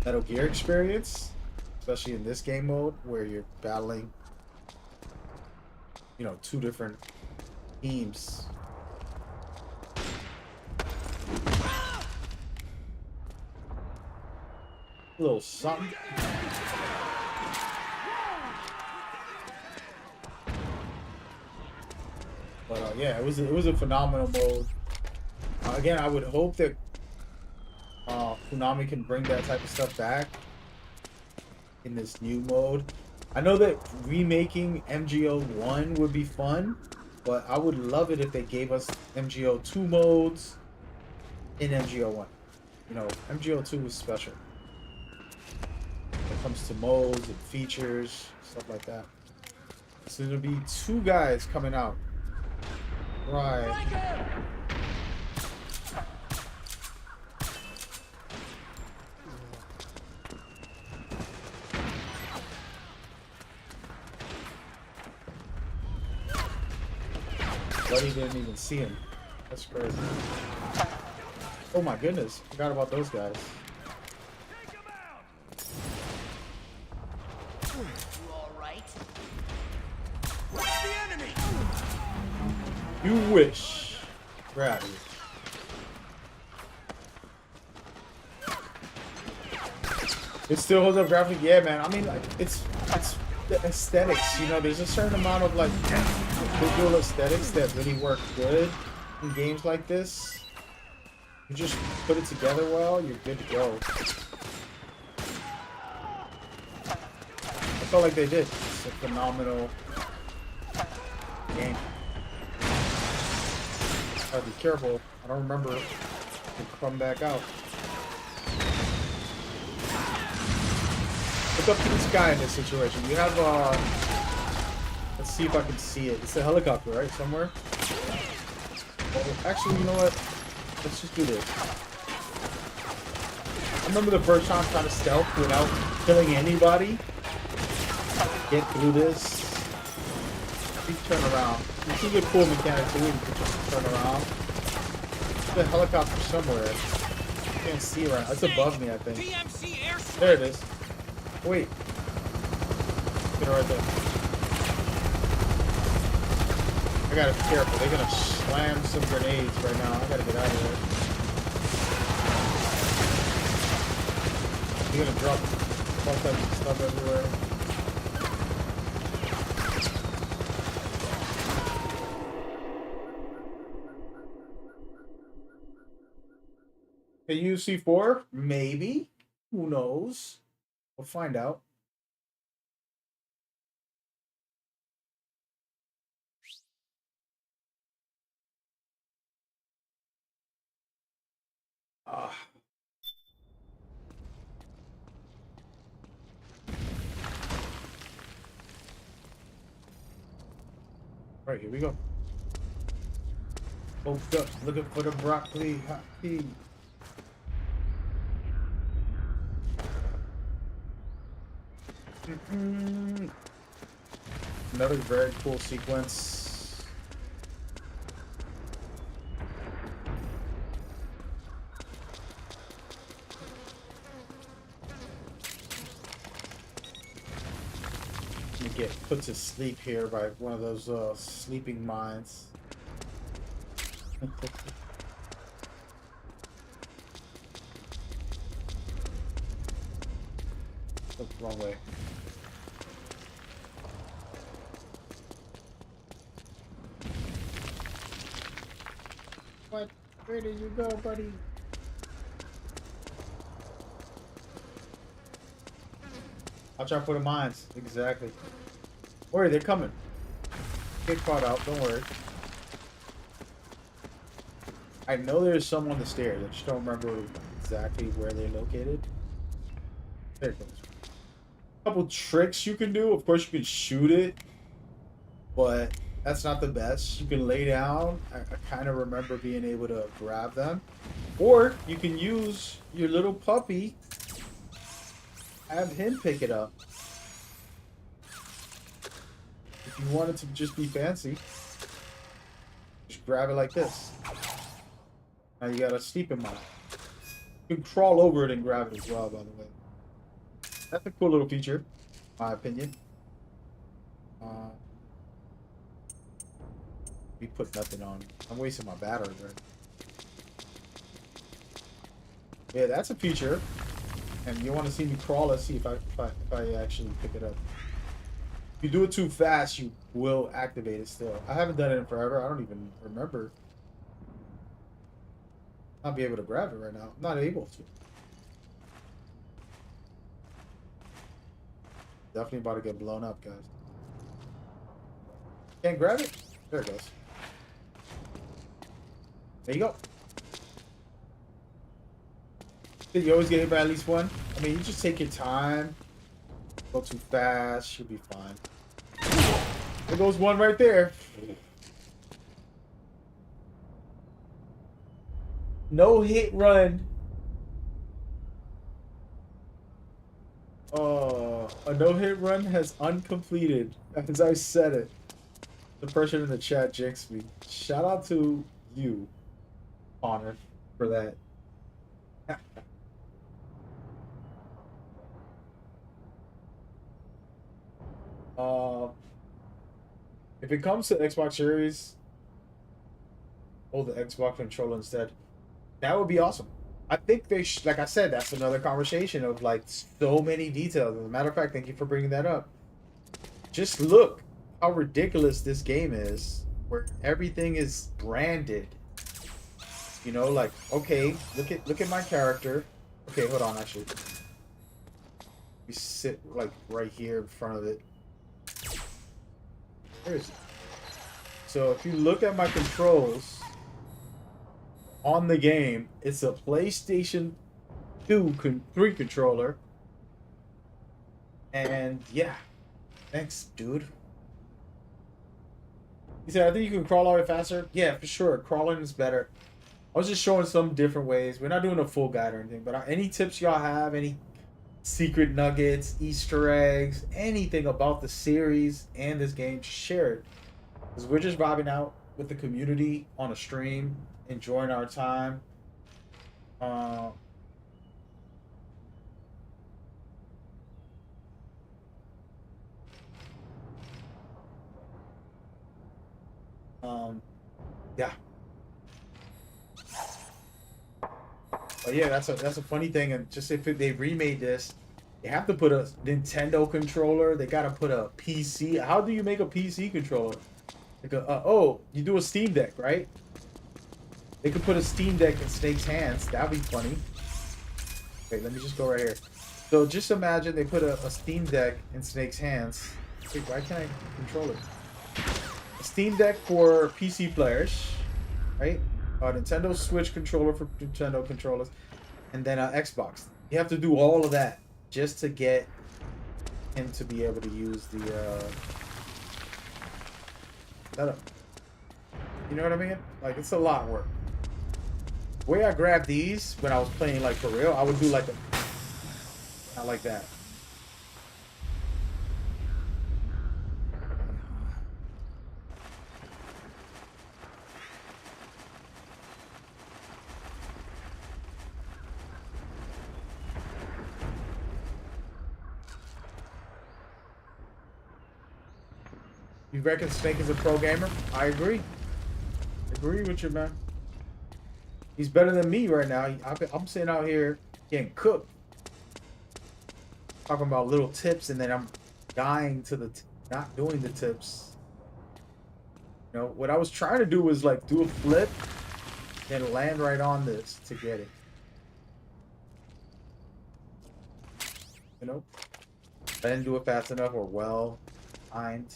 A: Metal Gear experience, especially in this game mode where you're battling, you know, 2 different teams. A little something. But yeah, it was a phenomenal mode. Again, I would hope that Konami can bring that type of stuff back in this new mode. I know that remaking MGO1 would be fun, but I would love it if they gave us MGO2 modes in MGO1. You know, MGO2 was special when it comes to modes and features, stuff like that. So there'll be 2 guys coming out. Right. Buddy didn't even see him. That's crazy. Oh my goodness. Forgot about those guys.
H: You all right? What's the enemy?
A: You wish. Grab it. It still holds up graphic. Yeah, man. I mean, like, it's the aesthetics. You know, there's a certain amount of like visual aesthetics that really work good in games like this. You just put it together well, you're good to go. I felt like they did. It's a phenomenal game. Gotta be careful. I don't remember to come back out. Look up to the sky in this situation. You have let's see if I can see it. It's a helicopter, right? Somewhere. Well, actually, you know what? Let's just do this. I remember the first time trying to stealth without killing anybody. Get through this. Please turn around. You see the cool mechanic too. You can just turn around. There's a helicopter somewhere. I can't see it right now. It's above me, I think. There it is. Wait. Get it right there. I gotta be careful. They're gonna slam some grenades right now. I gotta get out of there. They're gonna drop all types of stuff everywhere. Can you use C4? Maybe. Who knows? We'll find out. Right, here we go. Oh, God, looking for the broccoli hot tea. Another very cool sequence. You get put to sleep here by one of those sleeping mines. Look, wrong way. What? Where did you go, buddy? I'll try to put in mines. Exactly. Worry, they're coming. Get caught out. Don't worry. I know there's some on the stairs. I just don't remember exactly where they're located. There it goes. A couple tricks you can do. Of course, you can shoot it, but that's not the best. You can lay down. I kind of remember being able to grab them. Or you can use your little puppy. Have him pick it up. If you wanted to just be fancy, just grab it like this. Now you got a sleeping mine. You can crawl over it and grab it as well, by the way. That's a cool little feature, in my opinion. We put nothing on. I'm wasting my battery, right? Yeah, that's a feature. And you want to see me crawl? Let's see if I actually pick it up. If you do it too fast, you will activate it still. I haven't done it in forever. I don't even remember. I'll be able to grab it right now. I'm not able to. Definitely about to get blown up, guys. Can't grab it? There it goes. There you go. Did you always get hit by at least one? I mean, you just take your time. Go too fast, you'll be fine. There goes one right there. No hit run. A no hit run has uncompleted. As I said it. The person in the chat jinxed me. Shout out to you, Connor, for that. If it comes to Xbox Series, hold the Xbox controller instead. That would be awesome. I think they like I said, that's another conversation of like so many details. As a matter of fact, thank you for bringing that up. Just look how ridiculous this game is, where everything is branded. You know, like, okay, look at my character. Okay, hold on, actually. We sit like right here in front of it. Where is it? So if you look at my controls on the game, it's a PlayStation 3 controller. And yeah, thanks, dude. He said, I think you can crawl all the way faster. Yeah, for sure. Crawling is better. I was just showing some different ways. We're not doing a full guide or anything, but any tips y'all have, any secret nuggets, Easter eggs, anything about the series and this game, just share it. Because we're just vibing out with the community on a stream, enjoying our time. Yeah. But yeah, that's a funny thing, and just if they remade this, they have to put a Nintendo controller. They gotta put a PC. How do you make a PC controller? Like oh, you do a Steam Deck, right? They could put a Steam Deck in Snake's hands. That'd be funny. Wait, let me just go right here. So just imagine they put a Steam Deck in Snake's hands. Wait, why can't I control it? A Steam Deck for PC players, right? A Nintendo Switch controller for Nintendo controllers, and then an Xbox. You have to do all of that just to get him to be able to use the setup. You know what I mean? Like, it's a lot of work. The way I grabbed these when I was playing, like, for real, I would do like a... Not like that. You reckon Snake is a pro gamer? I agree. Agree with you, man. He's better than me right now. I'm sitting out here getting cooked. Talking about little tips, and then I'm dying to the not doing the tips. You know, what I was trying to do was like do a flip and land right on this to get it. You know? I didn't do it fast enough or well timed.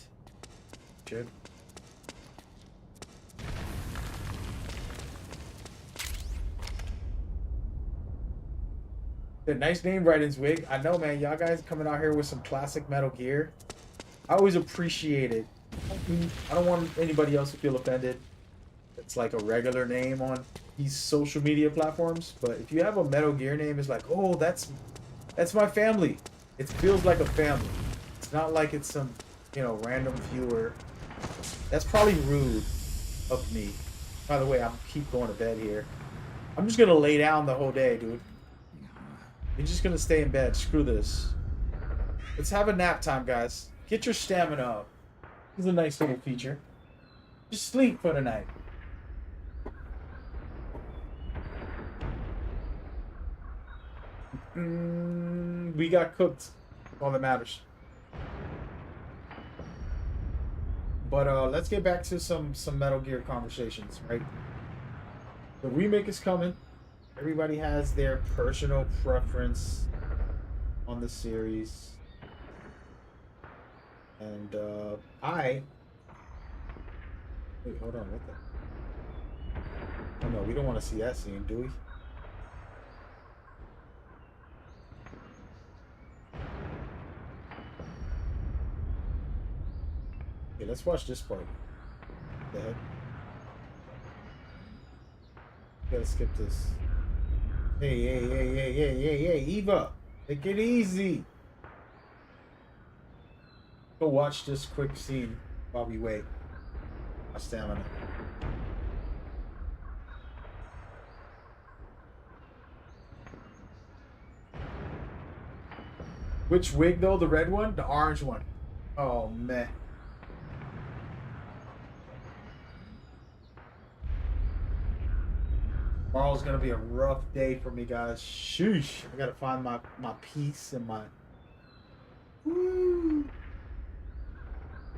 A: Should. The nice name, Raiden's Wig. I know, man. Y'all guys coming out here with some classic Metal Gear. I always appreciate it. I don't want anybody else to feel offended. It's like a regular name on these social media platforms. But if you have a Metal Gear name, it's like, oh, that's my family. It feels like a family. It's not like it's some, you know, random viewer. That's probably rude of me. By the way, I'm keep going to bed here. I'm just gonna lay down the whole day, dude. You're just gonna stay in bed. Screw this. Let's have a nap time, guys. Get your stamina up. This is a nice little feature. Just sleep for the night. We got cooked. All that matters. But let's get back to some Metal Gear conversations, right? The remake is coming. Everybody has their personal preference on the series. And wait, hold on, what the? Oh no, we don't want to see that scene, do we? Okay, let's watch this part. What the heck? Gotta skip this. Hey, Eva! Take it easy! Go watch this quick scene while we wait. My stamina. Which wig though? The red one? The orange one? Oh man. Tomorrow's gonna be a rough day for me, guys. Sheesh. I gotta find my peace and my... Woo.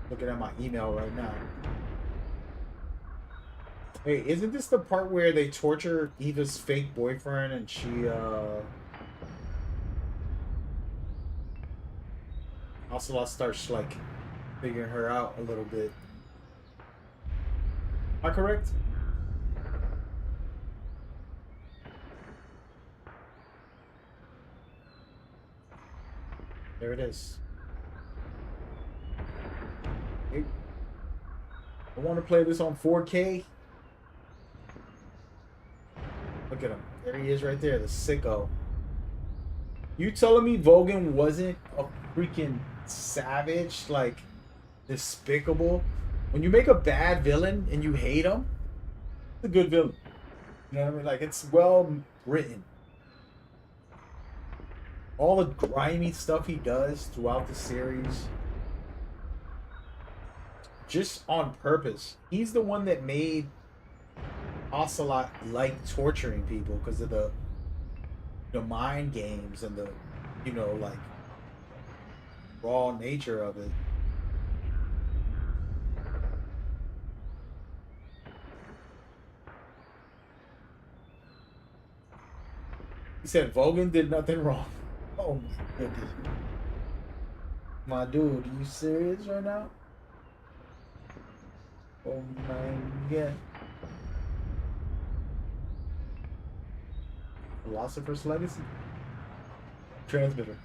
A: Looking at my email right now. Hey, isn't this the part where they torture Eva's fake boyfriend and she, Ocelot starts, like, figuring her out a little bit. Am I correct? There it is. Hey, I want to play this on 4K. Look at him. There he is right there, the sicko. You telling me Vogan wasn't a freaking savage, like despicable? When you make a bad villain and you hate him, it's a good villain. You know what I mean? Like, it's well written. All the grimy stuff he does throughout the series, just on purpose. He's the one that made Ocelot like torturing people because of the mind games and the, you know, like raw nature of it. He said Vogan did nothing wrong. Oh my goodness. My dude, are you serious right now? Oh my god. Philosopher's Legacy? Transmitter.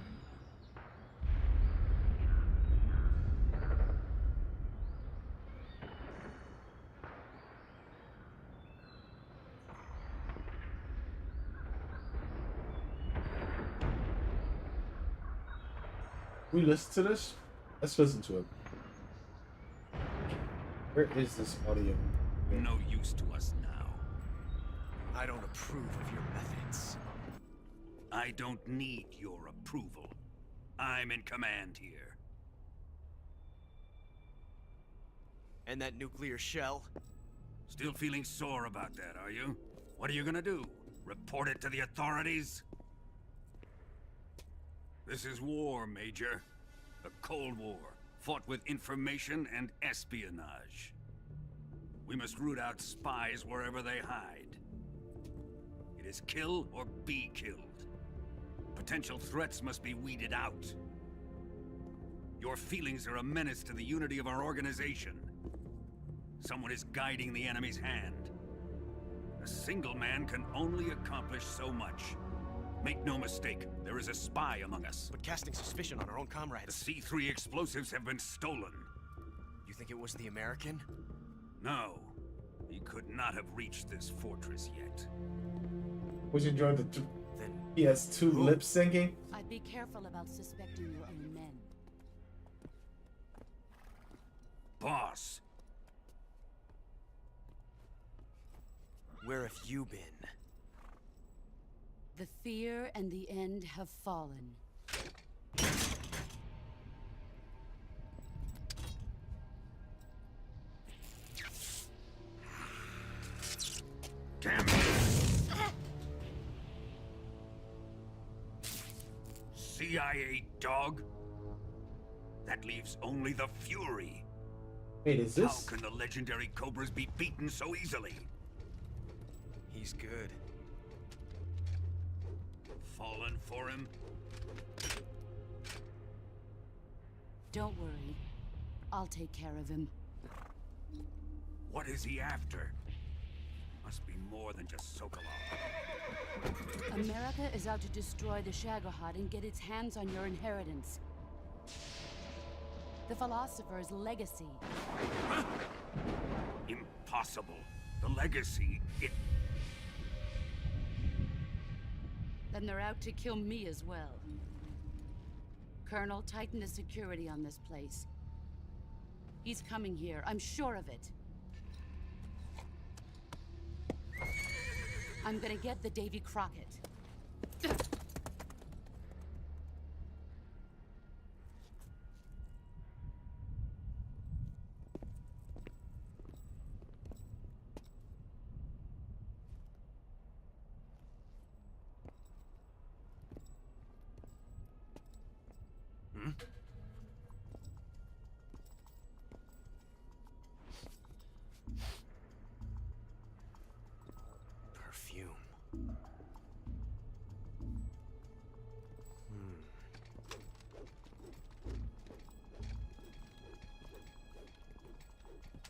A: We listen to this? Let's listen to it. Where is this audio?
D: No use to us now. I don't approve of your methods. I don't need your approval. I'm in command here.
H: And that nuclear shell?
D: Still feeling sore about that, are you? What are you gonna do? Report it to the authorities? This is war, Major. A Cold War, fought with information and espionage. We must root out spies wherever they hide. It is kill or be killed. Potential threats must be weeded out. Your feelings are a menace to the unity of our organization. Someone is guiding the enemy's hand. A single man can only accomplish so much. Make no mistake, there is a spy among us.
H: But casting suspicion on our own
D: The
H: comrades.
D: C3 explosives have been stolen.
H: You think it was the American?
D: No, he could not have reached this fortress yet.
A: Was you enjoying the
H: Then
A: PS2 lip syncing?
L: I'd be careful about suspecting your own men.
D: Boss,
H: where have you been?
L: The fear and the end have fallen.
D: damn it! CIA dog? That leaves only the Fury.
A: Wait, is
D: How
A: this?
D: can the legendary Cobras be beaten so easily?
H: He's good.
D: Fallen for him?
L: Don't worry. I'll take care of him.
D: What is he after? Must be more than just Sokolov.
L: America is out to destroy the Shagohod and get its hands on your inheritance. The Philosopher's legacy.
D: Huh? Impossible. The legacy, it...
L: Then they're out to kill me as well. Colonel, tighten the security on this place. He's coming here, I'm sure of it. I'm gonna get the Davy Crockett.
H: Perfume.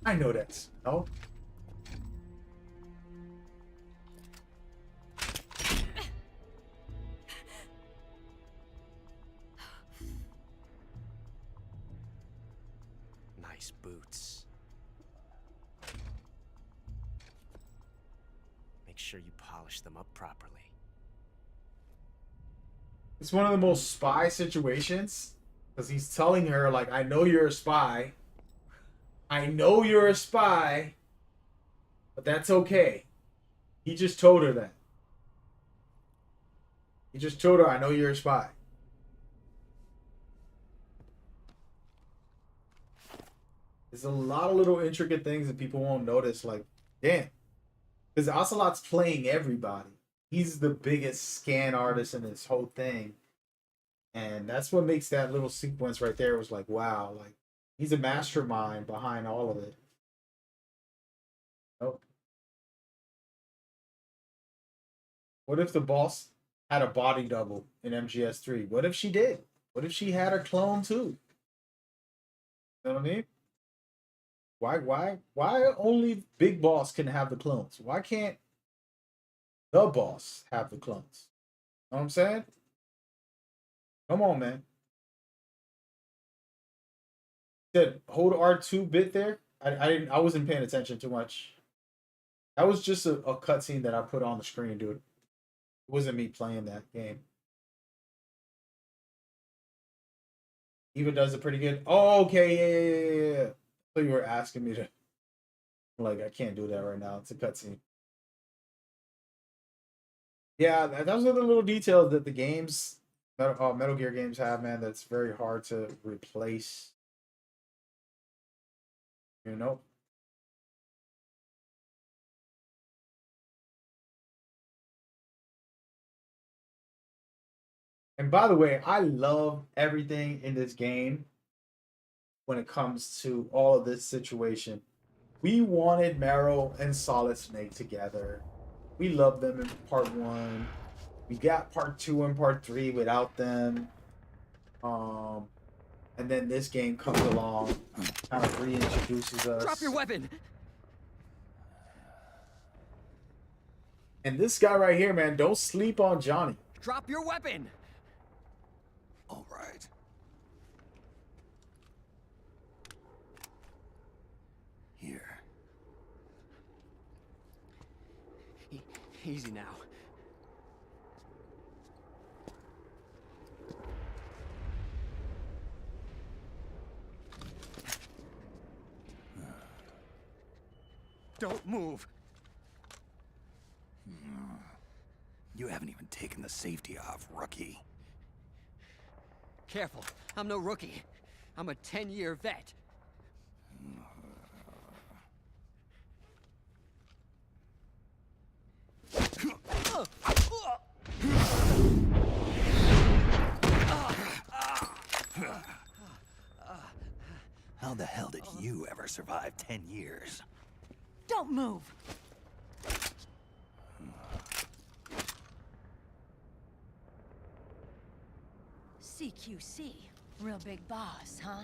A: I know that smell.
M: nice boots. Make sure you polish them up properly.
A: It's one of the most spy situations because he's telling her, like, I know you're a spy. I know you're a spy, but that's okay. He just told her that. He just told her, I know you're a spy. There's a lot of little intricate things that people won't notice. Like, damn. Because Ocelot's playing everybody. He's the biggest scan artist in this whole thing. And that's what makes that little sequence right there was like, wow. Like, he's a mastermind behind all of it. Oh. What if the boss had a body double in MGS3? What if she did? What if she had a clone too? You know what I mean? Why only Big Boss can have the clones? Why can't the boss have the clones? You know what I'm saying? Come on, man. Said hold R2 bit there. I wasn't paying attention too much. That was just a cutscene that I put on the screen, dude. It wasn't me playing that game. Eva does it pretty good. Oh, okay, yeah. So you were asking me to, like, I can't do that right now. It's a cutscene. Yeah, those are the little details that the games, Metal Gear games have, man. That's very hard to replace. You know. And by the way, I love everything in this game when it comes to all of this situation. We wanted Marrow and Solid Snake together. We loved them in part 1. We got part 2 and part 3 without them. And then this game comes along, kind of reintroduces us.
H: Drop your weapon!
A: And this guy right here, man, don't sleep on Johnny.
H: Drop your weapon!
D: All right. Here.
H: Easy now. Don't move.
D: You haven't even taken the safety off, rookie.
H: Careful, I'm no rookie. I'm a 10-year vet.
D: How the hell did you ever survive 10 years?
B: Don't move.
N: CQC, real big boss, huh?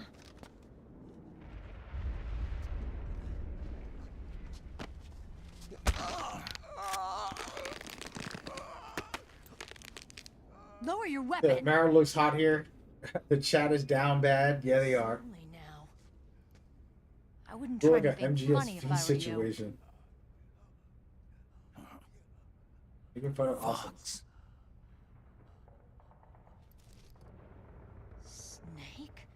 B: Lower your
A: The
B: weapon.
A: Marrow looks hot here. The chat is down bad. Yeah, they are.
N: Only now. I wouldn't
A: Feel
N: try
A: like
N: to
A: an
N: make money if I were
A: MGS3
N: you.
A: situation. Making fun of awesome.
N: Snake?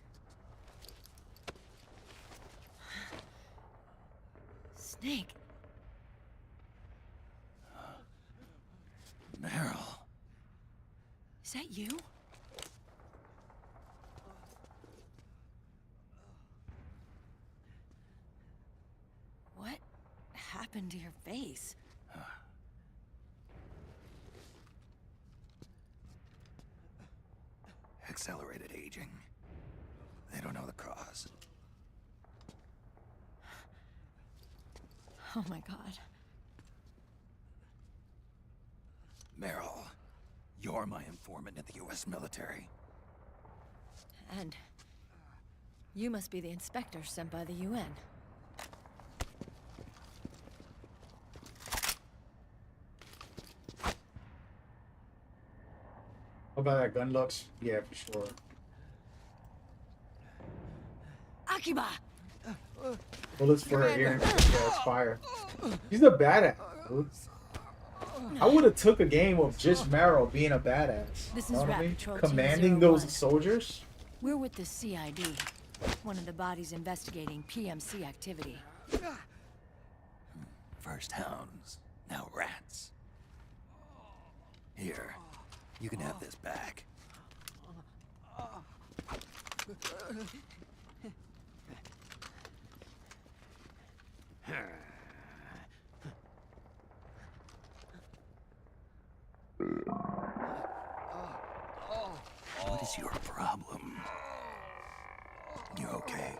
N: Snake?
D: Meryl.
N: Is that you? What happened to your face?
D: Accelerated aging. They don't know the cause.
N: Oh my god.
D: Meryl, you're my informant in the U.S. military.
N: And you must be the inspector sent by the UN.
A: How about that gun looks? Yeah, for sure.
N: Akiba!
A: Bullets for her earrings to expire. She's a badass, dude. I would have took a game of just Marrow being a badass.
N: This
A: You know
N: is
A: what I
N: Rat
A: mean?
N: Patrol
A: Commanding
N: 201.
A: those soldiers.
N: We're with the CID, one of the bodies investigating PMC activity.
D: First hounds, now rats. Here, you can have this back. What is your problem? You okay?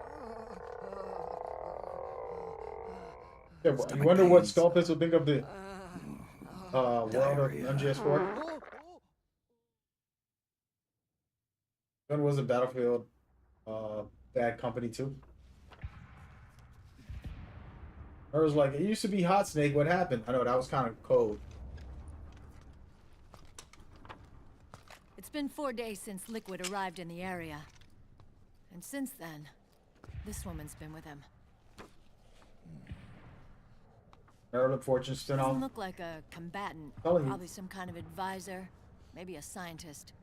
A: Yeah, you wonder what Skullfist would think of the world of MGS4. When was it Battlefield Bad Company 2? I was like, it used to be Hot Snake, what happened? I know, that was kind of cold.
N: It's been 4 days since Liquid arrived in the area. And since then, this woman's been with him.
A: Marilyn Fortune spin-off.
N: Doesn't look like a combatant.
A: Telling you.
N: Probably some kind of advisor. Maybe a scientist.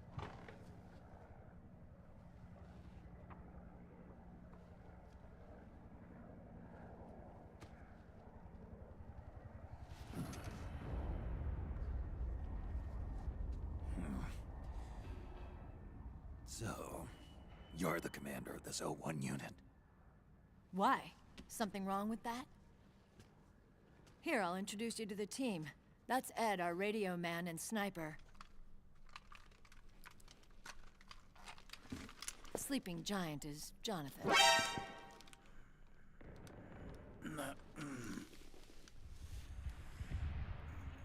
D: So, you're the commander of this O1 unit.
N: Why? Something wrong with that? Here, I'll introduce you to the team. That's Ed, our radio man and sniper. The sleeping giant is Jonathan.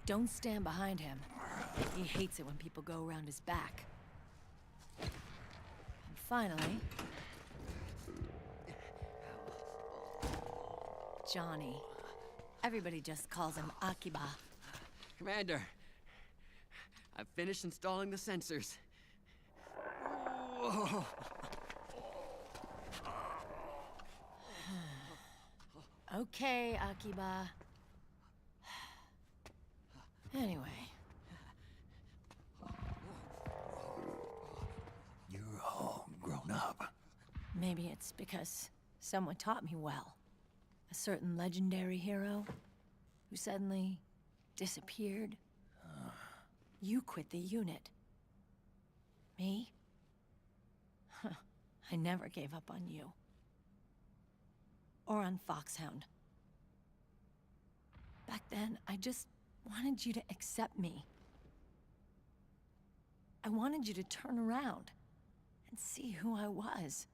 N: Don't stand behind him. He hates it when people go around his back. And finally... Johnny. Everybody just calls him Akiba.
H: Commander, I've finished installing the sensors. Whoa.
N: Okay, Akiba. Anyway.
D: You're all grown up.
N: Maybe it's because someone taught me well. A certain legendary hero who suddenly disappeared. You quit the unit. Me? I never gave up on you. Or on Foxhound. Back then, I just wanted you to accept me. I wanted you to turn around and see who I was.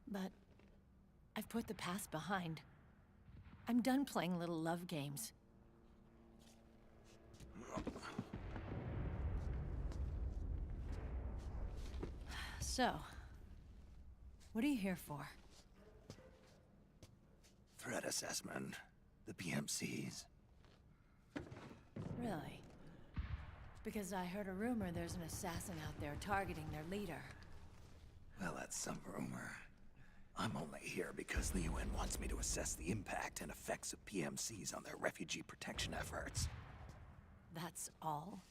N: But I've put the past behind. I'm done playing little love games. So, what are you here for?
D: Threat assessment. The PMCs.
N: Really? Because I heard a rumor there's an assassin out there targeting their leader.
D: Well, that's some rumor. I'm only here because the UN wants me to assess the impact and effects of PMCs on their refugee protection efforts.
N: That's all?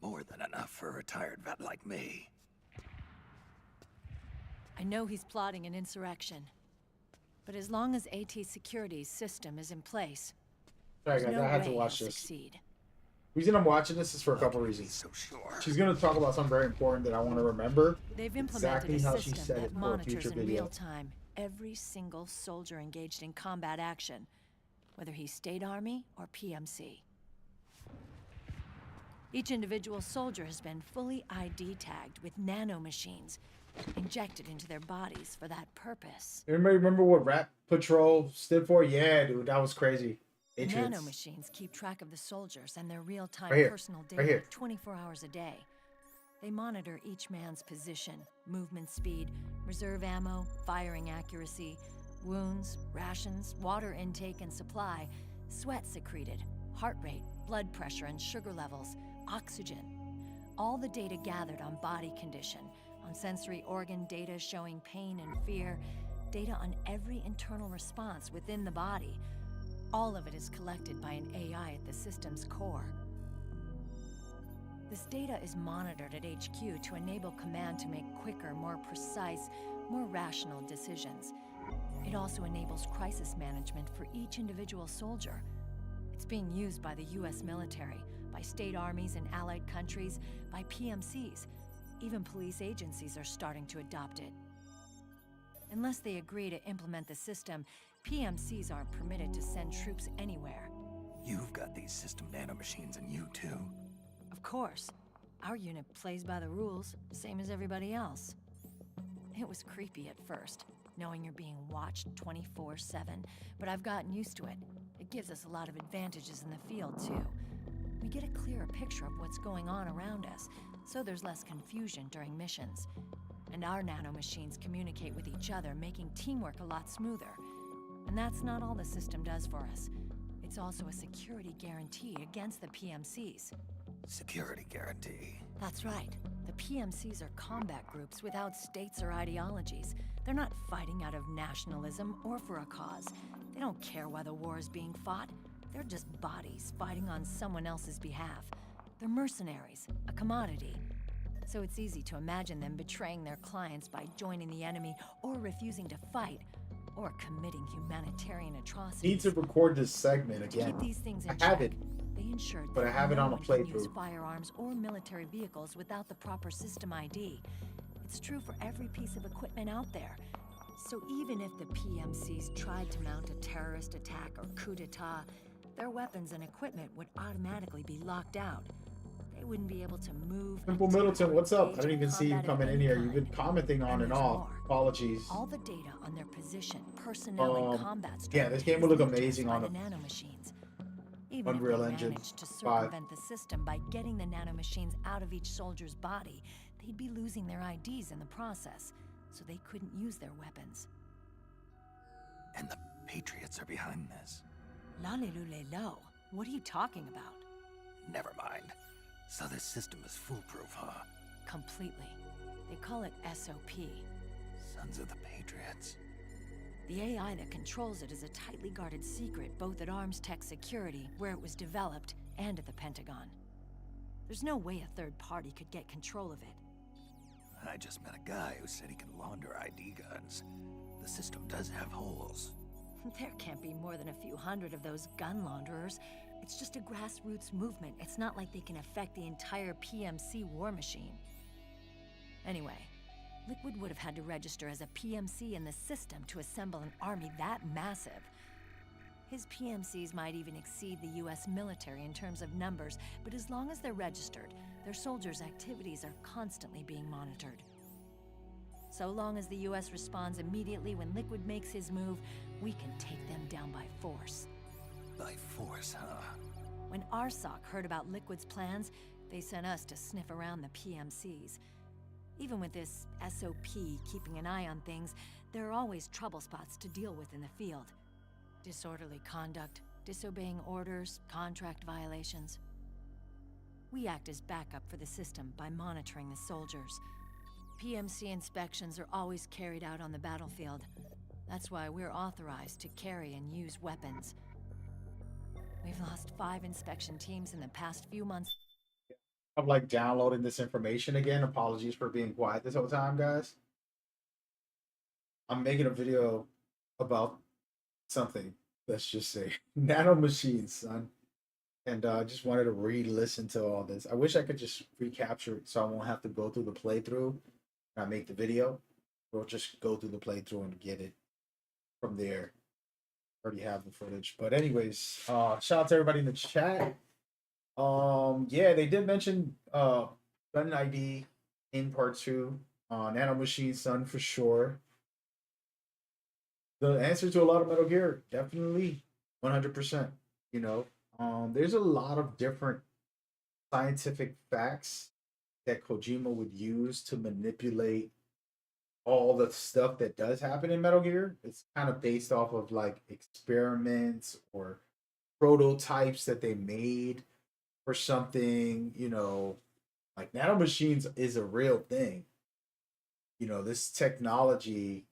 D: More than enough for a retired vet like me.
N: I know he's plotting an insurrection. But as long as AT Security's system is in place,
A: Sorry
N: there's
A: guys,
N: no
A: I had to
N: way
A: watch
N: he'll
A: this.
N: succeed.
A: The reason I'm watching this is for a couple reasons.
D: So sure.
A: She's gonna talk about something very important that I want to remember.
N: They've implemented
A: Exactly
N: a
A: how she
N: system
A: said
N: that
A: it for a
N: monitors
A: future
N: in
A: video.
N: real time every single soldier engaged in combat action, whether he's State Army or PMC. Each individual soldier has been fully ID tagged with nanomachines injected into their bodies for that purpose.
A: Anybody remember what Rat Patrol stood for? Yeah, dude, that was crazy.
N: The
A: Patriots.
N: nanomachines keep track of the soldiers and their real-time
A: Right here.
N: personal
A: Right
N: data
A: here.
N: 24 hours a day. They monitor each man's position, movement speed, reserve ammo, firing accuracy, wounds, rations, water intake and supply, sweat secreted, heart rate, blood pressure and sugar levels, oxygen. All the data gathered on body condition, on sensory organ data showing pain and fear, data on every internal response within the body. All of it is collected by an AI at the system's core. This data is monitored at HQ to enable command to make quicker, more precise, more rational decisions. It also enables crisis management for each individual soldier. It's being used by the US military, by state armies in allied countries, by PMCs. Even police agencies are starting to adopt it. Unless they agree to implement the system, PMCs aren't permitted to send troops anywhere.
D: You've got these system nanomachines in you too.
N: Of course. Our unit plays by the rules, same as everybody else. It was creepy at first, knowing you're being watched 24/7, but I've gotten used to it. It gives us a lot of advantages in the field, too. We get a clearer picture of what's going on around us, so there's less confusion during missions. And our nanomachines communicate with each other, making teamwork a lot smoother. And that's not all the system does for us. It's also a security guarantee against the PMCs.
D: Security guarantee.
N: That's right. The PMCs are combat groups without states or ideologies. They're not fighting out of nationalism or for a cause. They don't care why the war is being fought. They're just bodies fighting on someone else's behalf. They're mercenaries, a commodity. So it's easy to imagine them betraying their clients by joining the enemy or refusing to fight or committing humanitarian atrocities.
A: Need to record this segment again.
N: To keep these things in
A: I have
N: check,
A: it,
N: they ensured
A: but I
N: that
A: have it
N: no
A: on a
N: one can use
A: playthrough.
N: firearms or military vehicles without the proper system ID. It's true for every piece of equipment out there. So even if the PMCs tried to mount a terrorist attack or coup d'etat, their weapons and equipment would automatically be locked out. They wouldn't be able to move.
A: Simple Middleton, what's up? I didn't even see you coming in here. You've been commenting on and off. Apologies.
N: All the data on their position, personnel, and combat strength.
A: Yeah, this game would look amazing on
N: the
A: a
N: nanomachines. Even
A: Unreal
N: if they
A: Engine
N: managed to
A: 5.
N: circumvent the system by getting the nanomachines out of each soldier's body, they'd be losing their IDs in the process, so they couldn't use their weapons.
D: And the Patriots are behind this.
N: Lalilulelo, what are you talking about?
D: Never mind. So this system is foolproof, huh?
N: Completely. They call it SOP.
D: Sons of the Patriots.
N: The AI that controls it is a tightly guarded secret, both at Arms Tech Security, where it was developed, and at the Pentagon. There's no way a third party could get control of it.
D: I just met a guy who said he can launder ID guns. The system does have holes.
N: There can't be more than a few hundred of those gun launderers. It's just a grassroots movement. It's not like they can affect the entire PMC war machine. Anyway, Liquid would have had to register as a PMC in the system to assemble an army that massive. His PMCs might even exceed the US military in terms of numbers, but as long as they're registered, their soldiers' activities are constantly being monitored. So long as the US responds immediately when Liquid makes his move, we can take them down by force.
D: By force, huh?
N: When RSOC heard about Liquid's plans, they sent us to sniff around the PMCs. Even with this SOP keeping an eye on things, there are always trouble spots to deal with in the field. Disorderly conduct, disobeying orders, contract violations. We act as backup for the system by monitoring the soldiers. PMC inspections are always carried out on the battlefield. That's why we're authorized to carry and use weapons. We've lost 5 inspection teams in the past few months.
A: I'm like downloading this information again. Apologies for being quiet this whole time, guys. I'm making a video about something. Let's just say nanomachines, son. And I just wanted to re-listen to all this. I wish I could just recapture it so I won't have to go through the playthrough and I make the video. We'll just go through the playthrough and get it from there. Already have the footage. But anyways, shout out to everybody in the chat. Yeah, they did mention gun ID in part 2. Nanomachine, son, for sure. The answer to a lot of Metal Gear, definitely 100%. You know, there's a lot of different scientific facts that Kojima would use to manipulate all the stuff that does happen in Metal Gear. It's kind of based off of like experiments or prototypes that they made for something, you know, like nanomachines is a real thing. you know, this technology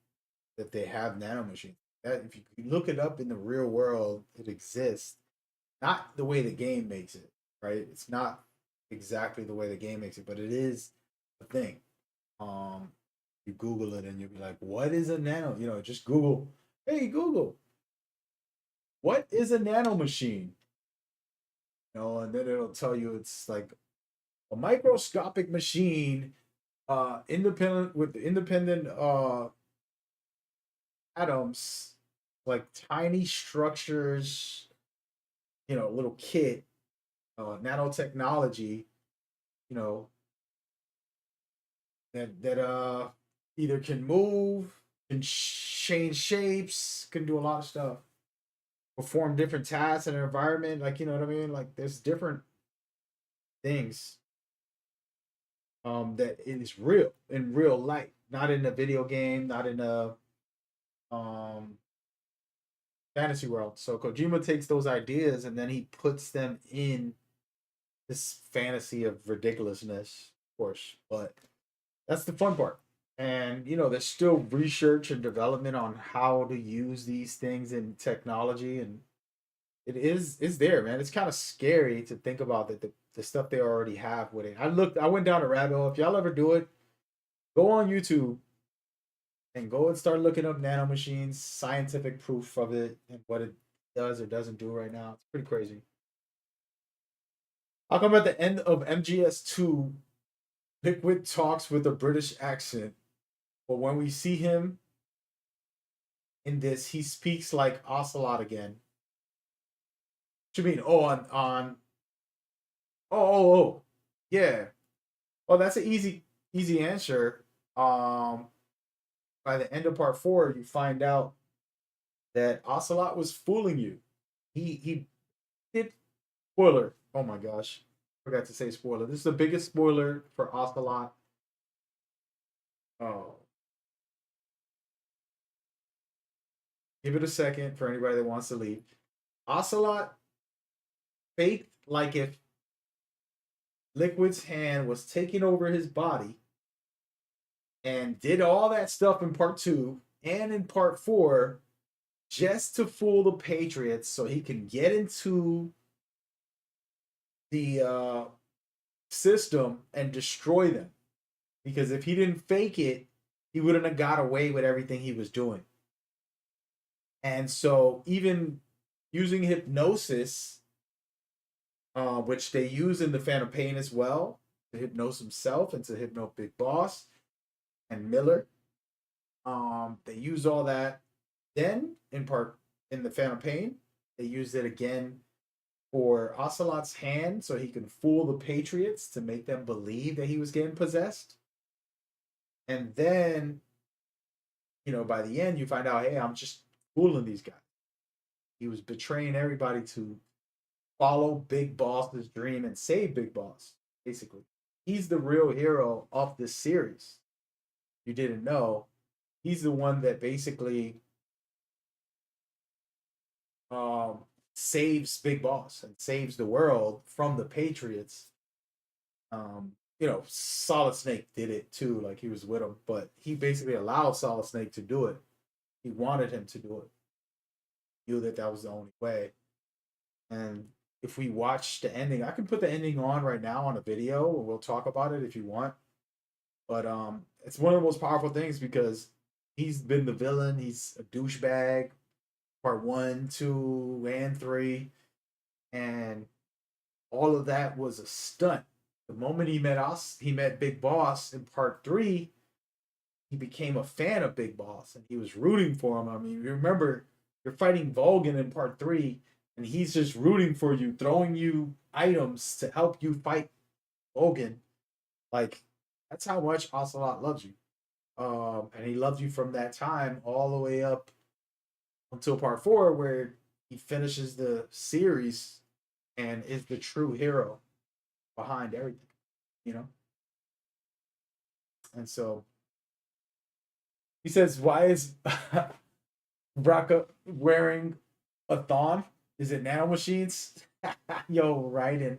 A: that they have nanomachines. That if you look it up in the real world, it exists. Not the way the game makes it, right? It's not exactly the way the game makes it, but it is a thing. You Google it and you'll be like, "What is a nano?" You know, just Google. Hey Google, what is a nanomachine? You know, and then it'll tell you it's like a microscopic machine, independent with independent atoms, like tiny structures, you know, little kit, nanotechnology, you know, that either can move, can change shapes, can do a lot of stuff, perform different tasks in an environment. Like, you know what I mean? Like, there's different things that is real in real life, not in a video game, not in a um fantasy world. So Kojima takes those ideas and then he puts them in this fantasy of ridiculousness, of course. But that's the fun part. And you know, there's still research and development on how to use these things in technology, and it's there, man. It's kind of scary to think about that the stuff they already have with it. I went down a rabbit hole. If y'all ever do it, go on YouTube and go and start looking up nanomachines, scientific proof of it, and what it does or doesn't do right now. It's pretty crazy. How come at the end of MGS2, Liquid talks with a British accent, but when we see him in this, he speaks like Ocelot again? What you mean? Oh, oh, yeah. Well, that's an easy answer. By the end of part 4, you find out that Ocelot was fooling you. He did. Spoiler. Oh my gosh, forgot to say spoiler. This is the biggest spoiler for Ocelot. Oh, give it a second for anybody that wants to leave. Ocelot faked like if Liquid's hand was taking over his body and did all that stuff in part 2 and in part 4 just to fool the Patriots so he can get into the system and destroy them. Because if he didn't fake it, he wouldn't have got away with everything he was doing. And so even using hypnosis, which they use in the Phantom Pain as well, to hypnose himself and to hypnote Big Boss and Miller. They use all that. Then in the Phantom Pain, they used it again for Ocelot's hand so he can fool the Patriots to make them believe that he was getting possessed. And then, you know, by the end, you find out, hey, I'm just fooling these guys. He was betraying everybody to follow Big Boss's dream and save Big Boss, basically. He's the real hero of this series. You didn't know. He's the one that basically saves Big Boss and saves the world from the Patriots. You know, Solid Snake did it too, like he was with him, but he basically allowed Solid Snake to do it. He wanted him to do it. He knew that was the only way. And if we watch the ending, I can put the ending on right now on a video, and we'll talk about it if you want. But it's one of the most powerful things because he's been the villain. He's a douchebag. Part 1, 2, and 3, and all of that was a stunt. The moment he met Big Boss in part 3, he became a fan of Big Boss and he was rooting for him. I mean, you remember you're fighting Volgan in part 3, and he's just rooting for you, throwing you items to help you fight Volgan. Like, that's how much Ocelot loves you. And he loves you from that time all the way up until part 4, where he finishes the series and is the true hero behind everything, you know? And so he says, why is Braka wearing a thong? Is it nanomachines? Yo, right. And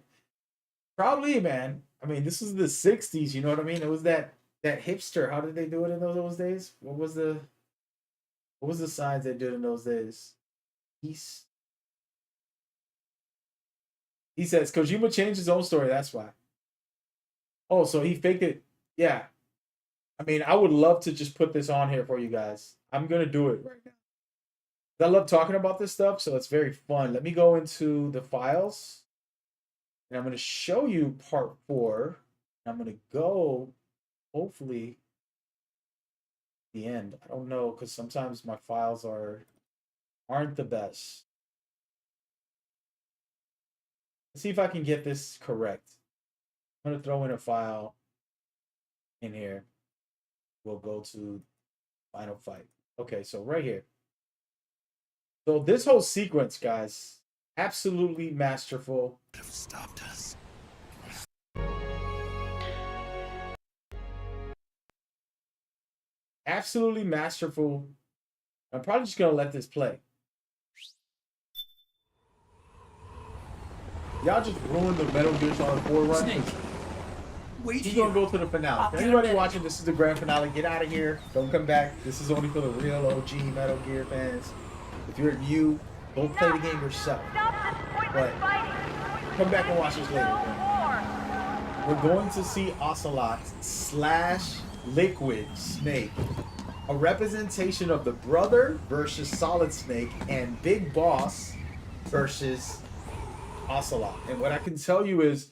A: probably, man. I mean, this is the 60s, you know what I mean? It was that that hipster. How did they do it in those days? What was the signs they did in those days? Peace. He says Kojima changed his own story. That's why. Oh, so he faked it. Yeah. I mean, I would love to just put this on here for you guys. I'm gonna do it right now. I love talking about this stuff, so it's very fun. Let me go into the files, and I'm gonna show you part 4. I'm gonna go, hopefully, the end. I don't know, because sometimes my files aren't the best. Let's see if I can get this correct. I'm gonna throw in a file in here. We'll go to final fight. Okay, so right here. So this whole sequence, guys, absolutely masterful.
D: Have stopped us.
A: Absolutely masterful. I'm probably just gonna let this play. Y'all just ruined the Metal Gear Solid 4 run.
E: Snake. Wait
A: He's
E: here.
A: gonna go to the finale.
E: I'll
A: Anybody
E: get him.
A: watching, this is the grand finale. Get out of here. Don't come back. This is only for the real OG Metal Gear fans. If you're new, go play the game yourself. But come back and watch this later. Man. We're going to see Ocelot / Liquid Snake. A representation of the brother versus Solid Snake and Big Boss versus Ocelot. And what I can tell you is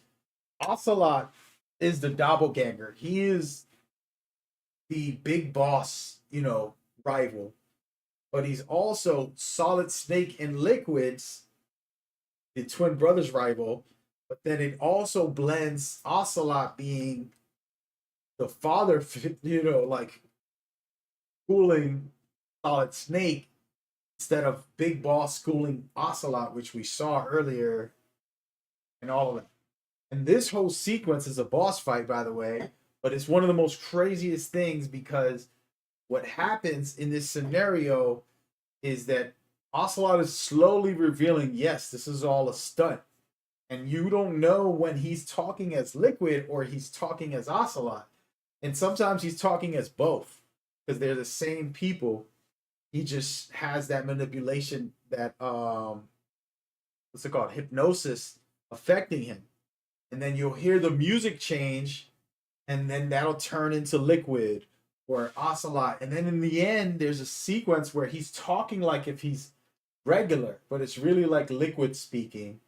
A: Ocelot is the doppelganger. He is the Big Boss, rival. But he's also Solid Snake and Liquid's, the twin brothers rival. But then it also blends Ocelot being the father, schooling Solid Snake instead of Big Boss schooling Ocelot, which we saw earlier, and all of that. And this whole sequence is a boss fight, by the way, but it's one of the most craziest things because what happens in this scenario is that Ocelot is slowly revealing, yes, this is all a stunt. And you don't know when he's talking as Liquid or he's talking as Ocelot. And sometimes he's talking as both because they're the same people. He just has that manipulation, that what's it called? Hypnosis affecting him. And then you'll hear the music change, and then that'll turn into Liquid or Ocelot. And then in the end, there's a sequence where he's talking like if he's regular, but it's really like Liquid speaking.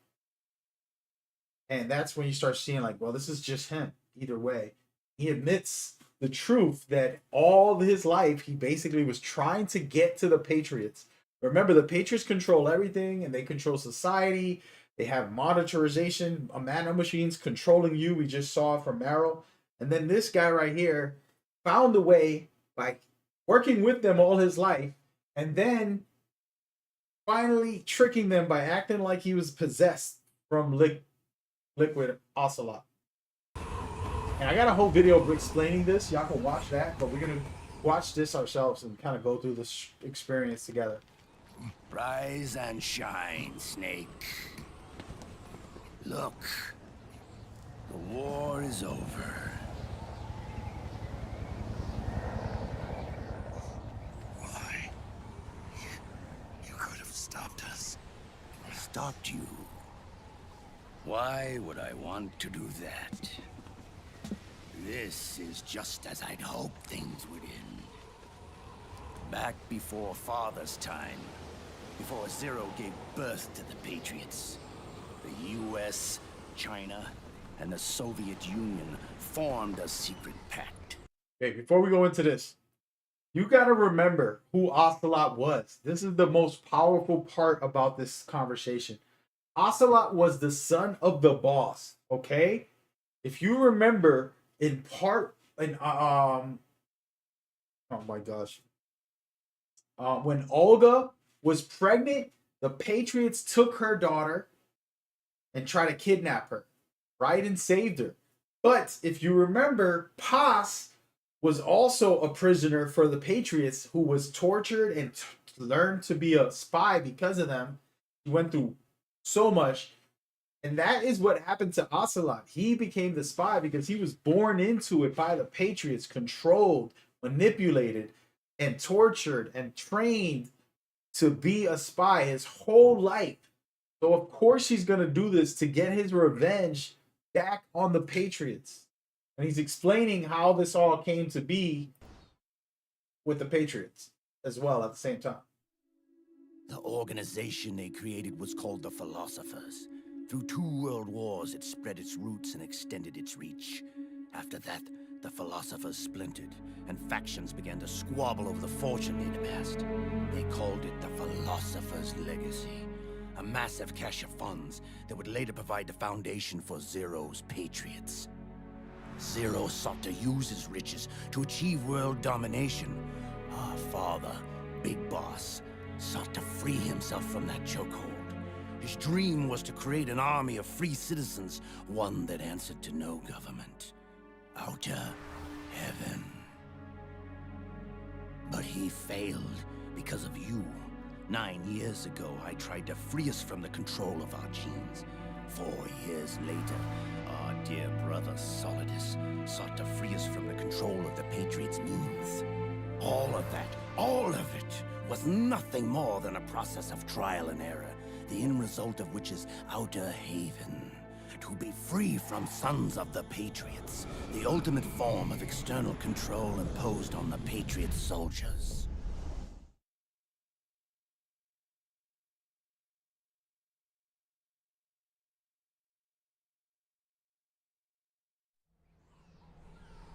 A: And that's when you start seeing like, well, this is just him. Either way, he admits the truth that all his life he basically was trying to get to the Patriots. Remember, the Patriots control everything, and they control society. They have monitorization, a man of machines controlling you. We just saw it from Meryl. And then this guy right here found a way by working with them all his life, and then finally tricking them by acting like he was possessed from Liquid Ocelot. And I got a whole video explaining this. Y'all can watch that, but we're going to watch this ourselves and kind of go through this experience together.
D: Rise and shine, Snake. Look, the war is over. Why? You could have stopped us. Stopped you? Why would I want to do that? This is just as I'd hoped things would end. Back before Father's time, before Zero gave birth to the Patriots, the US, China, and the Soviet Union formed a secret pact.
A: Okay, before we go into this, you got to remember who Ocelot was. This is the most powerful part about this conversation. Ocelot was the son of the boss, okay? If you remember oh my gosh. When Olga was pregnant, the Patriots took her daughter and tried to kidnap her, right? And saved her. But if you remember, Paz was also a prisoner for the Patriots who was tortured and learned to be a spy because of them. He went through so much. And that is what happened to Ocelot. He became the spy because he was born into it by the Patriots, controlled, manipulated, and tortured and trained to be a spy his whole life. So of course he's going to do this to get his revenge back on the Patriots. And he's explaining how this all came to be with the Patriots as well at the same time.
D: The organization they created was called the Philosophers. Through 2 world wars, it spread its roots and extended its reach. After that, the Philosophers splintered, and factions began to squabble over the fortune they'd amassed. They called it the Philosopher's Legacy, a massive cache of funds that would later provide the foundation for Zero's Patriots. Zero sought to use his riches to achieve world domination. Our father, Big Boss, sought to free himself from that chokehold. His dream was to create an army of free citizens, one that answered to no government. Outer heaven. But he failed because of you. 9 years ago, I tried to free us from the control of our genes. 4 years later, our dear brother Solidus sought to free us from the control of the Patriots' means. All of it, was nothing more than a process of trial and error, the end result of which is Outer Haven. To be free from Sons of the Patriots, the ultimate form of external control imposed on the Patriot soldiers.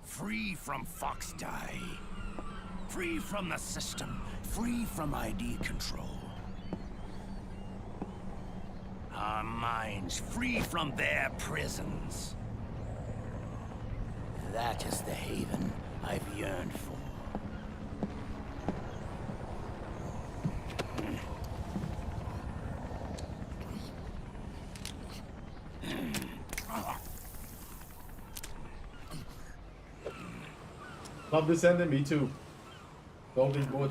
D: Free from Fox Die. Free from the system. Free from ID control. Our minds free from their prisons. That is the haven I've yearned for.
A: Love this ending, me too. Golden Boy.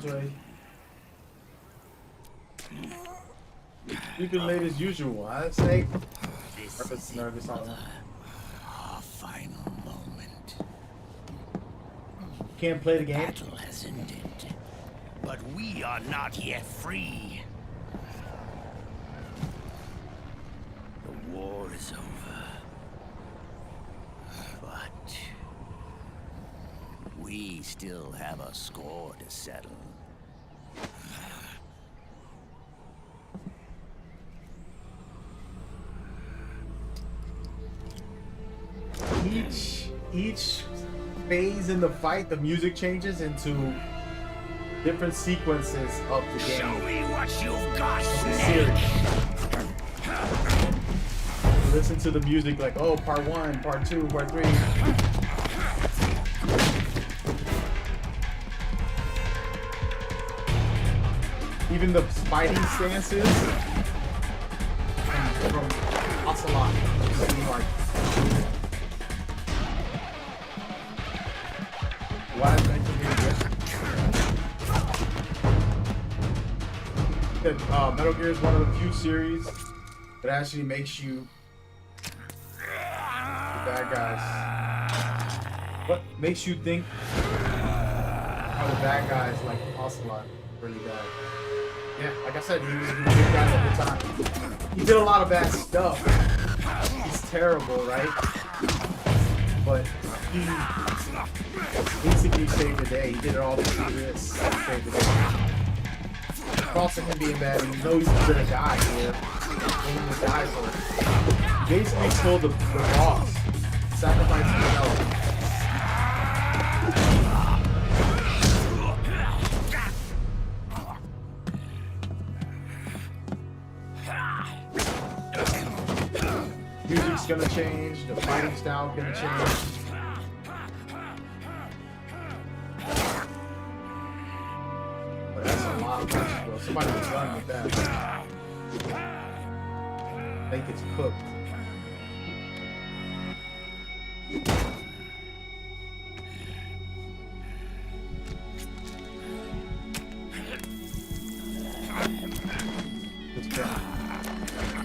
A: Sleeping late as usual, huh, Snake?
D: This is our final moment.
A: Can't play the game.
D: Battle has ended, but we are not yet free. The war is over, but we still have a score to settle.
A: Each phase in the fight, the music changes into different sequences of the game.
D: Show me what you've got,
A: Listen to the music like, oh, part 1, part 2, part 3. Even the fighting stances from Ocelot seem like why is that Metal Gear is one of the few series that actually makes you the bad guys. What makes you think how the bad guys like Ocelot really bad? Yeah, like I said, he was a good guy at the time. He did a lot of bad stuff. He's terrible, right? But he basically saved the day. He did it all to do this. Saved the day. Also him being bad, he knows he's gonna die here. He's gonna die for it. Basically killed the boss. Sacrificed himself. Music's gonna change, the fighting style gonna change. But that's a lot of punches, bro. Somebody was done with that. I think it's cooked. It's cooked.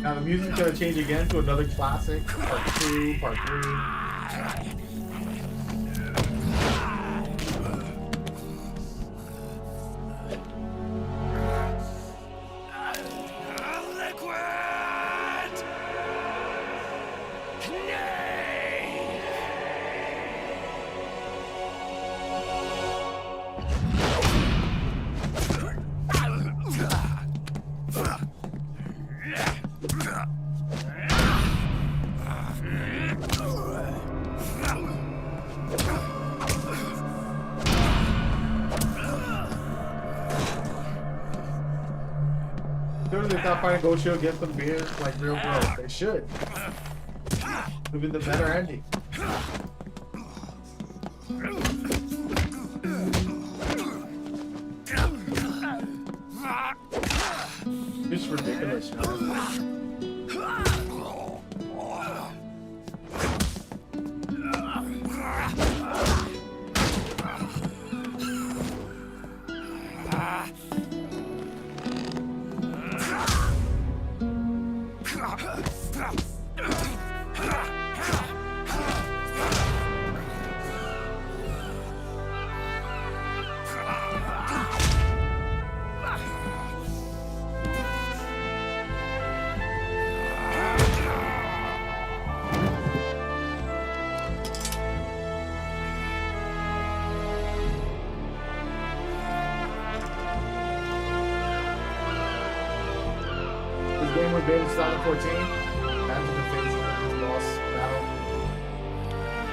A: Now the music's gonna change again to another classic, part 2, part 3. They thought fighting Gochu against them being like real world. They should. Would have been the better ending. It's ridiculous, man. Game was made in 2014. After the phase of his lost battle.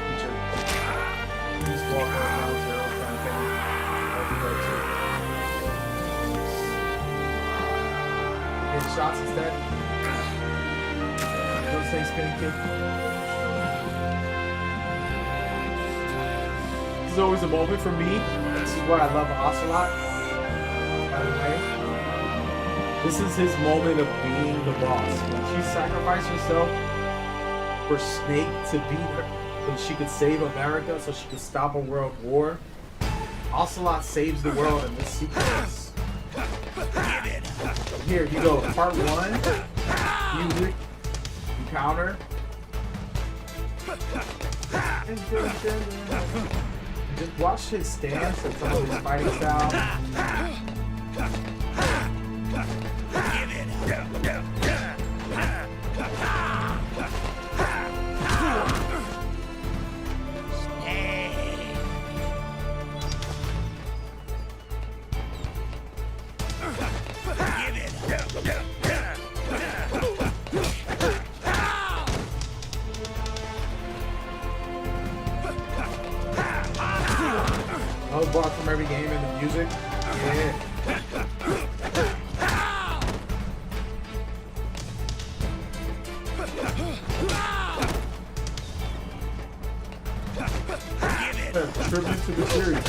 A: Featured Peace Walker, Miles Zero, kind of thing. Get shots instead. Don't say spinning kick. This is always a moment for me. This is why I love Ocelot. By the way. This is his moment of being the boss. When she sacrificed herself for Snake to beat her, so she could save America, so she could stop a world war. Ocelot saves the world in this sequence. Here you go. Part 1. Music. Encounter. Just watch his stance and some of his fighting style. Another block from every game in the music. Yeah. Tribute to the series.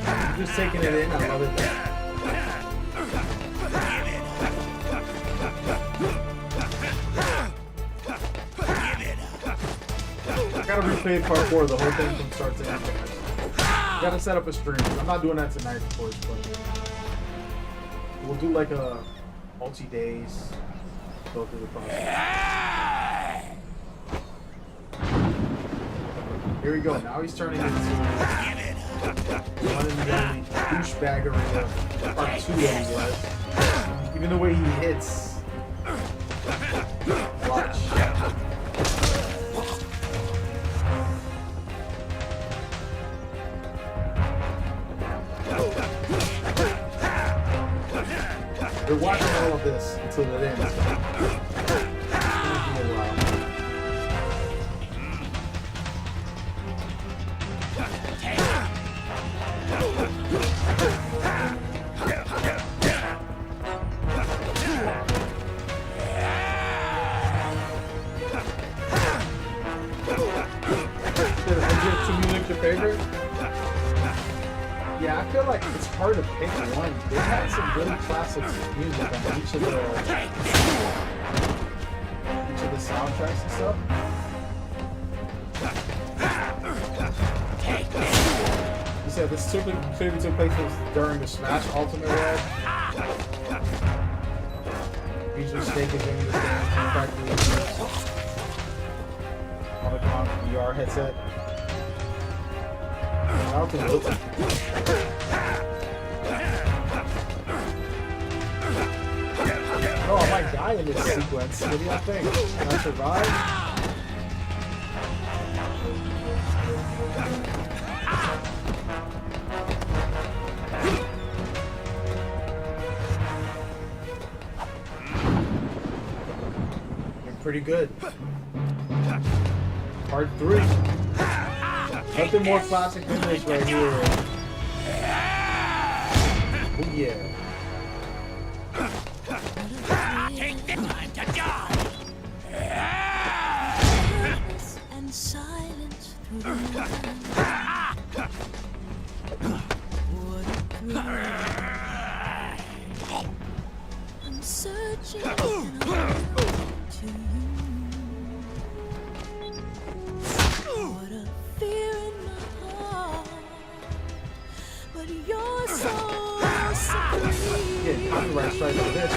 A: I'm just taking it in. I love it. I gotta replay part 4, the whole thing from start to end. Gotta set up a stream. I'm not doing that tonight, of course, but we'll do like a multi-days, go through the process. Here we go. Now he's turning into one and the only douchebagger in the part 2 that he was. Even the way he hits. Watch. They're watching all of this until it ends. It'll be a while. Your favorite? Yeah, I feel like it's hard to pick one. They had some really classic music on each of the soundtracks and stuff. said, this clearly took place during the Smash Ultimate World. Usually Snake is in this game practically on the VR headset. Oh, I might die in this sequence. What do y'all think? Can I survive? You're pretty good. Part 3. Nothing more classic than this right here. Oh yeah.
J: Take the time to die!
O: And silence through the night. What a thrill. I'm searching and I'm to you. What a fear in my heart. But you're so supreme.
A: Yeah, copyright strike for this.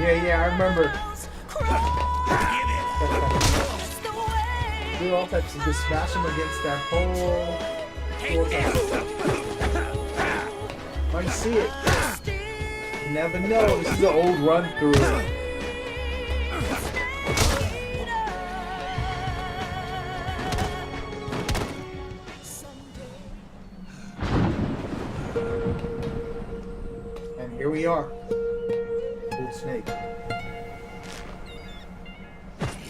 A: Yeah, I remember. Do all types of just smash them against that pole. Might see it. You never know. This is an old run through. And here we are. Snake.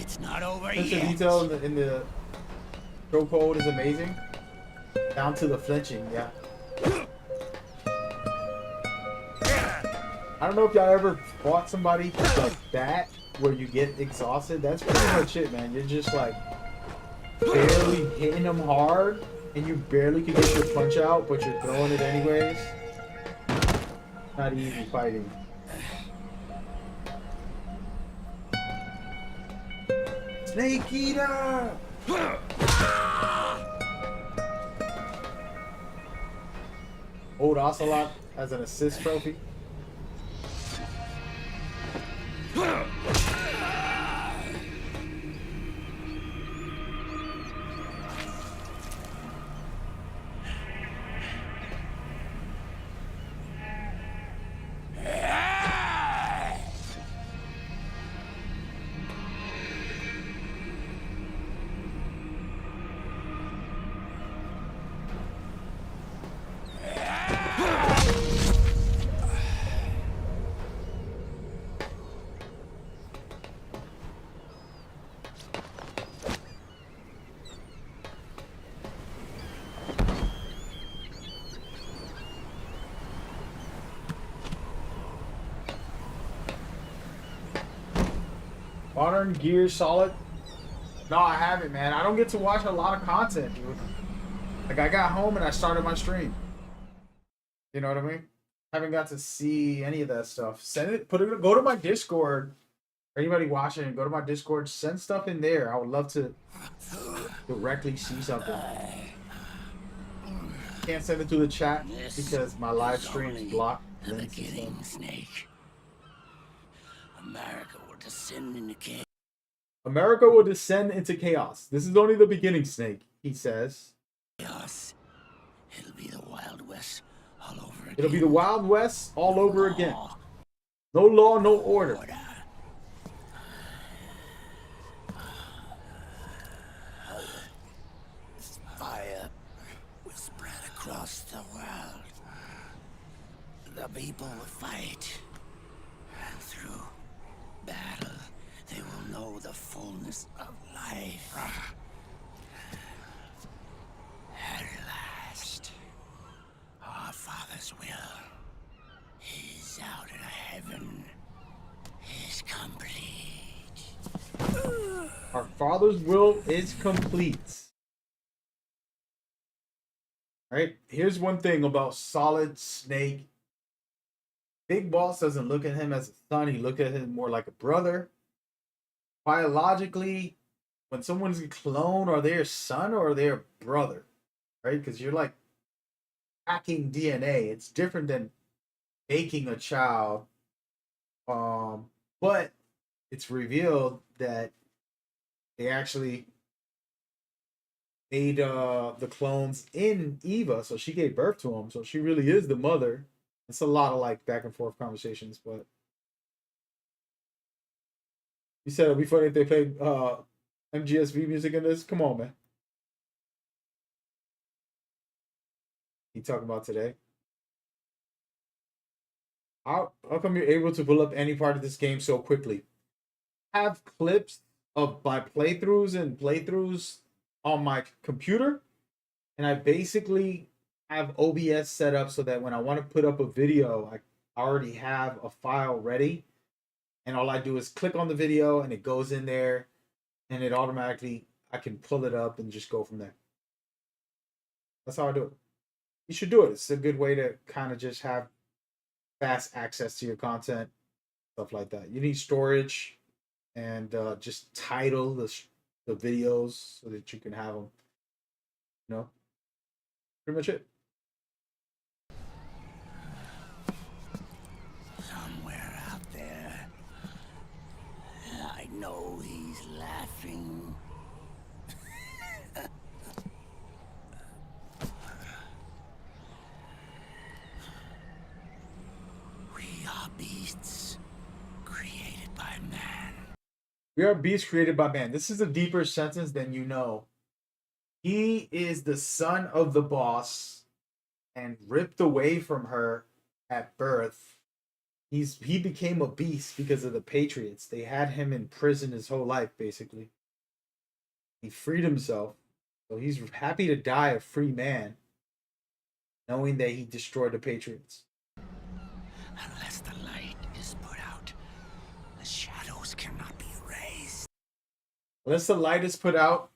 J: It's not over
A: yet. The
J: yet.
A: detail in the throw code is amazing. Down to the flinching, yeah. I don't know if y'all ever fought somebody like that where you get exhausted. That's pretty much it, man. You're just like barely hitting them hard and you barely can get your punch out, but you're throwing it anyways. Not easy fighting. Snake Eater! Old Ocelot as an assist trophy. Modern Gear Solid? No, I haven't, man. I don't get to watch a lot of content, dude. Like, I got home and I started my stream. You know what I mean? Haven't got to see any of that stuff. Send it, go to my Discord. Anybody watching, go to my Discord, send stuff in there. I would love to directly see something. Can't send it to the chat because my live stream is blocked.
J: The beginning, Snake. America will descend into chaos.
A: America will descend into chaos. This is only the beginning, Snake, he says.
J: Chaos. It'll be the Wild West all over again.
A: It'll be the Wild West all over again. No law, no order.
J: Fire will spread across the world. The people will fight. And through battle, they will know the fullness of life. At last, our Father's will is out in heaven is complete.
A: father's will is complete. All right. Here's one thing about Solid Snake. Big Boss doesn't look at him as a son. He look at him more like a brother. Biologically, when someone's a clone, are they a son or are they a brother? Right? Because you're like hacking DNA. It's different than making a child. But it's revealed that they actually made the clones in Eva, so she gave birth to them. So she really is the mother. It's a lot of like back and forth conversations, but you said it'd be funny if they played MGSV music in this. Come on, man. You talking about today? How come you're able to pull up any part of this game so quickly? I have clips of my playthroughs on my computer, and I basically have OBS set up so that when I want to put up a video, I already have a file ready, and all I do is click on the video and it goes in there, and it automatically, I can pull it up and just go from there. That's how I do it. You should do it. It's a good way to kind of just have fast access to your content, stuff like that. You need storage and just title the videos so that you can have them. You know, pretty much it.
D: Somewhere out there, I know he's laughing. We are beasts created by man.
A: We are beasts created by man. This is a deeper sentence than you know. He is the son of the boss and ripped away from her at birth. He became a beast because of the Patriots. They had him in prison his whole life, basically. He freed himself. So he's happy to die a free man, knowing that he destroyed the Patriots.
D: Unless the light is put out, the shadows cannot be erased.
A: Unless the light is put out,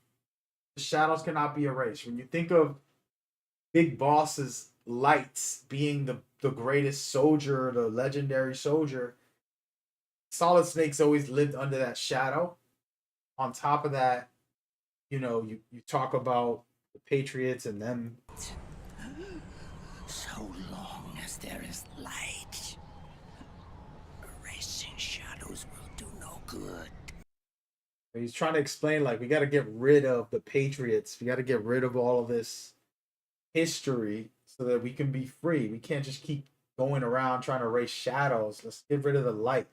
A: the shadows cannot be erased. When you think of Big Boss's lights being the greatest soldier, the legendary soldier, Solid Snake's always lived under that shadow. On top of that, you know, you talk about the Patriots and them.
D: So long as there is light, erasing shadows will do no good.
A: He's trying to explain, like, we got to get rid of the Patriots. We got to get rid of all of this history so that we can be free. We can't just keep going around trying to erase shadows. Let's get rid of the light.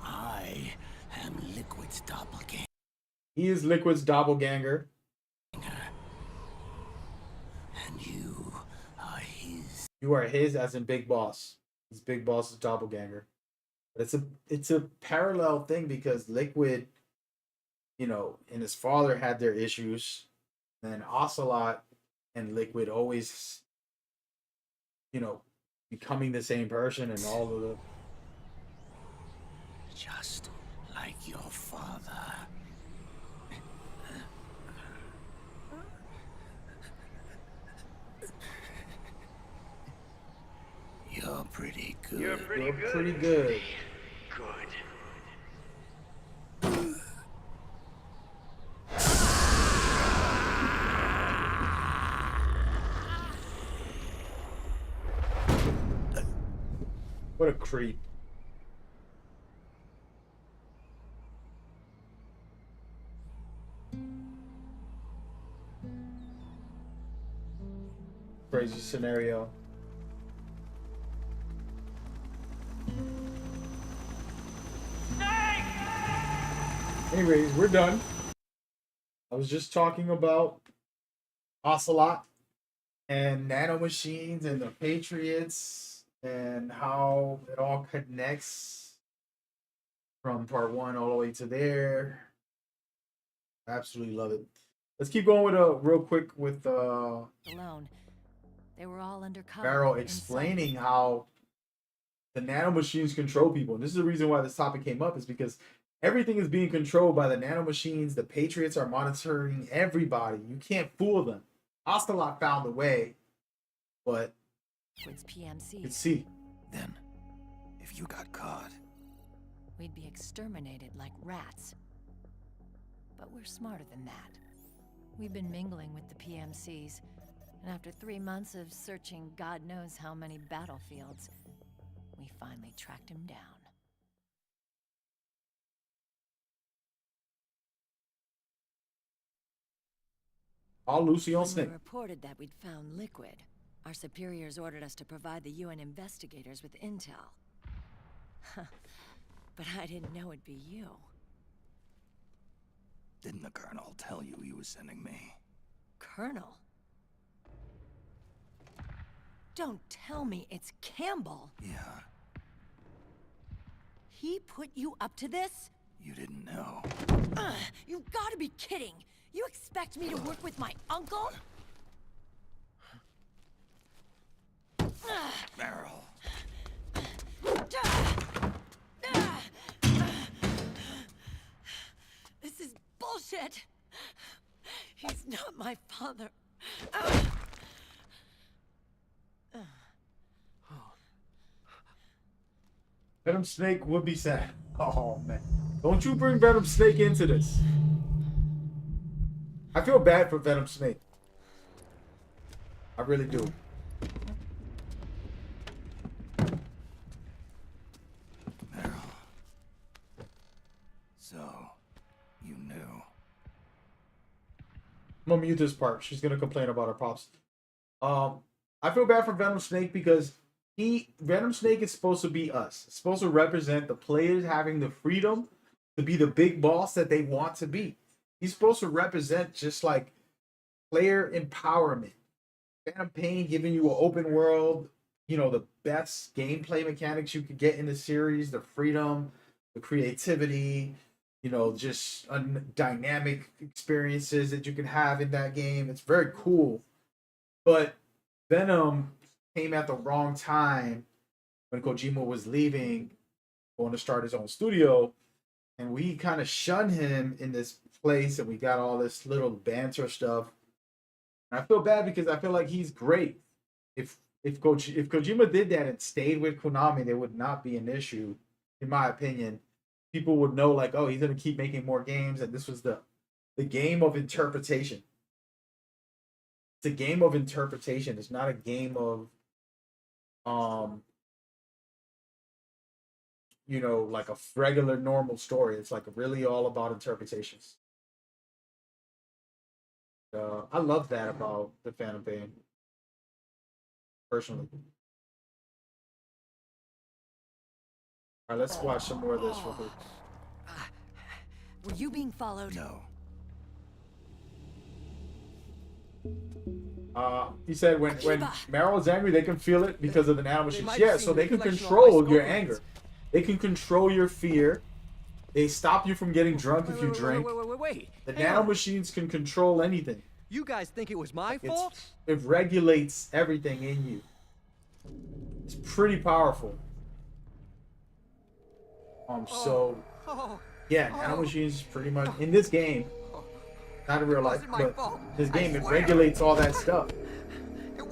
D: I am Liquid's doppelganger.
A: He is Liquid's doppelganger.
D: And you are his.
A: You are his, as in Big Boss. He's Big Boss's doppelganger. But it's a parallel thing because Liquid, you know, and his father had their issues. And Ocelot and Liquid always, you know, becoming the same person and all of the...
D: Just like your father. You're pretty good.
K: You're pretty good.
A: Pretty good.
K: Good.
A: What a creep. Crazy scenario. Anyways, we're done. I was just talking about Ocelot and nanomachines and the Patriots and how it all connects from part 1 all the way to there. Absolutely love it. Let's keep going with real quick with
N: Alone. They were all undercover.
A: Barrow explaining how the nanomachines control people. And this is the reason why this topic came up, is because everything is being controlled by the nanomachines. The Patriots are monitoring everybody. You can't fool them. Ocelot found a way, but
N: It's PMCs.
A: let's see.
D: Then, if you got caught,
N: We'd be exterminated like rats. But we're smarter than that. We've been mingling with the PMCs, and after 3 months of searching God knows how many battlefields, we finally tracked him down.
A: All Lucy on
N: When we
A: Snake.
N: reported that we'd found liquid, our superiors ordered us to provide the UN investigators with intel. But I didn't know it'd be you.
D: didn't the Colonel tell you he was sending me?
N: Colonel? Don't tell me it's Campbell.
D: Yeah,
N: He put you up to this?
D: you didn't know.
N: You've got to be kidding. You expect me to work with my uncle?
D: Meryl.
N: This is bullshit. He's not my father.
A: Venom Snake would be sad. Oh man, don't you bring Venom Snake into this. I feel bad for Venom Snake. I really do.
D: Meryl. So, you knew.
A: I'm gonna mute this part. She's gonna complain about her pops. I feel bad for Venom Snake because Venom Snake is supposed to be us. It's supposed to represent the players having the freedom to be the big boss that they want to be. He's supposed to represent just like player empowerment. Phantom Pain giving you an open world, you know, the best gameplay mechanics you could get in the series, the freedom, the creativity, you know, just dynamic experiences that you can have in that game. It's very cool. But Venom came at the wrong time when Kojima was leaving, going to start his own studio, and we kind of shunned him in this place, and we got all this little banter stuff. And I feel bad because I feel like he's great. If Kojima did that and stayed with Konami, there would not be an issue, in my opinion. People would know, like, oh, he's gonna keep making more games, and this was the game of interpretation. It's a game of interpretation. It's not a game of you know, like a regular normal story. It's like really all about interpretations. I love that about the Phantom Pain, personally. All right, let's watch some more of this real quick.
N: Were you being followed?
D: No.
A: He said when Meryl is angry, they can feel it because of the nanomachines.
H: might
A: Yeah,
H: have
A: so
H: seen
A: they can
H: reflection on
A: control
H: my
A: your
H: scorpions.
A: anger. They can control your fear. They stop you from getting drunk if you drink.
H: Wait.
A: The
H: Hang on.
A: nanomachines can control anything.
H: You guys think it was my fault?
A: It regulates everything in you. It's pretty powerful. So yeah, nanomachines pretty much in this game, not in real life, but this game, it regulates all that stuff.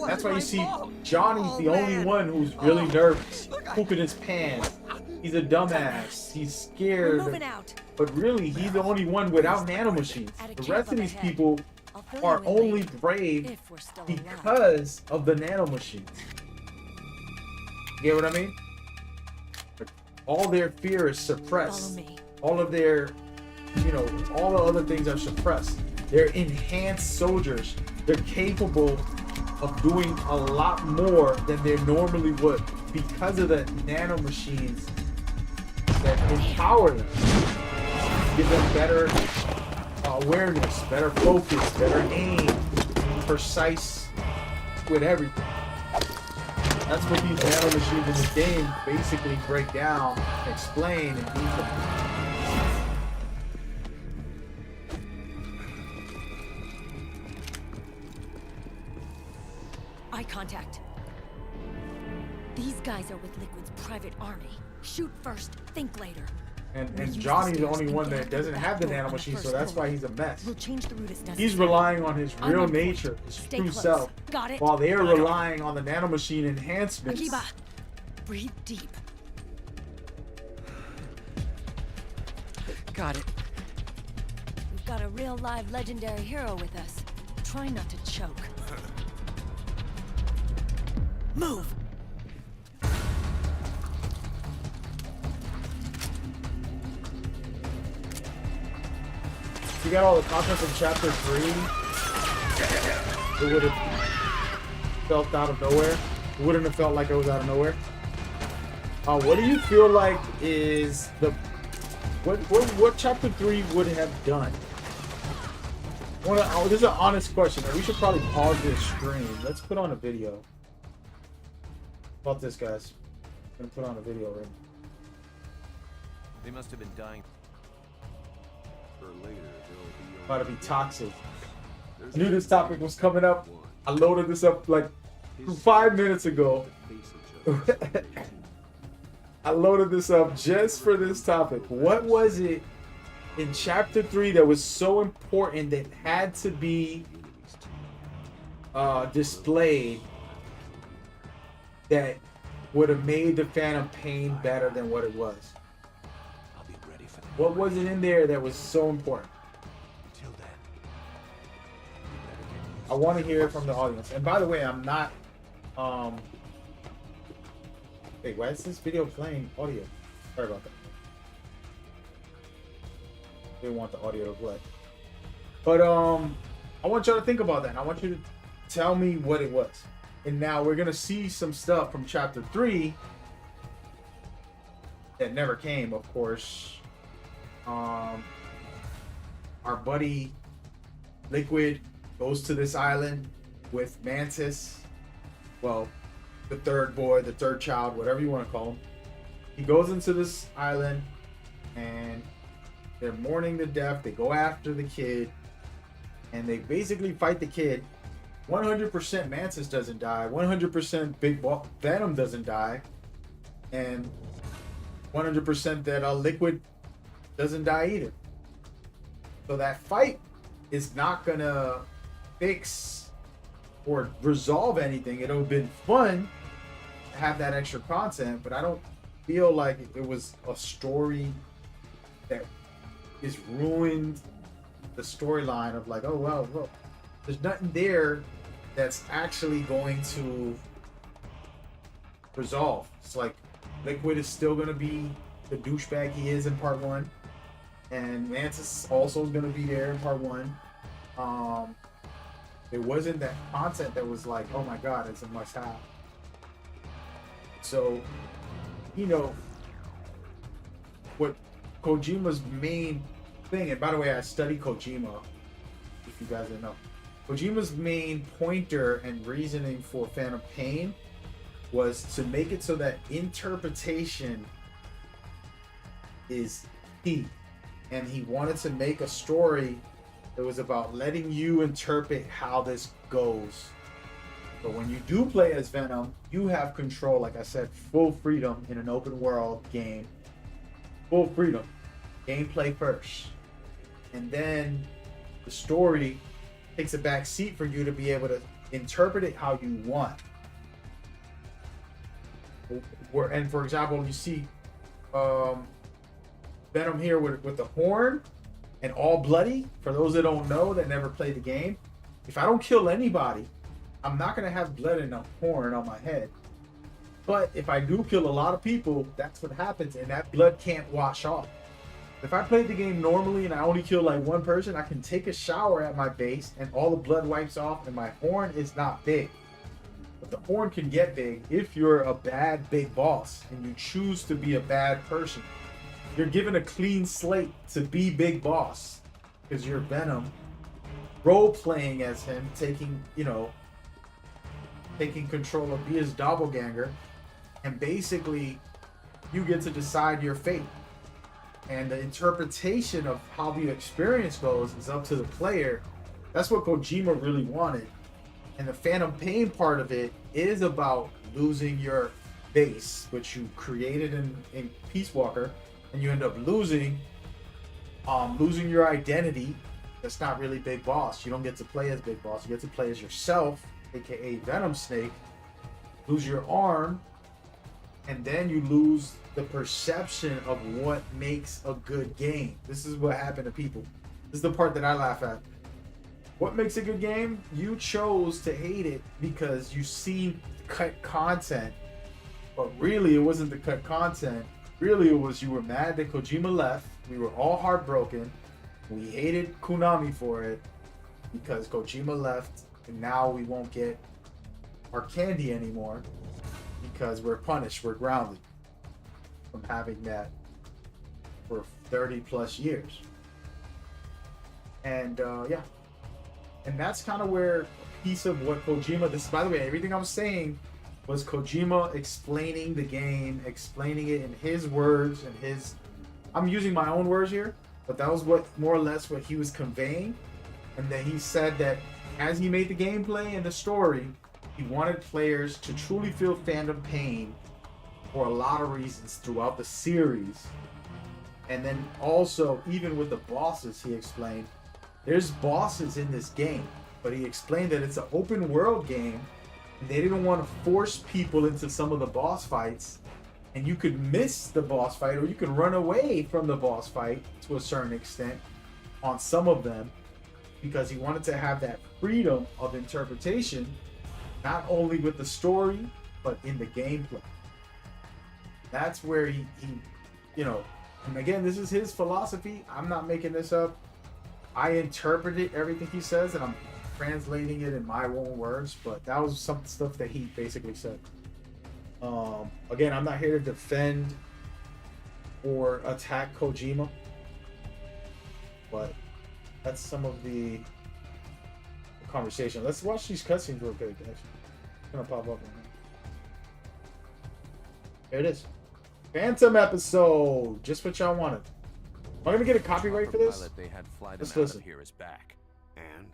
A: That's why you see Johnny's the only one who's really nervous, pooping his pants. He's a dumbass. He's scared.
N: We're moving out.
A: But really, he's the onny one without nanomachines. The rest of these people are only brave because of the nanomachines. You get what I mean? All their fear is suppressed. All of their, you know, all the other things are suppressed. They're enhanced soldiers. They're capable of doing a lot more than they normally would because of the nanomachines that empower them. Give them better awareness, better focus, better aim, precise with everything. That's what these nanomachines in the game basically break down, explain, and do.
N: Eye contact. These guys are with Liquid's private army. Shoot first, think later.
A: And Johnny's the only one that doesn't have the nanomachine, so that's why he's a mess.
N: We'll change the route as necessary.
A: He's relying on his
N: I'm
A: real
N: on point.
A: nature, his
N: Stay
A: true
N: close.
A: self,
N: Got it?
A: while they are
N: Got it.
A: relying on the nanomachine enhancements.
N: Akiba, breathe deep.
J: Got it.
N: We've got a real live legendary hero with us. Try not to choke. Move!
A: If you got all the content from chapter 3, it would have felt out of nowhere. It wouldn't have felt like it was out of nowhere. What do you feel like is the what chapter 3 would have done? This is an honest question. We should probably pause this stream. Let's put on a video. How about this, guys? I'm gonna put on a video right now.
P: They must have been dying. For later,
A: About to be toxic. I knew this topic was coming up. I loaded this up like 5 minutes ago. I loaded this up just for this topic. What was it in chapter 3 that was so important that had to be displayed that would have made the Phantom Pain better than what it was? What was it in there that was so important? I want to hear it from the audience. And by the way, I'm not wait, why is this video playing audio? Sorry about that. Didn't want the audio to play. But I want y'all to think about that. I want you to tell me what it was. And now we're gonna see some stuff from chapter 3 that never came, of course. Our buddy Liquid goes to this island with Mantis. Well, the third boy, the third child, whatever you want to call him. He goes into this island and they're mourning the death. They go after the kid and they basically fight the kid. 100% Mantis doesn't die. 100% Big Venom doesn't die. And 100% that Liquid doesn't die either. So that fight is not gonna fix or resolve anything. It would have been fun to have that extra content, but I don't feel like it was a story that is ruined the storyline of like, oh well, look, there's nothing there that's actually going to resolve. It's like Liquid is still gonna be the douchebag he is in part 1, and Mantis also is gonna be there in part 1. It wasn't that content that was like, oh my god, it's a must-have. So, you know, what Kojima's main thing, and by the way, I studied Kojima, if you guys didn't know. Kojima's main pointer and reasoning for Phantom Pain was to make it so that interpretation is key. And he wanted to make a story that was about letting you interpret how this goes. But when you do play as Venom, you have control, like I said, full freedom in an open world game. Full freedom. Gameplay first. And then the story takes a back seat for you to be able to interpret it how you want. And for example, you see Venom here with the horn and all bloody. For those that don't know, that never played the game, if I don't kill anybody, I'm not going to have blood and a horn on my head. But if I do kill a lot of people, that's what happens, and that blood can't wash off. If I played the game normally and I only kill like one person, I can take a shower at my base and all the blood wipes off and my horn is not big. But the horn can get big if you're a bad big boss and you choose to be a bad person. You're given a clean slate to be big boss because you're Venom, role playing as him, taking control of, be his doppelganger, and basically you get to decide your fate. And the interpretation of how the experience goes is up to the player. That's what Kojima really wanted. And the Phantom Pain part of it is about losing your base, which you created in Peace Walker, and you end up losing your identity. That's not really Big Boss. You don't get to play as Big Boss. You get to play as yourself, aka Venom Snake. Lose your arm, and then you lose the perception of what makes a good game. This is what happened to people. This is the part that I laugh at. What makes a good game? You chose to hate it because you see cut content, but really it wasn't the cut content. Really it was you were mad that Kojima left. We were all heartbroken. We hated Konami for it because Kojima left, and now we won't get our candy anymore because we're punished, we're grounded from having that for 30 plus years. And yeah, and that's kind of where a piece of what Kojima, this, by the way, everything I'm saying was Kojima explaining the game, explaining it in his words and his, I'm using my own words here, but that was what more or less what he was conveying. And then he said that as he made the gameplay and the story, he wanted players to truly feel fandom pain for a lot of reasons throughout the series. And then also, even with the bosses, he explained, there's bosses in this game, but he explained that it's an open world game, and they didn't want to force people into some of the boss fights, and you could miss the boss fight, or you could run away from the boss fight to a certain extent on some of them, because he wanted to have that freedom of interpretation, not only with the story, but in the gameplay. That's where he you know, and again, this is his philosophy. I'm not making this up. I interpreted everything he says, and I'm translating it in my own words, but that was some stuff that he basically said. Again, I'm not here to defend or attack Kojima, but that's some of the conversation. Let's watch these cutscenes real quick, guys. It's gonna pop up right now. There it is. Phantom episode. Just what y'all wanted. Am I gonna get a copyright for this?
P: Pilot they had fly them
A: Let's
P: out
A: listen.
P: of here is back. And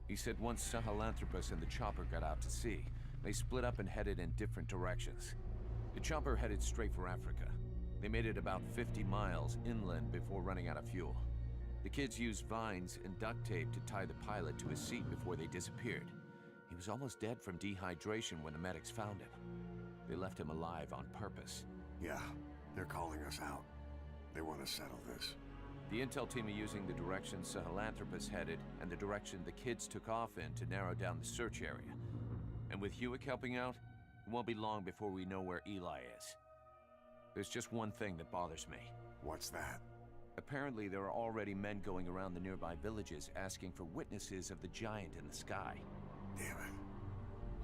P: he said once Sahelanthropus and the chopper got out to sea, they split up and headed in different directions. The chopper headed straight for Africa. They made it about 50 miles inland before running out of fuel. The kids used vines and duct tape to tie the pilot to his seat before they disappeared. He was almost dead from dehydration when the medics found him. They left him alive on purpose.
F: Yeah, they're calling us out. They want to settle this.
P: The intel team are using the direction Sahelanthropus headed and the direction the kids took off in to narrow down the search area. And with Hewick helping out, it won't be long before we know where Eli is. There's just one thing that bothers me.
F: What's that?
P: Apparently, there are already men going around the nearby villages asking for witnesses of the giant in the sky.
F: Damn it.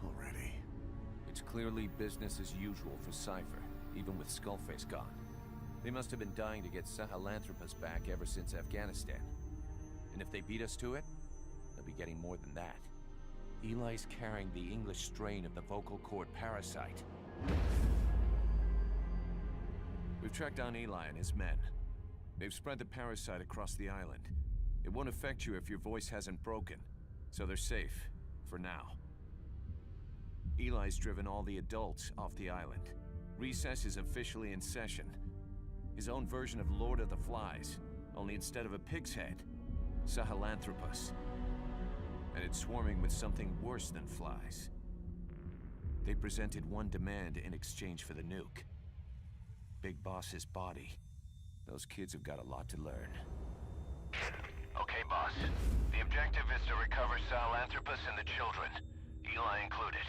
F: Already?
P: It's clearly business as usual for Cypher, even with Skullface gone. They must have been dying to get Sahelanthropus back ever since Afghanistan. And if they beat us to it, they'll be getting more than that. Eli's carrying the English strain of the vocal cord parasite. We've tracked down Eli and his men. They've spread the parasite across the island. It won't affect you if your voice hasn't broken, so they're safe, for now. Eli's driven all the adults off the island. Recess is officially in session. His own version of Lord of the Flies, only instead of a pig's head, Sahelanthropus. And it's swarming with something worse than flies. They presented one demand in exchange for the nuke. Big Boss's body. Those kids have got a lot to learn.
K: Okay, boss. The objective is to recover Sahelanthropus and the children, Eli included.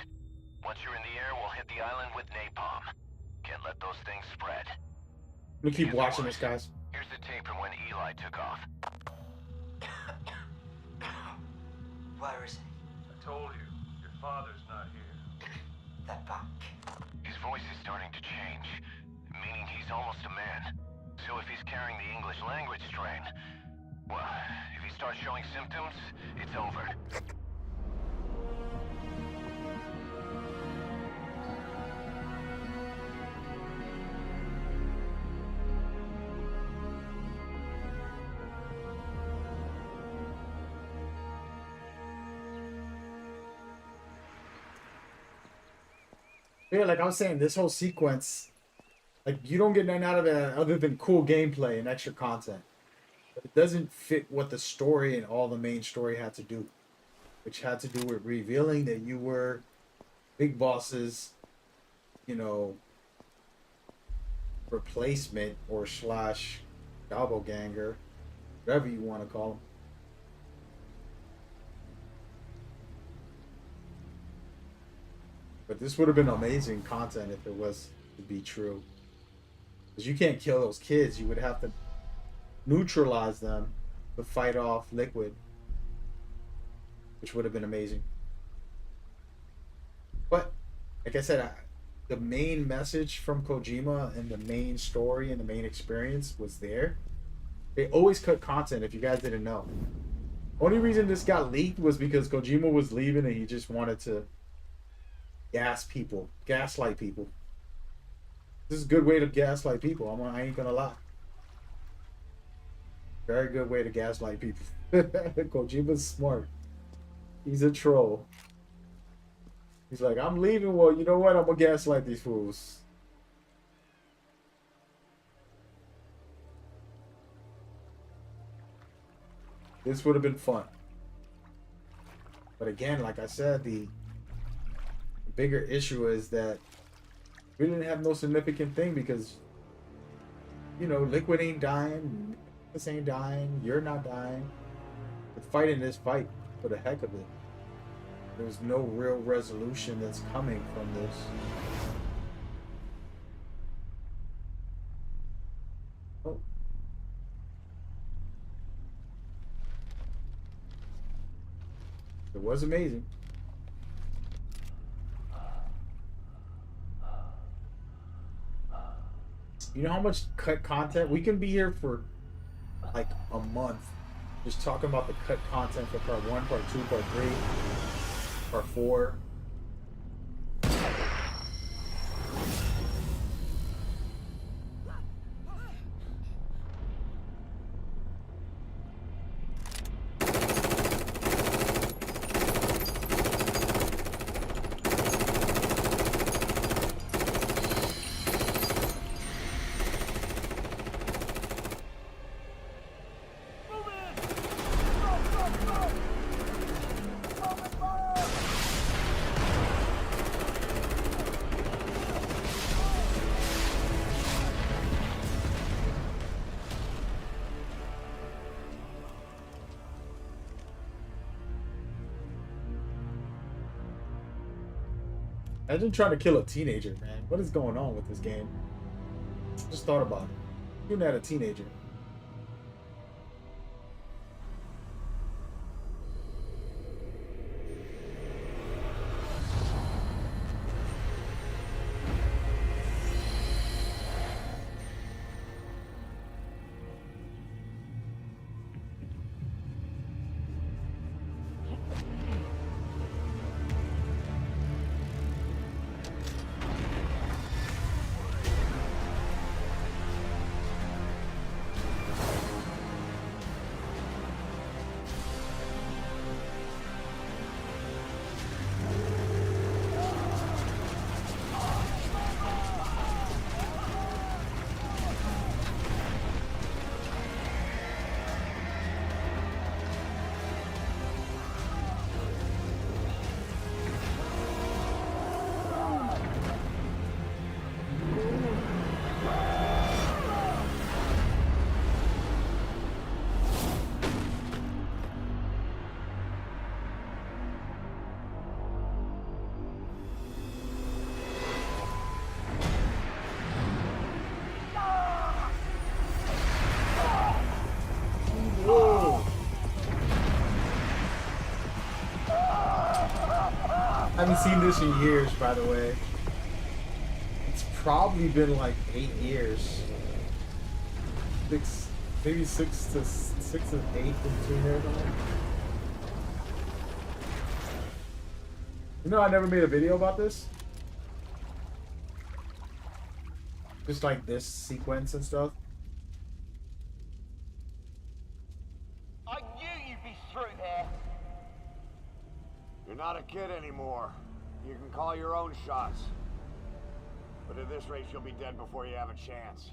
K: Once you're in the air, we'll hit the island with napalm. Can't let those things spread.
A: We keep watching this, guys.
K: Here's the tape from when Eli took off.
Q: Where is he?
K: I told you, your father's not here.
Q: They're back.
K: His voice is starting to change, meaning he's almost a man. So if he's carrying the English language strain, well, if he starts showing symptoms, it's over.
A: Yeah, like I was saying, this whole sequence, like you don't get nothing out of it other than cool gameplay and extra content. But it doesn't fit what the story and all the main story had to do, which had to do with revealing that you were Big Boss's, you know, replacement or slash doppelganger, whatever you want to call him. But this would have been amazing content if it was to be true. Because you can't kill those kids. You would have to neutralize them to fight off Liquid, which would have been amazing. But, like I said, the main message from Kojima and the main story and the main experience was there. They always cut content, if you guys didn't know. Only reason this got leaked was because Kojima was leaving and he just wanted to gaslight people. This is a good way to gaslight people. I ain't gonna lie. Very good way to gaslight people. Kojima's smart. He's a troll. He's like, I'm leaving. Well, you know what? I'm gonna gaslight these fools. This would have been fun. But again, like I said, the bigger issue is that we didn't have no significant thing because, you know, Liquid ain't dying, this ain't dying, you're not dying. We're fighting this fight for the heck of it. There's no real resolution that's coming from this. Oh. It was amazing. You know how much cut content? We can be here for like a month just talking about the cut content for part 1, part 2, part 3, part 4. Imagine trying to kill a teenager, man. What is going on with this game? Just thought about it. Shooting at a teenager. I haven't seen this in years, by the way. It's probably been like 8 years. Maybe six to 8 in between there. You know, I never made a video about this. Just like this sequence and stuff.
R: I knew you'd be through there.
S: You're not a kid anymore. You can call your own shots.
R: But at this rate, you'll be dead before you have a chance.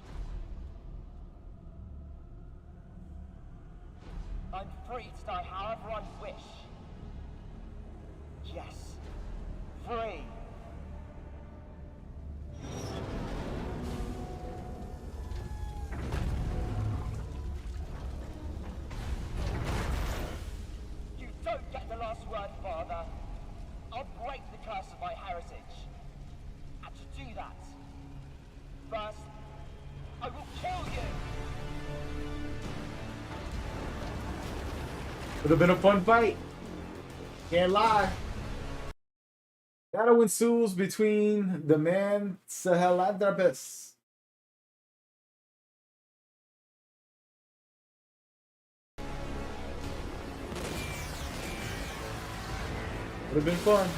S: I'm free to die however I wish. Yes. Free. You don't get the last word, Father. I'll break the curse of my heritage. And to do that, first, I will kill you!
A: Would have been a fun fight. Can't lie. Battle ensues between the man Sahelanthropus. Would have been fun.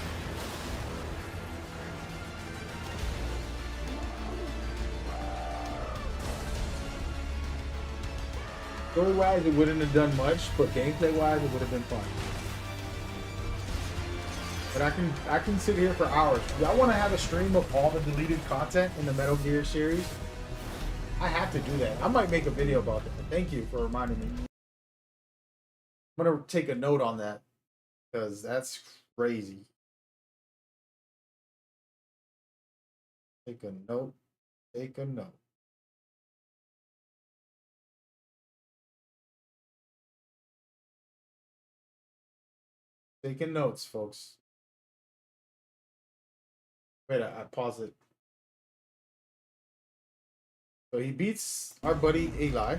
A: Story-wise, it wouldn't have done much, but gameplay-wise, it would have been fun. But I can sit here for hours. Y'all want to have a stream of all the deleted content in the Metal Gear series? I have to do that. I might make a video about that. Thank you for reminding me. I'm gonna take a note on that because that's crazy. Take a note. Take a note. Taking notes, folks. Wait, I paused it. So he beats our buddy Eli.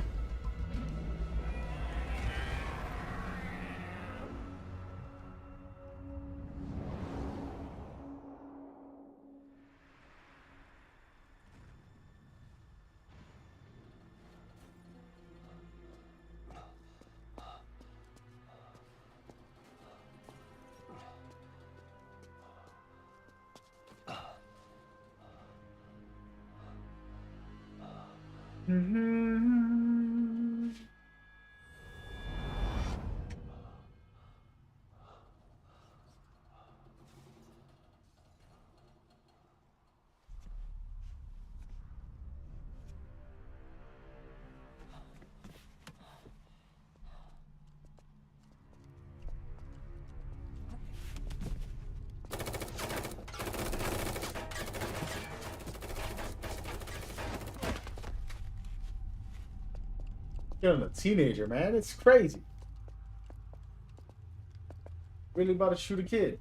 A: Killing a teenager, man. It's crazy. Really about to shoot a kid.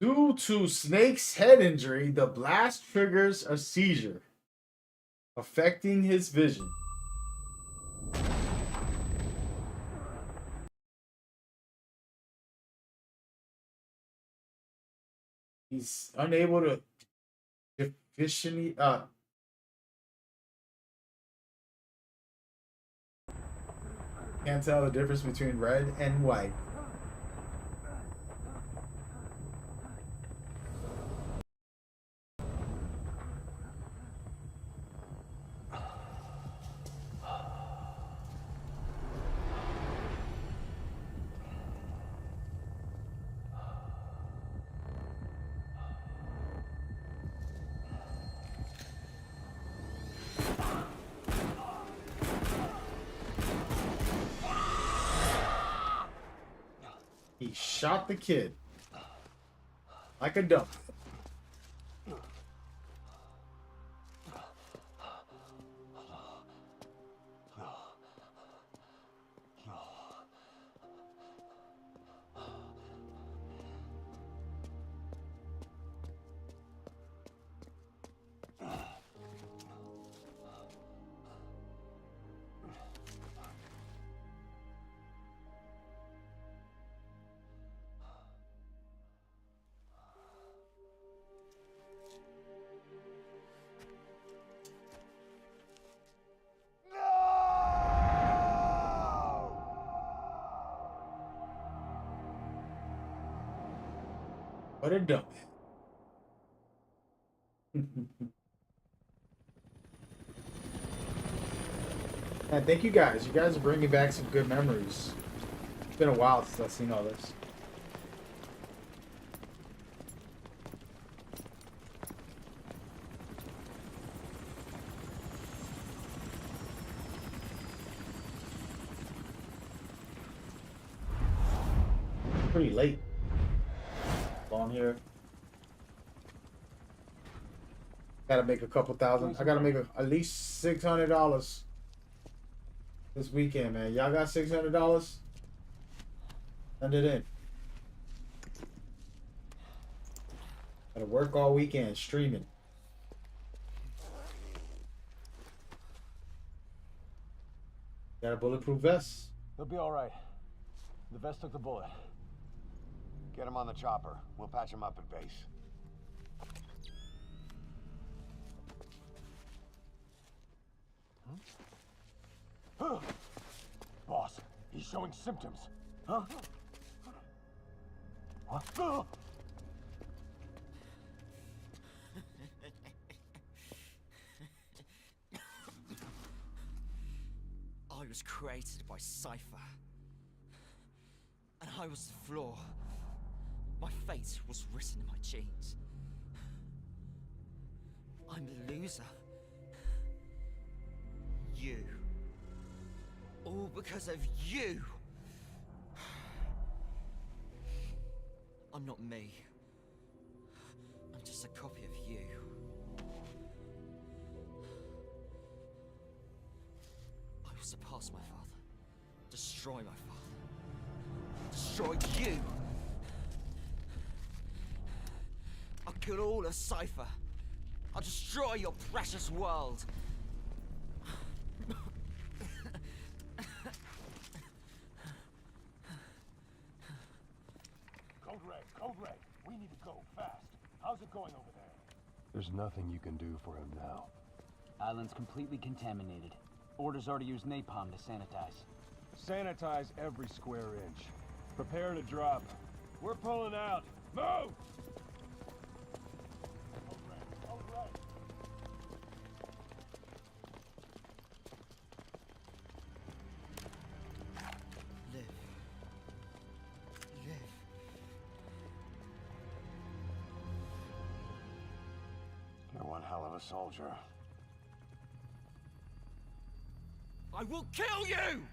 A: Due to Snake's head injury, the blast triggers a seizure, affecting his vision. He's unable to efficiently can't tell the difference between red and white. He shot the kid like a dump. What a dump. And thank you guys. You guys are bringing back some good memories. It's been a while since I've seen all this. Pretty late. On here. Gotta make a couple thousand. I gotta make at least $600 this weekend, man. Y'all got $600? Send it in. Gotta work all weekend streaming. Got a bulletproof vest.
T: He'll be all right. The vest took the bullet. Get him on the chopper. We'll patch him up at base. Boss, he's showing symptoms. Huh? What?
U: I was created by Cypher. And I was the flaw. My fate was written in my genes. I'm the loser. You. All because of you. I'm not me. I'm just a copy of you. I will surpass my father. Destroy my father. Destroy you. I'll kill all of Cypher. I'll destroy your precious world.
T: Code Red, we need to go, fast. How's it going over there? There's nothing you can do for him now.
V: Island's completely contaminated. Orders are to use napalm to sanitize.
T: Sanitize every square inch. Prepare to drop. We're pulling out. Move! Code Red.
U: Live. Live.
T: You're one hell of a soldier.
U: I will kill you!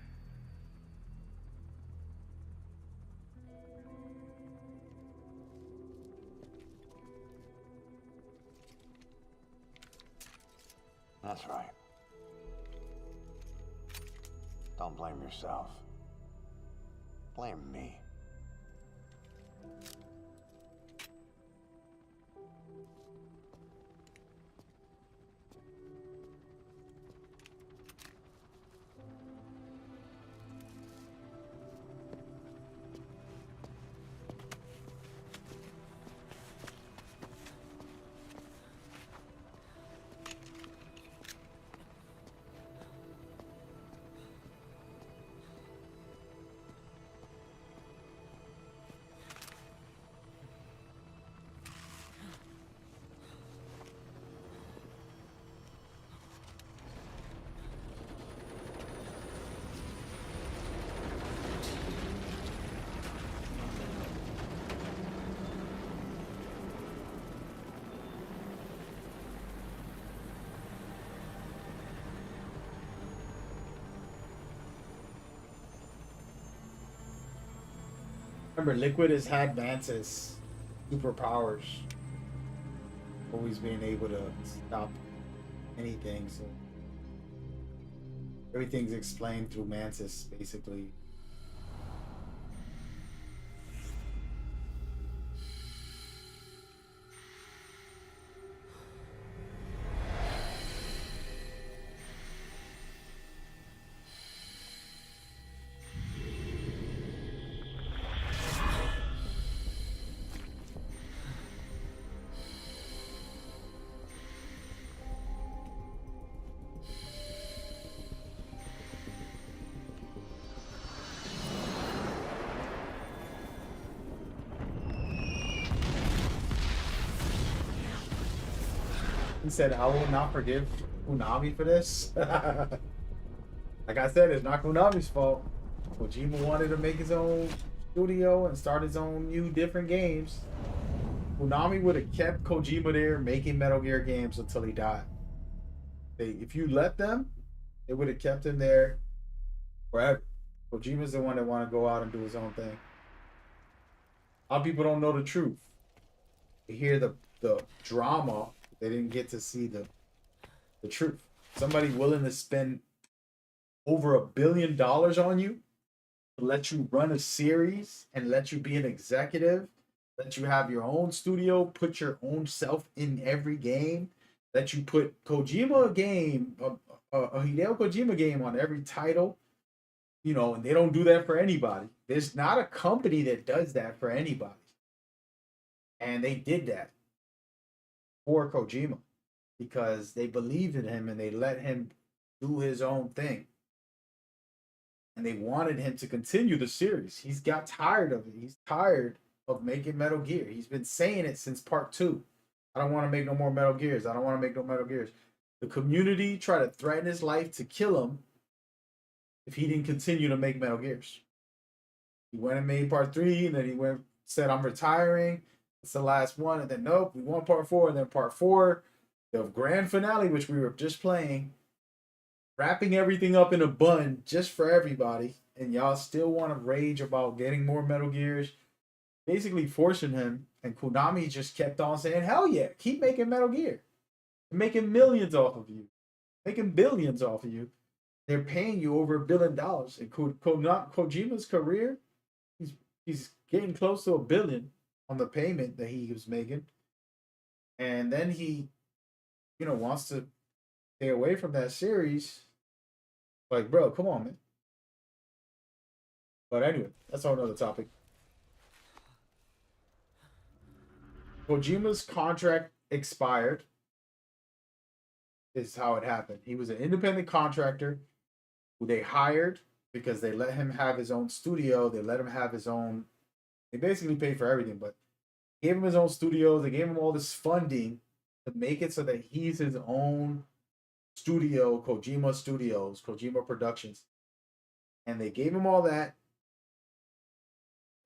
T: That's right. Don't blame yourself. Blame me.
A: Remember, Liquid has had Mantis superpowers. Always being able to stop anything, so everything's explained through Mantis, basically. He said, I will not forgive Konami for this. Like I said, it's not Konami's fault. Kojima wanted to make his own studio and start his own new different games. Konami would have kept Kojima there making Metal Gear games until he died. If you let them, they would have kept him there forever. Kojima's the one that want to go out and do his own thing. A lot of people don't know the truth. They hear the drama, they didn't get to see the truth. Somebody willing to spend over $1 billion on you, to let you run a series and let you be an executive, let you have your own studio, put your own self in every game, let you put Kojima game, a Hideo Kojima game on every title, you know, and they don't do that for anybody. There's not a company that does that for anybody. And they did that for Kojima because they believed in him and they let him do his own thing. And they wanted him to continue the series. He's got tired of it. He's tired of making Metal Gear. He's been saying it since part 2. I don't want to make no more Metal Gears. I don't want to make no Metal Gears. The community tried to threaten his life to kill him if he didn't continue to make Metal Gears. He went and made part 3, and then he said, I'm retiring. It's the last one. And then, nope, we want part 4. And then part 4, the grand finale, which we were just playing, wrapping everything up in a bun just for everybody, and y'all still want to rage about getting more Metal Gears, basically forcing him, and Konami just kept on saying, hell yeah, keep making Metal Gear. They're making millions off of you. Making billions off of you. They're paying you over $1 billion. And Kojima's career, he's getting close to $1 billion on the payment that he was making. And then he, you know, wants to stay away from that series. Like, bro, come on, man. But anyway, that's all another topic. Kojima's contract expired. Is how it happened. He was an independent contractor who they hired because they let him have his own studio. They let him have his own. They basically paid for everything, but gave him his own studio. They gave him all this funding to make it so that he's his own studio, Kojima Studios, Kojima Productions. And they gave him all that.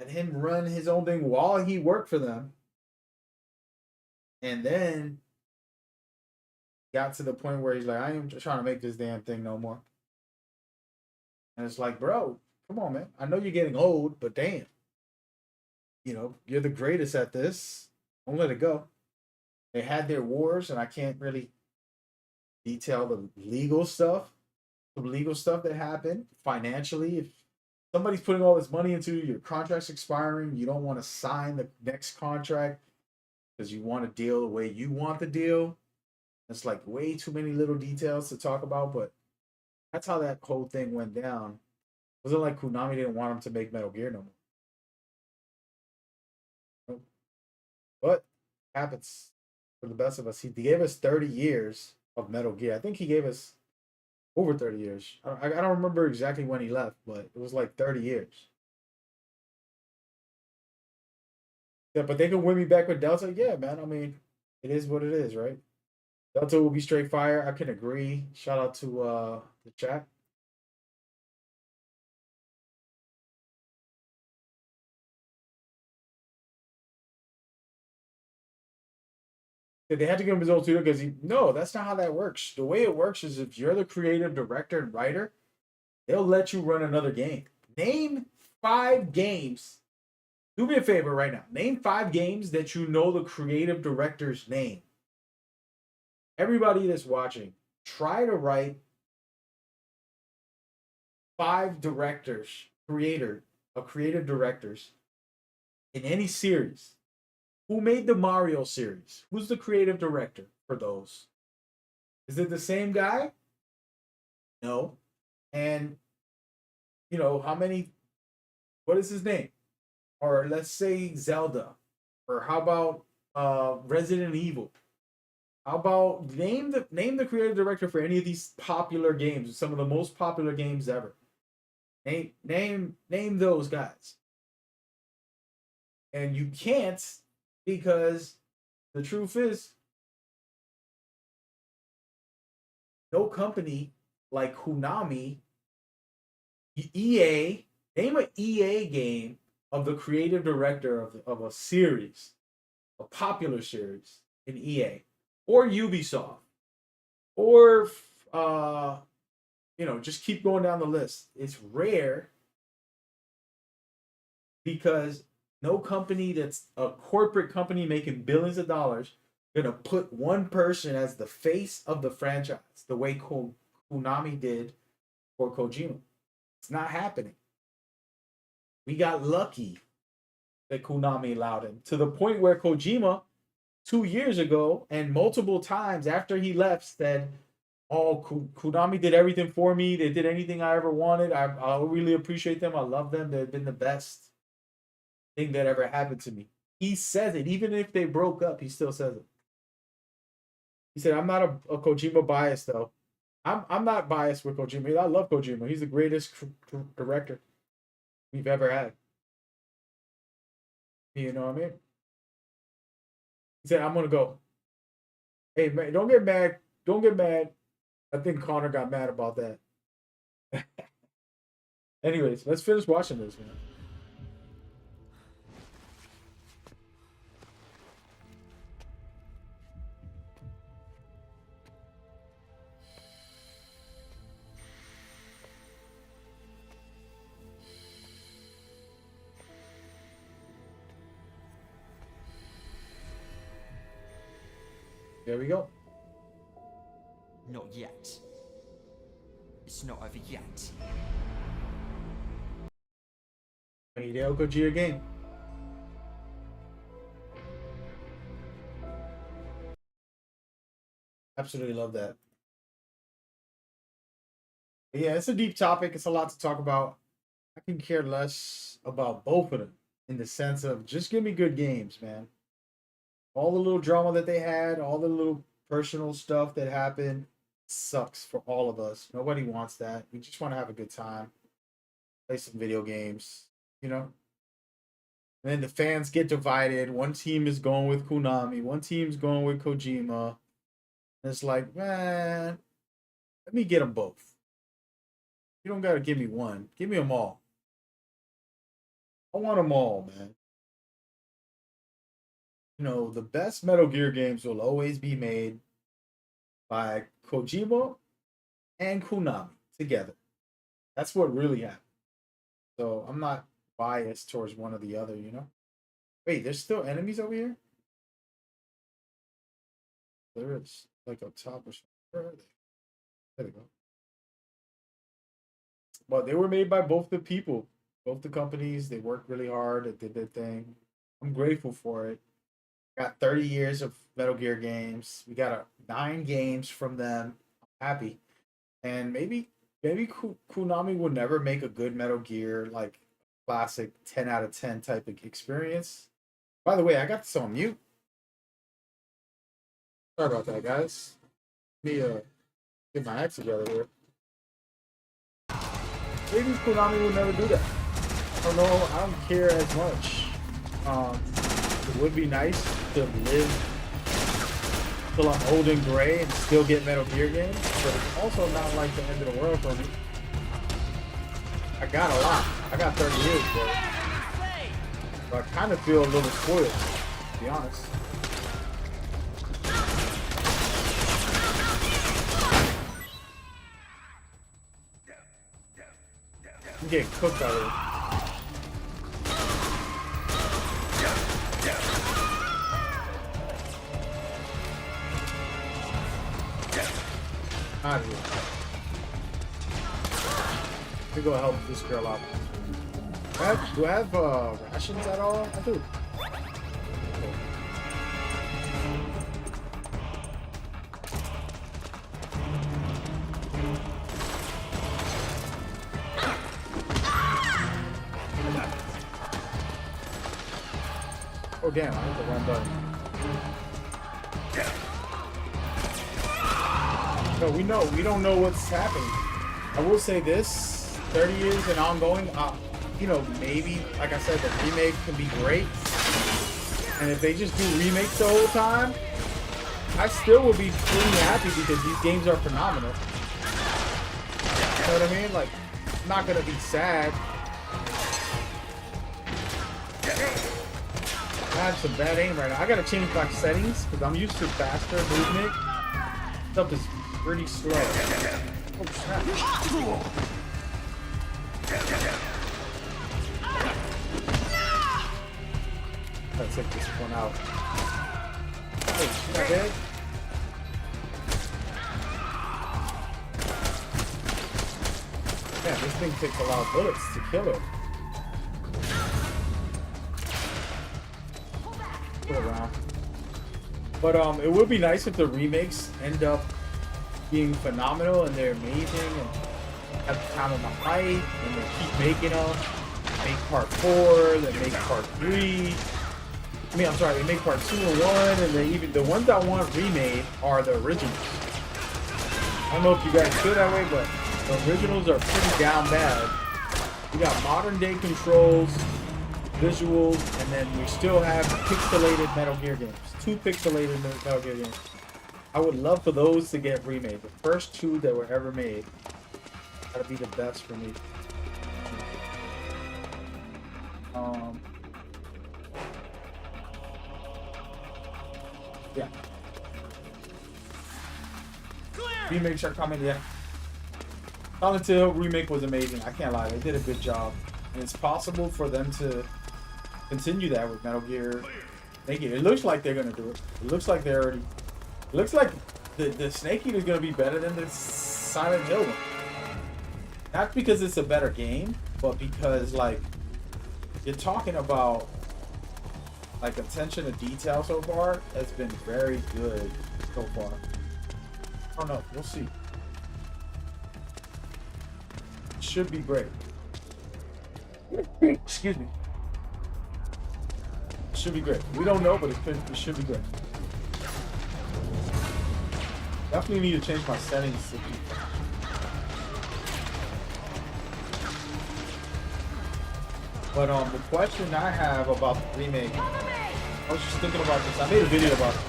A: Let him run his own thing while he worked for them. And then got to the point where he's like, I ain't trying to make this damn thing no more. And it's like, bro, come on, man. I know you're getting old, but damn. You know, you're the greatest at this. Don't let it go. They had their wars, and I can't really detail the legal stuff. The legal stuff that happened financially. If somebody's putting all this money into your contract's expiring, you don't want to sign the next contract because you want to deal the way you want the deal. It's like way too many little details to talk about, but that's how that whole thing went down. It wasn't like Konami didn't want him to make Metal Gear no more. But happens for the best of us. He gave us 30 years of Metal Gear. I think he gave us over 30 years. I don't remember exactly when he left, but it was like 30 years. Yeah, but they can win me back with Delta. Yeah, man. I mean, it is what it is, right? Delta will be straight fire. I can agree. Shout out to the chat. They had to give him his own studio because no, that's not how that works. The way it works is if you're the creative director and writer, they'll let you run another game. Name 5 games. Do me a favor right now. Name 5 games that you know the creative director's name. Everybody that's watching, try to write 5 directors, creative directors in any series. Who made the Mario series? Who's the creative director for those? Is it the same guy? No. And, you know, how many, what is his name? Or let's say Zelda. Or how about Resident Evil? How about name the creative director for any of these popular games, some of the most popular games ever. Name those guys. And you can't, because the truth is no company like Konami, EA, name an EA game of the creative director of a series, a popular series in EA, or Ubisoft, or just keep going down the list. It's rare because no company that's a corporate company making billions of dollars gonna put one person as the face of the franchise the way Konami did for Kojima. It's not happening. We got lucky that Konami allowed him to the point where Kojima 2 years ago and multiple times after he left said, "Oh, Konami did everything for me. They did anything I ever wanted. I really appreciate them. I love them. They've been the best thing that ever happened to me." He says it. Even if they broke up, he still says it. He said, "I'm not a Kojima bias, though. I'm not biased with Kojima. I love Kojima. He's the greatest director we've ever had." You know what I mean? He said, "I'm gonna go." Hey man, don't get mad. Don't get mad. I think Connor got mad about that. Anyways, let's finish watching this, man. There we go.
U: Not yet. It's not over yet.
A: Hideo Kojima game. Absolutely love that. But yeah, it's a deep topic. It's a lot to talk about. I can care less about both of them in the sense of just give me good games, man. All the little drama that they had, all the little personal stuff that happened sucks for all of us. Nobody wants that. We just want to have a good time, play some video games, you know? And then the fans get divided. One team is going with Konami, one team's going with Kojima. And it's like, man, let me get them both. You don't got to give me one. Give me them all. I want them all, man. You know, the best Metal Gear games will always be made by Kojima and Konami together. That's what really happened. So I'm not biased towards one or the other, you know? Wait, there's still enemies over here? There is. Like up top or something. Where are they? There they go. But they were made by both the people, both the companies. They worked really hard. They did their thing. I'm grateful for it. Got 30 years of Metal Gear games. We got 9 games from them. I'm happy. And maybe Konami will never make a good Metal Gear, like classic 10 out of 10 type of experience. By the way, I got this on mute. Sorry about that, guys. Let me get my act together here. Maybe Konami will never do that. I don't know. I don't care as much. It would be nice to live till I'm old and gray and still get Metal Gear games, but it's also not like the end of the world for me. I got a lot. I got 30 years, but I kind of feel a little spoiled, to be honest. I'm getting cooked out of it. Out of here. Let me go help this girl out. Do I have rations at all? I do. Oh damn, I hit the wrong button. No, we don't know what's happening. I will say this, 30 years and ongoing, you know, maybe, like I said, the remake can be great. And if they just do remakes the whole time, I still would be pretty happy because these games are phenomenal. You know what I mean? Like, I'm not gonna be sad. I have some bad aim right now. I gotta change my settings because I'm used to faster movement. Stuff is pretty slow. Oh snap. Let's take this one out. Oh, she's not dead? Yeah, this thing takes a lot of bullets to kill her. Go around. But it would be nice if the remakes end up being phenomenal and they're amazing and at the time of my life, and they keep making them. Make part 4, then make part 3. I mean, I'm sorry, they make part 2 and 1, and they even the ones I want remade are the originals. I don't know if you guys feel that way, but the originals are pretty down bad. We got modern day controls, visuals, and then we still have pixelated Metal Gear games. 2 pixelated Metal Gear games. I would love for those to get remade. The first 2 that were ever made. That'd be the best for me. Yeah. Remakes are coming, yeah. Silent Hill remake was amazing. I can't lie, they did a good job. And it's possible for them to continue that with Metal Gear. It looks like they're gonna do it. It looks like they're already. It looks like the Snake Eater is gonna be better than the Silent Hill one. Not because it's a better game, but because like you're talking about like attention to detail so far has been very good so far. I don't know, we'll see. It should be great. Excuse me. It should be great. We don't know, but it should be great. Definitely need to change my settings. But the question I have about the remake, I was just thinking about this. I made a video about it.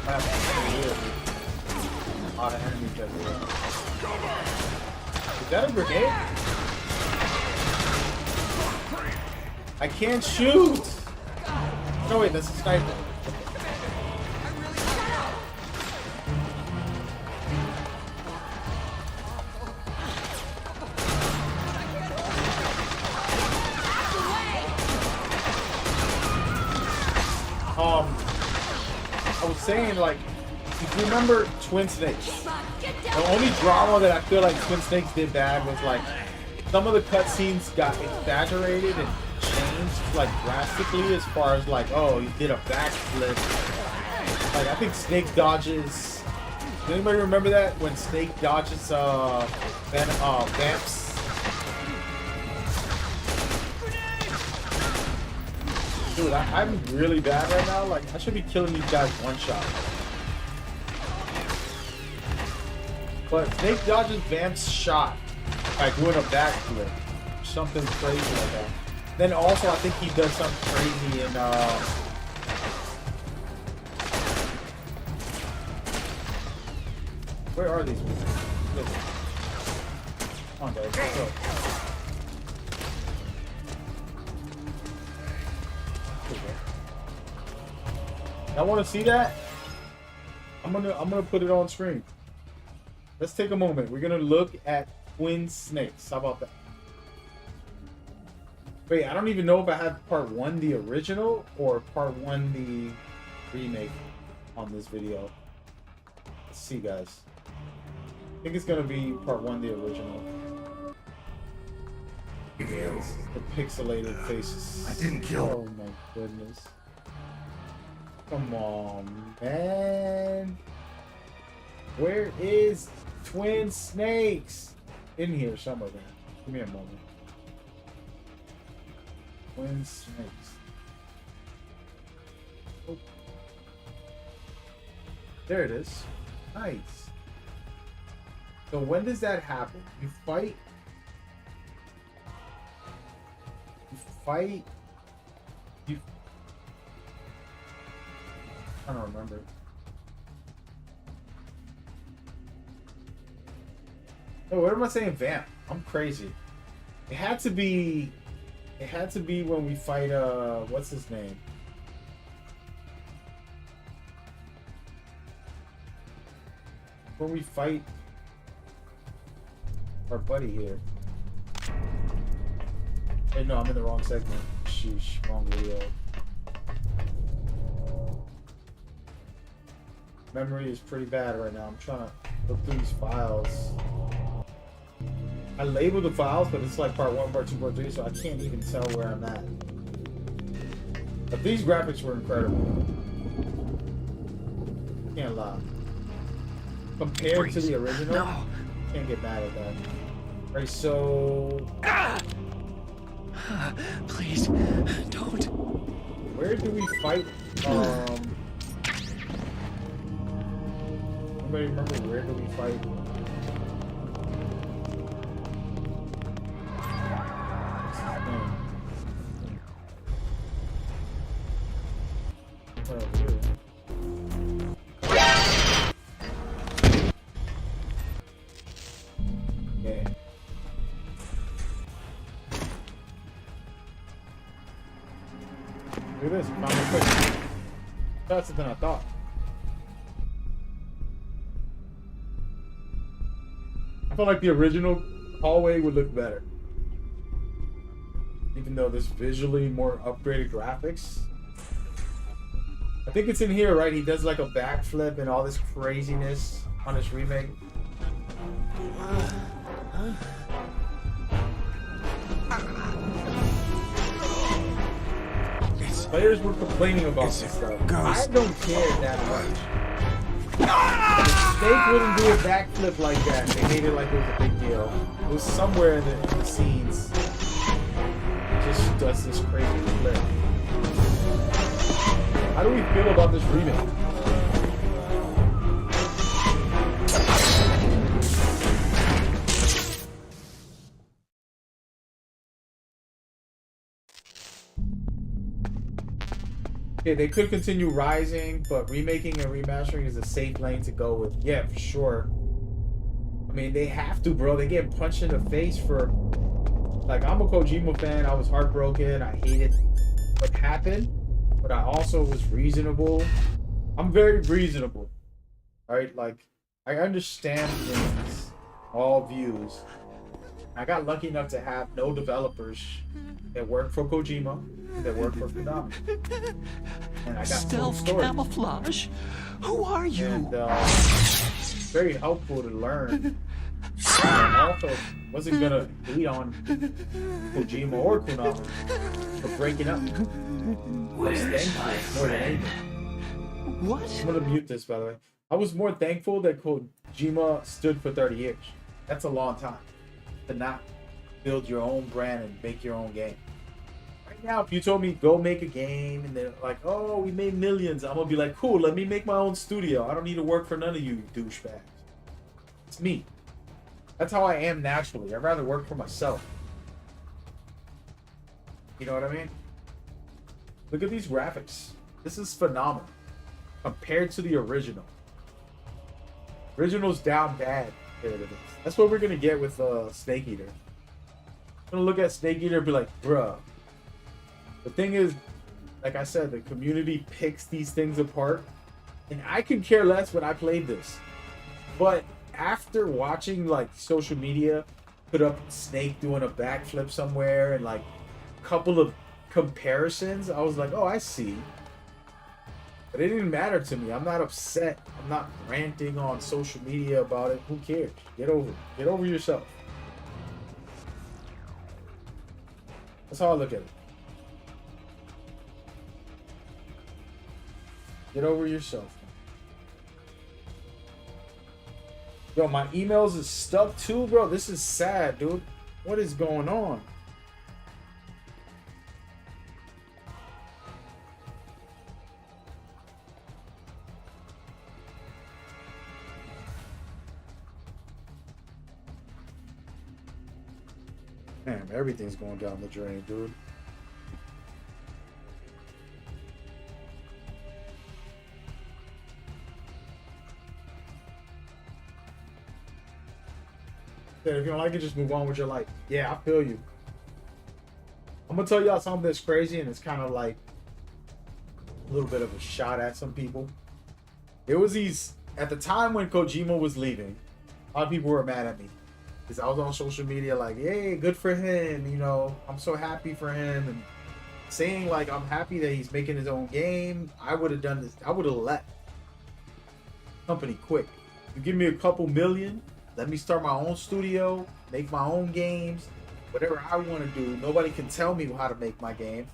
A: I have a lot of enemies everywhere. Is that a grenade? I can't shoot! No wait, that's a sniper. I was saying, like, if you remember Twin Snakes, the only drama that I feel like Twin Snakes did bad was like some of the cutscenes got exaggerated and changed like drastically as far as like, oh, you did a backflip. Like I think Snake dodges. Does anybody remember that when Snake dodges Vamps? Dude, I'm really bad right now. Like, I should be killing these guys one shot. But Snake dodges Vamp's shot by doing a backflip. Something crazy like that. Then also, I think he does something crazy in, where are these people? Come on, guys. Let's go. I want to see that. I'm gonna put it on screen. Let's take a moment. We're gonna look at Twin Snakes. How about that? Wait, I don't even know if I have part 1 the original or part 1 the remake on this video. Let's see, guys. I think it's gonna be part 1 the original. Yes, the pixelated faces.
D: I didn't kill.
A: Oh my goodness. Come on, man. Where is Twin Snakes? In here somewhere, man. Give me a moment. Twin Snakes. Oh. There it is. Nice. So when does that happen? You fight. You fight. I don't remember. Oh, what am I saying? Vamp. I'm crazy. It had to be. It had to be when we fight. What's his name? When we fight our buddy here. Hey, no, I'm in the wrong segment. Sheesh, wrong video. Memory is pretty bad right now. I'm trying to look through these files. I labeled the files, but it's like part 1, part 2, part 3, so I can't even tell where I'm at. But these graphics were incredible. Can't lie. Compared to the original, can't get mad at that. Alright, so...
E: Please, don't.
A: Where do we fight? Anybody remember where do we fight? Look at this, found it quick. Faster than I thought. I feel like the original hallway would look better. Even though there's visually more upgraded graphics. I think it's in here, right? He does like a backflip and all this craziness on his remake. Players were complaining about this stuff. I don't care that much. If Snake wouldn't do a backflip like that, they made it like it was a big deal. It was somewhere in the scenes. It just does this crazy flip. How do we feel about this remake? Okay, they could continue rising, but remaking and remastering is a safe lane to go with. Yeah, for sure. I mean, they have to, bro. They get punched in the face for... Like, I'm a Kojima fan. I was heartbroken. I hated what happened, but I also was reasonable. I'm very reasonable, right? Like, I understand things, all views. I got lucky enough to have no developers that work for Kojima, that work for Konami. And I got
E: Stealth camouflage? Who are you?
A: And it's very helpful to learn. And also, wasn't gonna hate on Kojima or Konami for breaking up. I was thankful more than anything.
E: What?
A: I'm gonna mute this, by the way. I was more thankful that Kojima stood for 30 years. That's a long time to not build your own brand and make your own game. Right now, if you told me go make a game and they're like, oh, we made millions, I'm gonna be like, cool, let me make my own studio. I don't need to work for none of you douchebags. It's me. That's how I am naturally. I'd rather work for myself. You know what I mean? Look at these graphics. This is phenomenal compared to the original. Original's down bad compared to this. That's what we're gonna get with Snake Eater. I'm gonna look at Snake Eater and be like, bruh. The thing is, like I said, the community picks these things apart, and I could care less when I played this. But after watching like social media put up Snake doing a backflip somewhere and like a couple of comparisons, I was like, oh, I see. But it didn't matter to me. I'm not upset. I'm not ranting on social media about it. Who cares? Get over it. Get over yourself. That's how I look at it. Get over yourself. Yo, my emails is stuck too, bro. This is sad, dude. What is going on? Damn, everything's going down the drain, dude. that. If you don't like it, just move on with your life. Yeah, I feel you. I'm gonna tell y'all something that's crazy, and it's kind of like a little bit of a shot at some people. There was these at the time when Kojima was leaving. A lot of people were mad at me because I was on social media like, "Yay, good for him!" You know, I'm so happy for him, and saying like I'm happy that he's making his own game. I would have done this. I would have left the company quick. You give me a couple million, let me start my own studio, make my own games, whatever I want to do. Nobody can tell me how to make my game.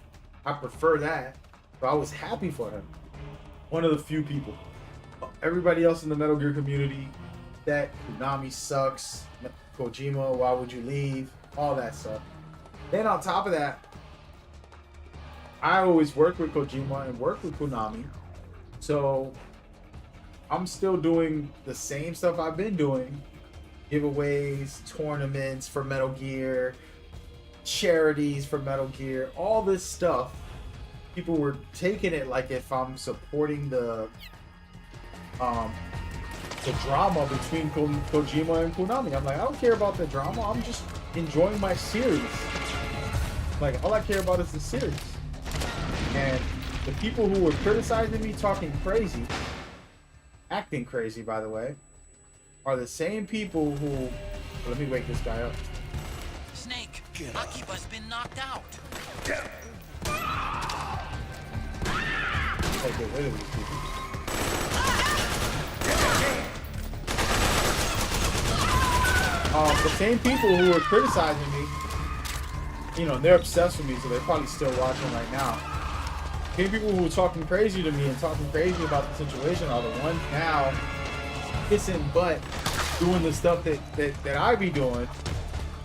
A: I prefer that. But I was happy for him. One of the few people. Everybody else in the Metal Gear community, that Konami sucks. Kojima, why would you leave? All that stuff. Then on top of that, I always work with Kojima and work with Konami. So I'm still doing the same stuff I've been doing. Giveaways, tournaments for Metal Gear, charities for Metal Gear, all this stuff. People were taking it like if I'm supporting the drama between Kojima and Konami. I'm like, I don't care about the drama. I'm just enjoying my series. Like, all I care about is the series. And the people who were criticizing me, talking crazy, acting crazy, by the way, are the same people who... Well, let me wake this guy up.
J: Snake, Akiba's been knocked out.
A: Get rid of these people. The same people who were criticizing me, you know, they're obsessed with me, so they're probably still watching right now. The same people who were talking crazy to me and talking crazy about the situation are the ones now kissing butt, doing the stuff that I be doing,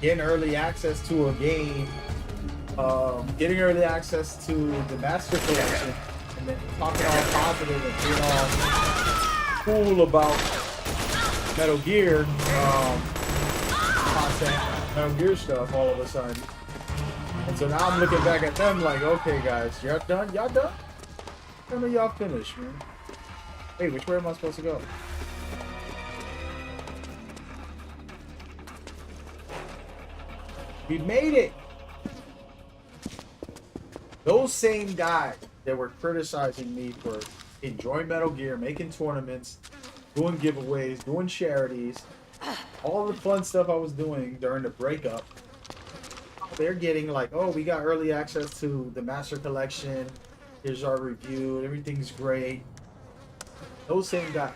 A: getting early access to a game, getting early access to the Master Collection, and then talking all positive and being all cool about Metal Gear content, Metal Gear stuff all of a sudden. And so now I'm looking back at them like, okay guys, y'all done? Y'all done? When are y'all finished, man? Hey, which way am I supposed to go? We made it! Those same guys that were criticizing me for enjoying Metal Gear, making tournaments, doing giveaways, doing charities, all the fun stuff I was doing during the breakup, they're getting like, oh, we got early access to the Master Collection, here's our review, everything's great. Those same guys.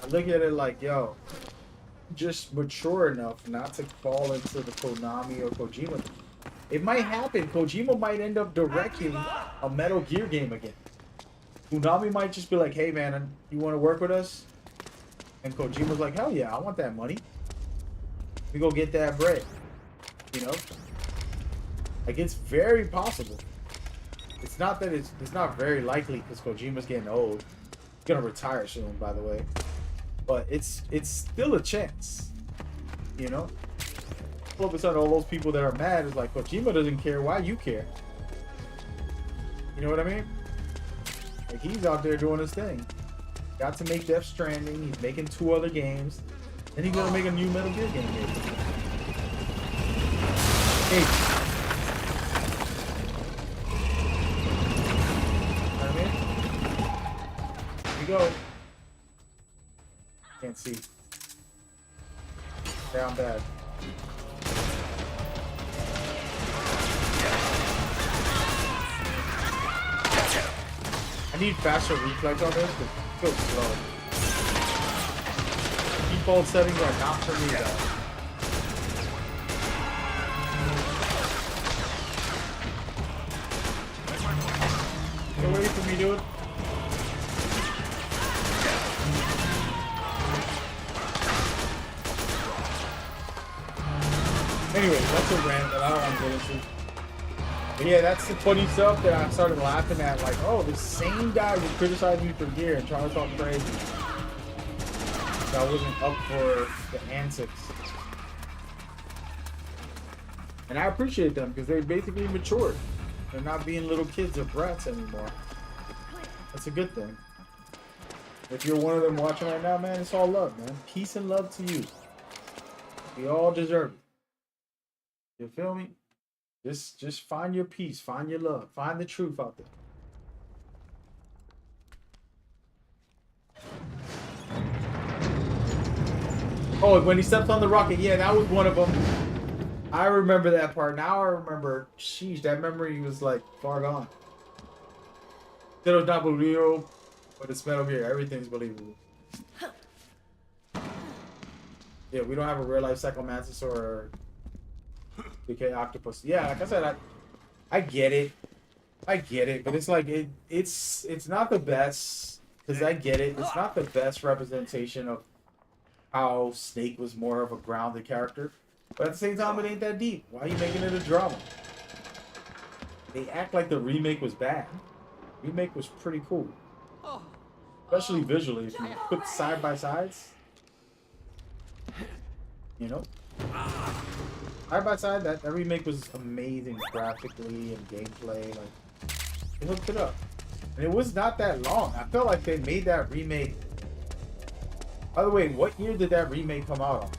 A: I look at it like, yo, just mature enough not to fall into the Konami or Kojima. It might happen. Kojima might end up directing a Metal Gear game again. Konami might just be like, hey man, you want to work with us? And Kojima's like, hell yeah, I want that money. We go get that bread. You know? Like, it's very possible. It's not that it's not very likely because Kojima's getting old. He's gonna retire soon, by the way. But it's still a chance. You know? All of a sudden, all those people that are mad is like, Kojima doesn't care. Why you care? You know what I mean? Like, he's out there doing his thing. Got to make Death Stranding. He's making 2 other games. And he's gonna make a new Metal Gear game. Hey. You know what I mean? Here we go. Can't see. Down bad. I need faster reflex on this, but it feels slow. Default settings are not for me, though. Get ready for me, dude. Anyway, that's a rant that I don't want to get into. But yeah, that's the funny stuff that I started laughing at. Like, oh, the same guy who criticized me for Gear and trying to talk crazy. I wasn't up for the antics. And I appreciate them because they basically matured. They're not being little kids or brats anymore. That's a good thing. If you're one of them watching right now, man, it's all love, man. Peace and love to you. We all deserve it. You feel me? Just find your peace, find your love, find the truth out there. Oh, when he stepped on the rocket, yeah, that was one of them. I remember that part. Now I remember. Sheesh, that memory was like far gone. It was not believable, but it's Metal Gear. Everything's believable. Yeah, we don't have a real life Psycho Mantis or DK Octopus. Yeah, like I said, I get it. I get it, but it's like it's not the best, because I get it. It's not the best representation of how Snake was more of a grounded character, but at the same time, it ain't that deep. Why are you making it a drama? They act like the remake was bad. Remake was pretty cool, especially visually. If you put side by sides, you know, side by side, that remake was amazing graphically and gameplay. Like, they hooked it up, and it was not that long. I felt like they made that remake. By the way, what year did that remake come out on?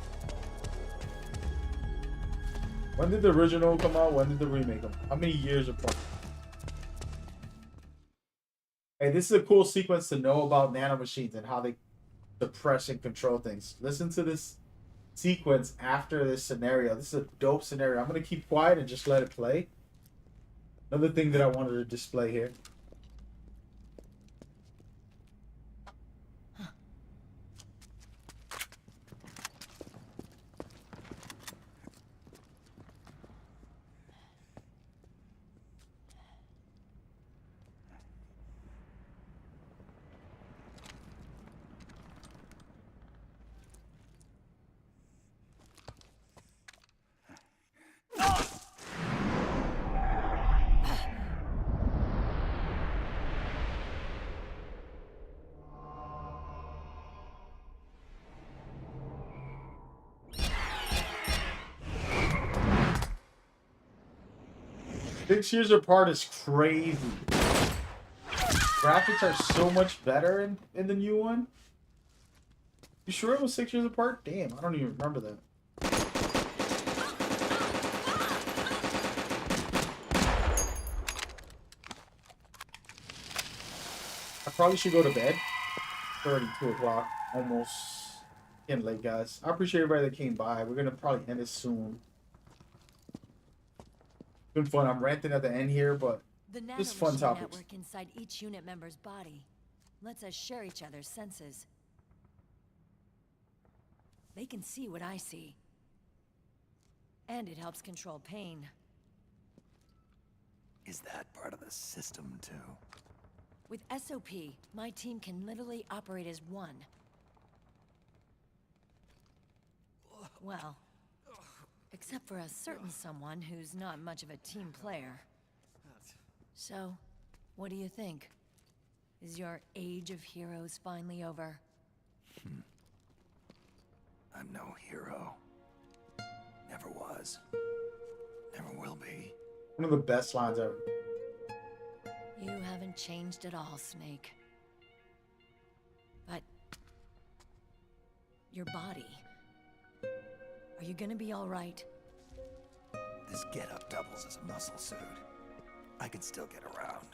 A: When did the original come out? When did the remake come out? How many years apart? Hey, this is a cool sequence to know about nanomachines and how they suppress and control things. Listen to this sequence after this scenario. This is a dope scenario. I'm going to keep quiet and just let it play. Another thing that I wanted to display here. Six years apart is crazy. Graphics are so much better in the new one. You sure it was 6 years apart? Damn, I don't even remember that. I probably should go to bed. It's already 2 o'clock. Almost getting late, guys. I appreciate everybody that came by. We're gonna probably end it soon. Been fun. I'm ranting at the end here, but just fun topics.
N: Network inside each unit member's body lets us share each other's senses. They can see what I see. And it helps control pain.
D: Is that part of the system, too?
N: With SOP, my team can literally operate as one. Well, except for a certain someone who's not much of a team player. So, what do you think? Is your age of heroes finally over?
D: I'm no hero. Never was. Never will be.
A: One of the best lines ever.
N: You haven't changed at all, Snake. But... your body... are you gonna be alright?
D: This getup doubles as a muscle suit. I can still get around.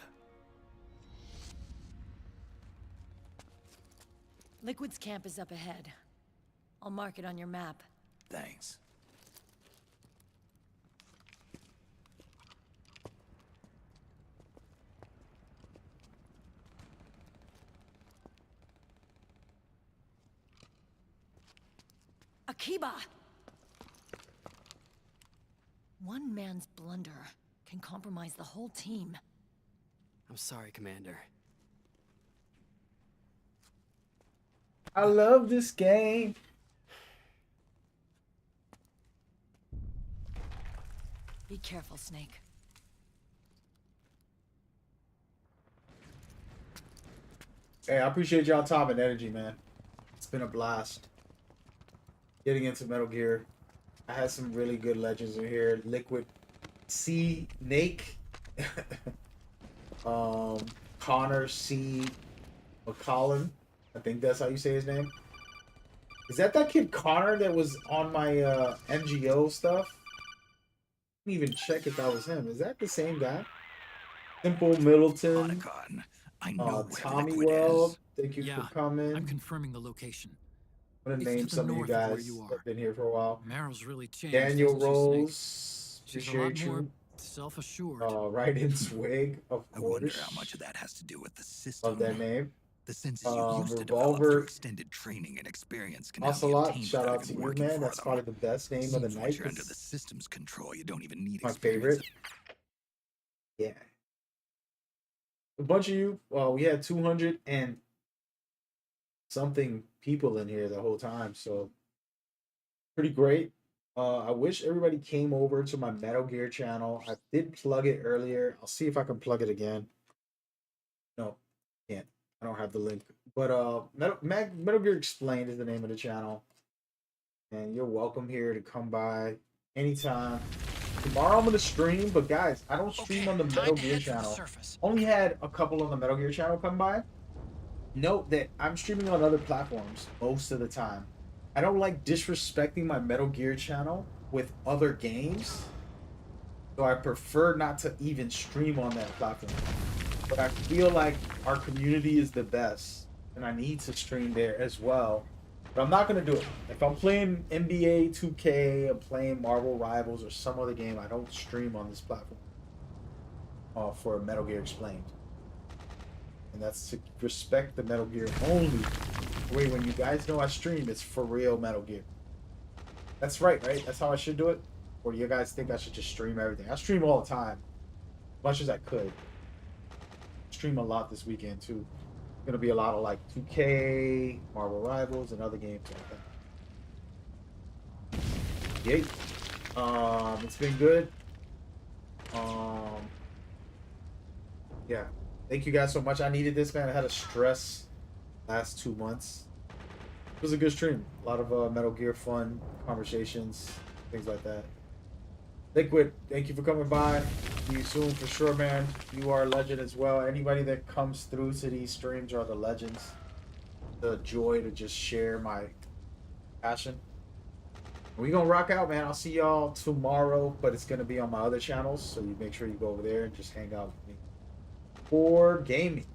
N: Liquid's camp is up ahead. I'll mark it on your map.
D: Thanks.
N: Akiba! One man's blunder can compromise the whole team.
M: I'm sorry, Commander.
A: I love this game.
N: Be careful, Snake.
A: Hey, I appreciate y'all time and energy, man. It's been a blast. Getting into Metal Gear. I had some really good legends in here. Liquid C. Nake. Connor C. McCollum. I think that's how you say his name. Is that kid Connor that was on my NGO stuff? I didn't even check if that was him. Is that the same guy? Simple Middleton.
D: I know where
A: Tommy
D: Liquid
A: Weld.
D: is.
A: Thank you
E: Yeah,
A: for coming.
E: I'm confirming the location.
A: I'm gonna
E: It's
A: name
E: to the
A: some of you
E: north of where
A: guys
E: you
A: that
E: are.
A: have been here for a while.
E: Meryl's really changed,
A: Daniel
E: hasn't she, Snake?
A: Rose.
E: She's a lot
A: Appreciate
E: more
A: you.
E: self-assured.
A: Right in Swig, of
D: I wonder
A: course.
D: how much of that has to do with the system.
A: Love that name.
D: The senses you used to develop
A: Revolver.
D: through extended training and experience can now be
A: Ocelot,
D: obtained
A: shout
D: without
A: out to
D: even
A: you,
D: working
A: man.
D: for
A: That's
D: them.
A: probably the best name of the
D: Seems
A: night.
D: once you're under
A: 'cause
D: the system's control, you don't even need
A: my
D: experience.
A: favorite. Yeah. A bunch of you. Well, we had 200 and something people in here the whole time, so pretty great. I wish everybody came over to my Metal Gear channel. I did plug it earlier. I'll see if I can plug it again. No, can't. I don't have the link. But Metal Gear Explained is the name of the channel. And you're welcome here to come by anytime. Tomorrow I'm gonna stream, but guys, I don't stream on the Metal Gear channel. Only had a couple on the Metal Gear channel come by. Note that I'm streaming on other platforms most of the time. I don't like disrespecting my Metal Gear channel with other games, so I prefer not to even stream on that platform. But I feel like our community is the best, and I need to stream there as well. But I'm not going to do it. If I'm playing NBA 2K, I'm playing Marvel Rivals or some other game, I don't stream on this platform for Metal Gear Explained. And that's to respect the Metal Gear only. Wait, when you guys know I stream, it's for real Metal Gear. That's right? That's how I should do it? Or do you guys think I should just stream everything? I stream all the time. As much as I could. Stream a lot this weekend, too. Gonna be a lot of like 2K, Marvel Rivals, and other games like that. Yay. It's been good. Yeah. Thank you guys so much. I needed this, man. I had a stress last 2 months. It was a good stream. A lot of Metal Gear fun conversations, things like that. Liquid, thank you for coming by. See you soon for sure, man. You are a legend as well. Anybody that comes through to these streams are the legends. The joy to just share my passion. We gonna rock out, man. I'll see y'all tomorrow, but it's gonna be on my other channels, so you make sure you go over there and just hang out with me for gaming.